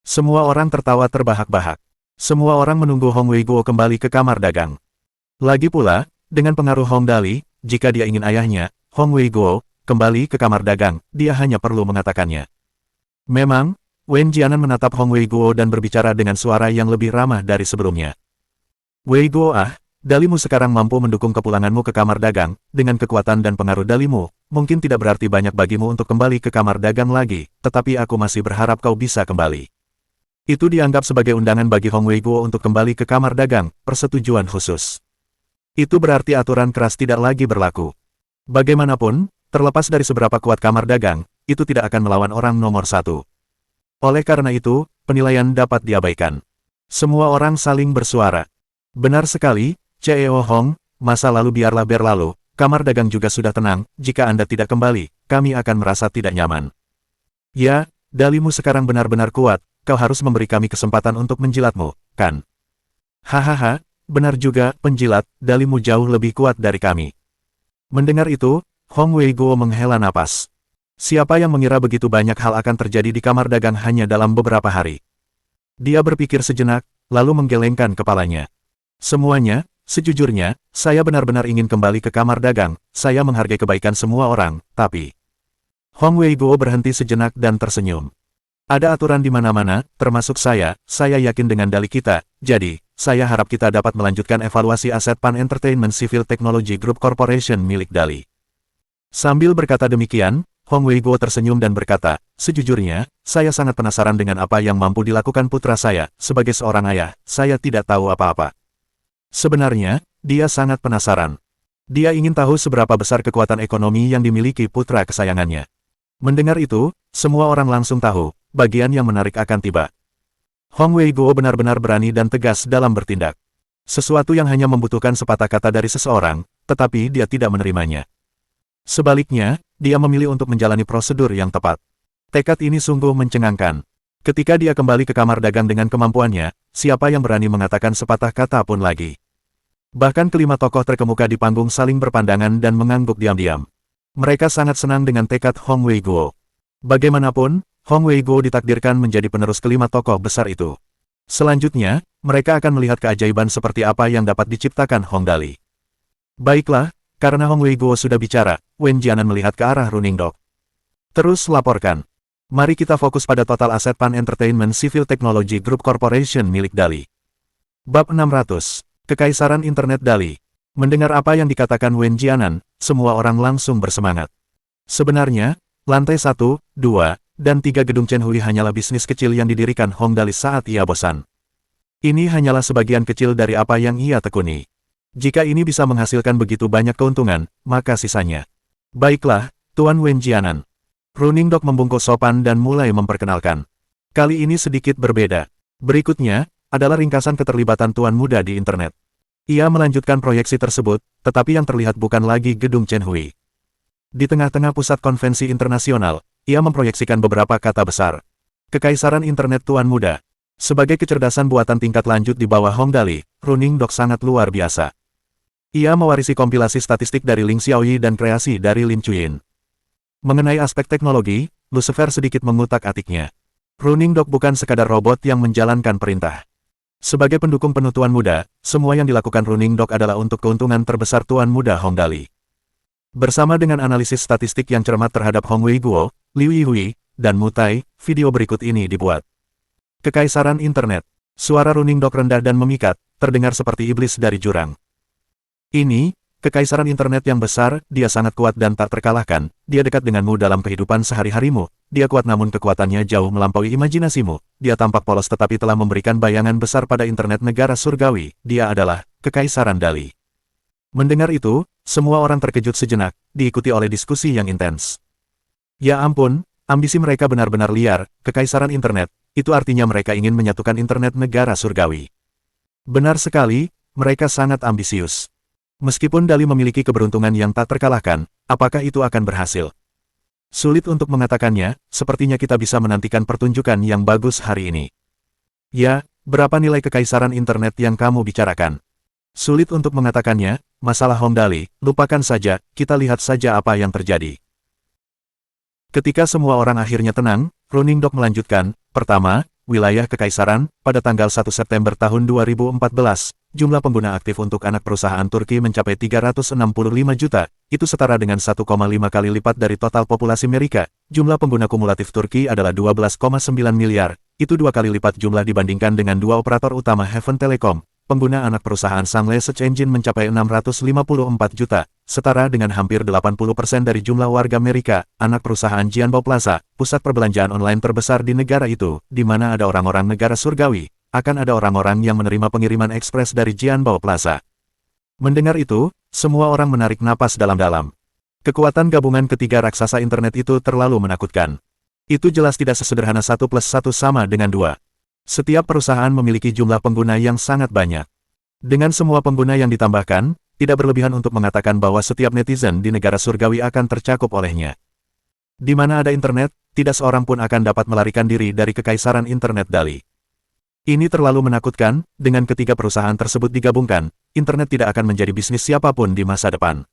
Semua orang tertawa terbahak-bahak. Semua orang menunggu Hong Weibo kembali ke kamar dagang. Lagi pula, dengan pengaruh Hong Dali, jika dia ingin ayahnya, Hong Weibo, kembali ke kamar dagang, dia hanya perlu mengatakannya. Memang, Wen Jianan menatap Hong Weibo dan berbicara dengan suara yang lebih ramah dari sebelumnya. Weibo Dalimu sekarang mampu mendukung kepulanganmu ke kamar dagang, dengan kekuatan dan pengaruh Dalimu, mungkin tidak berarti banyak bagimu untuk kembali ke kamar dagang lagi, tetapi aku masih berharap kau bisa kembali. Itu dianggap sebagai undangan bagi Hong Weibo untuk kembali ke kamar dagang, persetujuan khusus. Itu berarti aturan keras tidak lagi berlaku. Bagaimanapun, terlepas dari seberapa kuat kamar dagang, itu tidak akan melawan orang nomor 1. Oleh karena itu, penilaian dapat diabaikan. Semua orang saling bersuara. Benar sekali, CEO Hong, masa lalu biarlah berlalu, kamar dagang juga sudah tenang, jika Anda tidak kembali, kami akan merasa tidak nyaman. Ya, Dalimu sekarang benar-benar kuat, kau harus memberi kami kesempatan untuk menjilatmu, kan? Hahaha, benar juga, penjilat, Dalimu jauh lebih kuat dari kami. Mendengar itu, Hong Weibo menghela napas. Siapa yang mengira begitu banyak hal akan terjadi di kamar dagang hanya dalam beberapa hari? Dia berpikir sejenak, lalu menggelengkan kepalanya. Semuanya, sejujurnya, saya benar-benar ingin kembali ke kamar dagang, saya menghargai kebaikan semua orang, tapi... Hong Weibo berhenti sejenak dan tersenyum. Ada aturan di mana-mana, termasuk saya yakin dengan dalih kita, jadi, saya harap kita dapat melanjutkan evaluasi aset Pan Entertainment Civil Technology Group Corporation milik Dali. Sambil berkata demikian, Hong Weiguo tersenyum dan berkata, sejujurnya, saya sangat penasaran dengan apa yang mampu dilakukan putra saya. Sebagai seorang ayah, saya tidak tahu apa-apa. Sebenarnya, dia sangat penasaran. Dia ingin tahu seberapa besar kekuatan ekonomi yang dimiliki putra kesayangannya. Mendengar itu, semua orang langsung tahu, bagian yang menarik akan tiba. Hong Weiguo benar-benar berani dan tegas dalam bertindak. Sesuatu yang hanya membutuhkan sepatah kata dari seseorang, tetapi dia tidak menerimanya. Sebaliknya, dia memilih untuk menjalani prosedur yang tepat. Tekad ini sungguh mencengangkan. Ketika dia kembali ke kamar dagang dengan kemampuannya, siapa yang berani mengatakan sepatah kata pun lagi. Bahkan kelima tokoh terkemuka di panggung saling berpandangan dan mengangguk diam-diam. Mereka sangat senang dengan tekad Hong Weiguo. Bagaimanapun, Hong Weiguo ditakdirkan menjadi penerus kelima tokoh besar itu. Selanjutnya, mereka akan melihat keajaiban seperti apa yang dapat diciptakan Hong Dali. Baiklah, karena Hong Weiguo sudah bicara, Wen Jianan melihat ke arah Running Dog. Terus laporkan. Mari kita fokus pada total aset Pan Entertainment Civil Technology Group Corporation milik Dali. Bab 600. Kekaisaran Internet Dali. Mendengar apa yang dikatakan Wen Jianan, semua orang langsung bersemangat. Sebenarnya, lantai 1, 2, dan 3 gedung Chen Hui hanyalah bisnis kecil yang didirikan Hong Dali saat ia bosan. Ini hanyalah sebagian kecil dari apa yang ia tekuni. Jika ini bisa menghasilkan begitu banyak keuntungan, maka sisanya. Baiklah, Tuan Wen Jianan. Running Dog membungkuk sopan dan mulai memperkenalkan. Kali ini sedikit berbeda. Berikutnya, adalah ringkasan keterlibatan Tuan Muda di internet. Ia melanjutkan proyeksi tersebut, tetapi yang terlihat bukan lagi gedung Chen Hui. Di tengah-tengah pusat konvensi internasional, ia memproyeksikan beberapa kata besar. Kekaisaran internet Tuan Muda. Sebagai kecerdasan buatan tingkat lanjut di bawah Hong Dali, Running Dog sangat luar biasa. Ia mewarisi kompilasi statistik dari Ling Xiaoyi dan kreasi dari Lin Chuyin. Mengenai aspek teknologi, Lucifer sedikit mengutak-atiknya. Running Dog bukan sekadar robot yang menjalankan perintah. Sebagai pendukung penuh Tuan Muda, semua yang dilakukan Running Dog adalah untuk keuntungan terbesar Tuan Muda Hong Dali. Bersama dengan analisis statistik yang cermat terhadap Hong Weiguo, Liu Yihui, dan Mutai, video berikut ini dibuat. Kekaisaran Internet. Suara Running Dog rendah dan memikat, terdengar seperti iblis dari jurang. Ini, kekaisaran internet yang besar, dia sangat kuat dan tak terkalahkan, dia dekat denganmu dalam kehidupan sehari-harimu, dia kuat namun kekuatannya jauh melampaui imajinasimu, dia tampak polos tetapi telah memberikan bayangan besar pada internet negara surgawi, dia adalah, Kekaisaran Dali. Mendengar itu, semua orang terkejut sejenak, diikuti oleh diskusi yang intens. Ya ampun, ambisi mereka benar-benar liar, Kekaisaran Internet, itu artinya mereka ingin menyatukan internet negara surgawi. Benar sekali, mereka sangat ambisius. Meskipun Dali memiliki keberuntungan yang tak terkalahkan, apakah itu akan berhasil? Sulit untuk mengatakannya, sepertinya kita bisa menantikan pertunjukan yang bagus hari ini. Ya, berapa nilai kekaisaran internet yang kamu bicarakan? Sulit untuk mengatakannya, masalah Hong Dali, lupakan saja, kita lihat saja apa yang terjadi. Ketika semua orang akhirnya tenang, Running Dog melanjutkan, pertama, wilayah kekaisaran, pada tanggal 1 September tahun 2014, jumlah pengguna aktif untuk anak perusahaan Turki mencapai 365 juta, itu setara dengan 1,5 kali lipat dari total populasi Amerika. Jumlah pengguna kumulatif Turki adalah 12,9 miliar, itu 2 kali lipat jumlah dibandingkan dengan dua operator utama Heaven Telecom. Pengguna anak perusahaan Sungle Search Engine mencapai 654 juta, setara dengan hampir 80% dari jumlah warga Amerika. Anak perusahaan Jianbao Plaza, pusat perbelanjaan online terbesar di negara itu, di mana ada orang-orang negara surgawi, akan ada orang-orang yang menerima pengiriman ekspres dari Jianbao Plaza. Mendengar itu, semua orang menarik napas dalam-dalam. Kekuatan gabungan ketiga raksasa internet itu terlalu menakutkan. Itu jelas tidak sesederhana 1 plus 1 sama dengan 2. Setiap perusahaan memiliki jumlah pengguna yang sangat banyak. Dengan semua pengguna yang ditambahkan, tidak berlebihan untuk mengatakan bahwa setiap netizen di negara surgawi akan tercakup olehnya. Di mana ada internet, tidak seorang pun akan dapat melarikan diri dari kekaisaran internet Dali. Ini terlalu menakutkan, dengan ketiga perusahaan tersebut digabungkan, internet tidak akan menjadi bisnis siapapun di masa depan.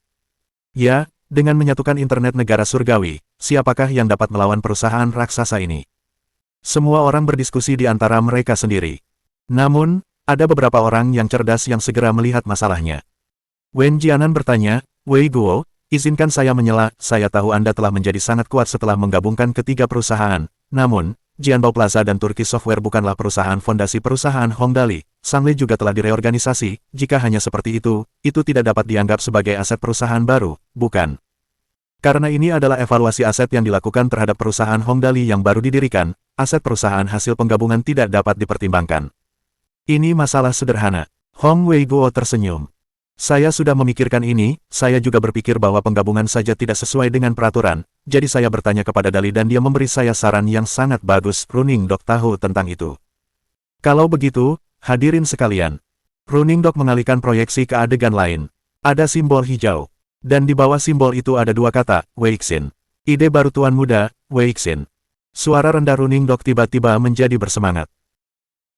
Ya, dengan menyatukan internet negara surgawi, siapakah yang dapat melawan perusahaan raksasa ini? Semua orang berdiskusi di antara mereka sendiri. Namun, ada beberapa orang yang cerdas yang segera melihat masalahnya. Wen Jianan bertanya, Wei Guo, izinkan saya menyela, saya tahu Anda telah menjadi sangat kuat setelah menggabungkan ketiga perusahaan. Namun, Jianbao Plaza dan Turki Software bukanlah perusahaan fondasi perusahaan Hong Dali. Sungle juga telah direorganisasi, jika hanya seperti itu tidak dapat dianggap sebagai aset perusahaan baru, bukan? Karena ini adalah evaluasi aset yang dilakukan terhadap perusahaan Hongdali yang baru didirikan, aset perusahaan hasil penggabungan tidak dapat dipertimbangkan. Ini masalah sederhana. Hong Wei Guo tersenyum. Saya sudah memikirkan ini, saya juga berpikir bahwa penggabungan saja tidak sesuai dengan peraturan, jadi saya bertanya kepada Dali dan dia memberi saya saran yang sangat bagus. Running Dog tahu tentang itu. Kalau begitu, hadirin sekalian. Running Dog mengalihkan proyeksi ke adegan lain. Ada simbol hijau. Dan di bawah simbol itu ada dua kata, Weixin. Ide baru tuan muda, Weixin. Suara rendah Running Dog tiba-tiba menjadi bersemangat.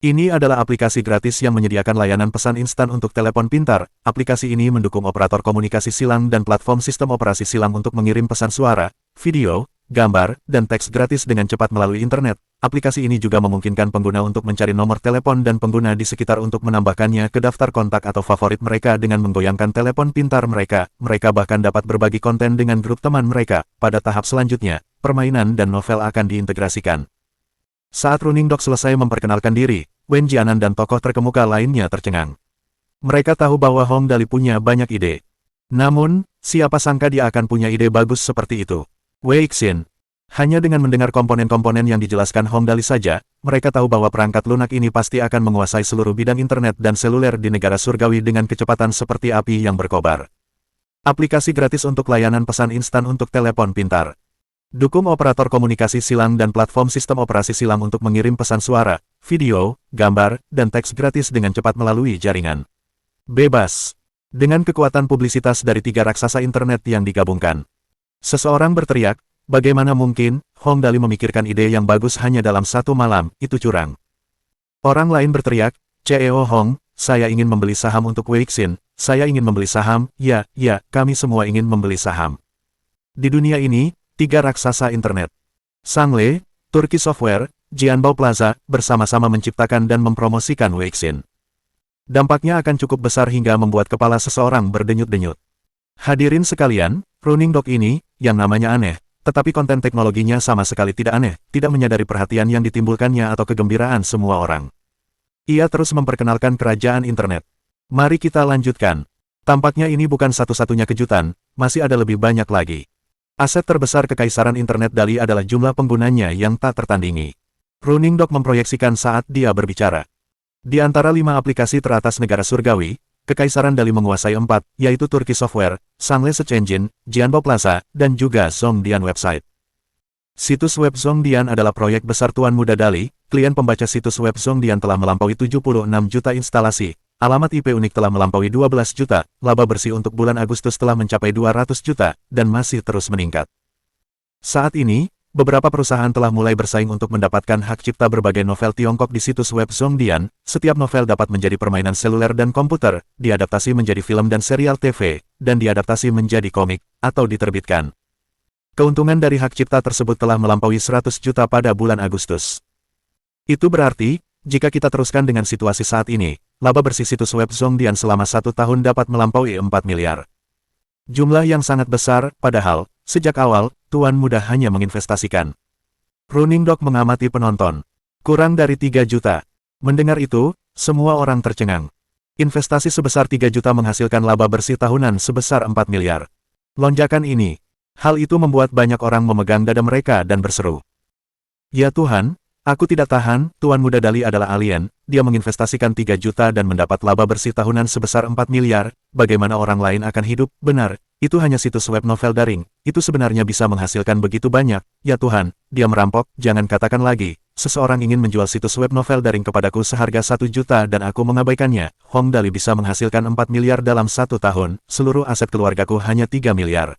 Ini adalah aplikasi gratis yang menyediakan layanan pesan instan untuk telepon pintar. Aplikasi ini mendukung operator komunikasi silang dan platform sistem operasi silang untuk mengirim pesan suara, video, gambar, dan teks gratis dengan cepat melalui internet. Aplikasi ini juga memungkinkan pengguna untuk mencari nomor telepon dan pengguna di sekitar untuk menambahkannya ke daftar kontak atau favorit mereka dengan menggoyangkan telepon pintar mereka. Mereka bahkan dapat berbagi konten dengan grup teman mereka. Pada tahap selanjutnya, permainan dan novel akan diintegrasikan. Saat Running Dog selesai memperkenalkan diri, Wen Jianan dan tokoh terkemuka lainnya tercengang. Mereka tahu bahwa Hong Dali punya banyak ide. Namun, siapa sangka dia akan punya ide bagus seperti itu. Weixin. Hanya dengan mendengar komponen-komponen yang dijelaskan Hong Dali saja, mereka tahu bahwa perangkat lunak ini pasti akan menguasai seluruh bidang internet dan seluler di negara surgawi dengan kecepatan seperti api yang berkobar. Aplikasi gratis untuk layanan pesan instan untuk telepon pintar. Dukung operator komunikasi silang dan platform sistem operasi silang untuk mengirim pesan suara, video, gambar, dan teks gratis dengan cepat melalui jaringan. Bebas. Dengan kekuatan publisitas dari 3 raksasa internet yang digabungkan. Seseorang berteriak, bagaimana mungkin, Hong Dali memikirkan ide yang bagus hanya dalam 1 malam, itu curang. Orang lain berteriak, CEO Hong, saya ingin membeli saham untuk Weixin, saya ingin membeli saham, ya, kami semua ingin membeli saham. Di dunia ini, 3 raksasa internet. Sangle, Turki Software, Jianbao Plaza, bersama-sama menciptakan dan mempromosikan Weixin. Dampaknya akan cukup besar hingga membuat kepala seseorang berdenyut-denyut. Hadirin sekalian, Running Dog ini, yang namanya aneh, tetapi konten teknologinya sama sekali tidak aneh, tidak menyadari perhatian yang ditimbulkannya atau kegembiraan semua orang. Ia terus memperkenalkan kerajaan internet. Mari kita lanjutkan. Tampaknya ini bukan satu-satunya kejutan, masih ada lebih banyak lagi. Aset terbesar kekaisaran internet Dali adalah jumlah penggunanya yang tak tertandingi. Running Dog memproyeksikan saat dia berbicara. Di antara 5 aplikasi teratas negara surgawi, Kekaisaran Dali menguasai 4, yaitu Turki Software, Sangle Search Engine, Jianbao Plaza, dan juga Zhongdian Website. Situs web Zhongdian adalah proyek besar Tuan Muda Dali. Klien pembaca situs web Zhongdian telah melampaui 76 juta instalasi, alamat IP unik telah melampaui 12 juta, laba bersih untuk bulan Agustus telah mencapai 200 juta, dan masih terus meningkat. Saat ini, beberapa perusahaan telah mulai bersaing untuk mendapatkan hak cipta berbagai novel Tiongkok di situs web Zhongdian. Setiap novel dapat menjadi permainan seluler dan komputer, diadaptasi menjadi film dan serial TV, dan diadaptasi menjadi komik, atau diterbitkan. Keuntungan dari hak cipta tersebut telah melampaui 100 juta pada bulan Agustus. Itu berarti, jika kita teruskan dengan situasi saat ini, laba bersih situs web Zhongdian selama 1 tahun dapat melampaui 4 miliar. Jumlah yang sangat besar, padahal, sejak awal, Tuan Muda hanya menginvestasikan. Running Dog mengamati penonton. Kurang dari 3 juta. Mendengar itu, semua orang tercengang. Investasi sebesar 3 juta menghasilkan laba bersih tahunan sebesar 4 miliar. Lonjakan ini. Hal itu membuat banyak orang memegang dada mereka dan berseru. Ya Tuhan, aku tidak tahan, Tuan Muda Dali adalah alien, dia menginvestasikan 3 juta dan mendapat laba bersih tahunan sebesar 4 miliar, bagaimana orang lain akan hidup? Benar, itu hanya situs web novel daring, itu sebenarnya bisa menghasilkan begitu banyak, ya Tuhan, dia merampok, jangan katakan lagi, seseorang ingin menjual situs web novel daring kepadaku seharga 1 juta dan aku mengabaikannya, Hong Dali bisa menghasilkan 4 miliar dalam 1 tahun, seluruh aset keluargaku hanya 3 miliar.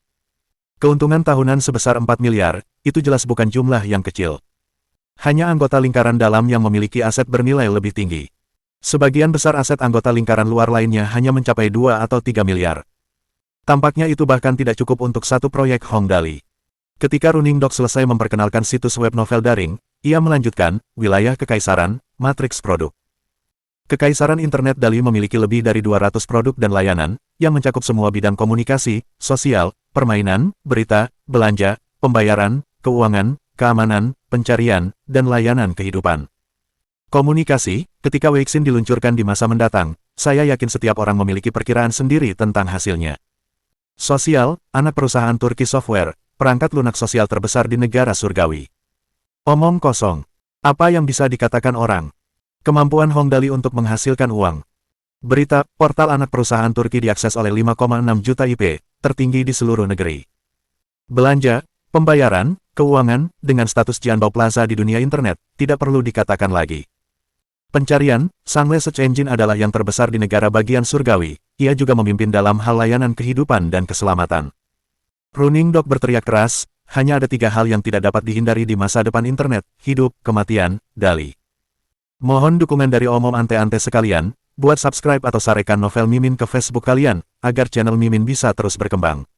Keuntungan tahunan sebesar 4 miliar, itu jelas bukan jumlah yang kecil. Hanya anggota lingkaran dalam yang memiliki aset bernilai lebih tinggi. Sebagian besar aset anggota lingkaran luar lainnya hanya mencapai 2 atau 3 miliar. Tampaknya itu bahkan tidak cukup untuk satu proyek Hong Dali. Ketika Running Dog selesai memperkenalkan situs web novel daring, ia melanjutkan, wilayah kekaisaran, matriks produk. Kekaisaran internet Dali memiliki lebih dari 200 produk dan layanan, yang mencakup semua bidang komunikasi, sosial, permainan, berita, belanja, pembayaran, keuangan, keamanan, pencarian, dan layanan kehidupan. Komunikasi, ketika Weixin diluncurkan di masa mendatang, saya yakin setiap orang memiliki perkiraan sendiri tentang hasilnya. Sosial, anak perusahaan Turki Software, perangkat lunak sosial terbesar di negara surgawi. Omong kosong. Apa yang bisa dikatakan orang? Kemampuan Hongdali untuk menghasilkan uang. Berita, portal anak perusahaan Turki diakses oleh 5,6 juta IP, tertinggi di seluruh negeri. Belanja, pembayaran, keuangan, dengan status Jianbao Plaza di dunia internet, tidak perlu dikatakan lagi. Pencarian, Sunway Search Engine adalah yang terbesar di negara bagian surgawi, ia juga memimpin dalam hal layanan kehidupan dan keselamatan. Running Dog berteriak keras, hanya ada 3 hal yang tidak dapat dihindari di masa depan internet, hidup, kematian, Dali. Mohon dukungan dari omom ante-ante sekalian, buat subscribe atau sarekan novel Mimin ke Facebook kalian, agar channel Mimin bisa terus berkembang.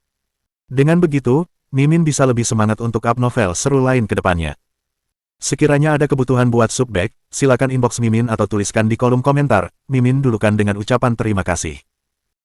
Dengan begitu, Mimin bisa lebih semangat untuk up novel seru lain ke depannya. Sekiranya ada kebutuhan buat subback, silakan inbox Mimin atau tuliskan di kolom komentar, Mimin dulukan dengan ucapan terima kasih.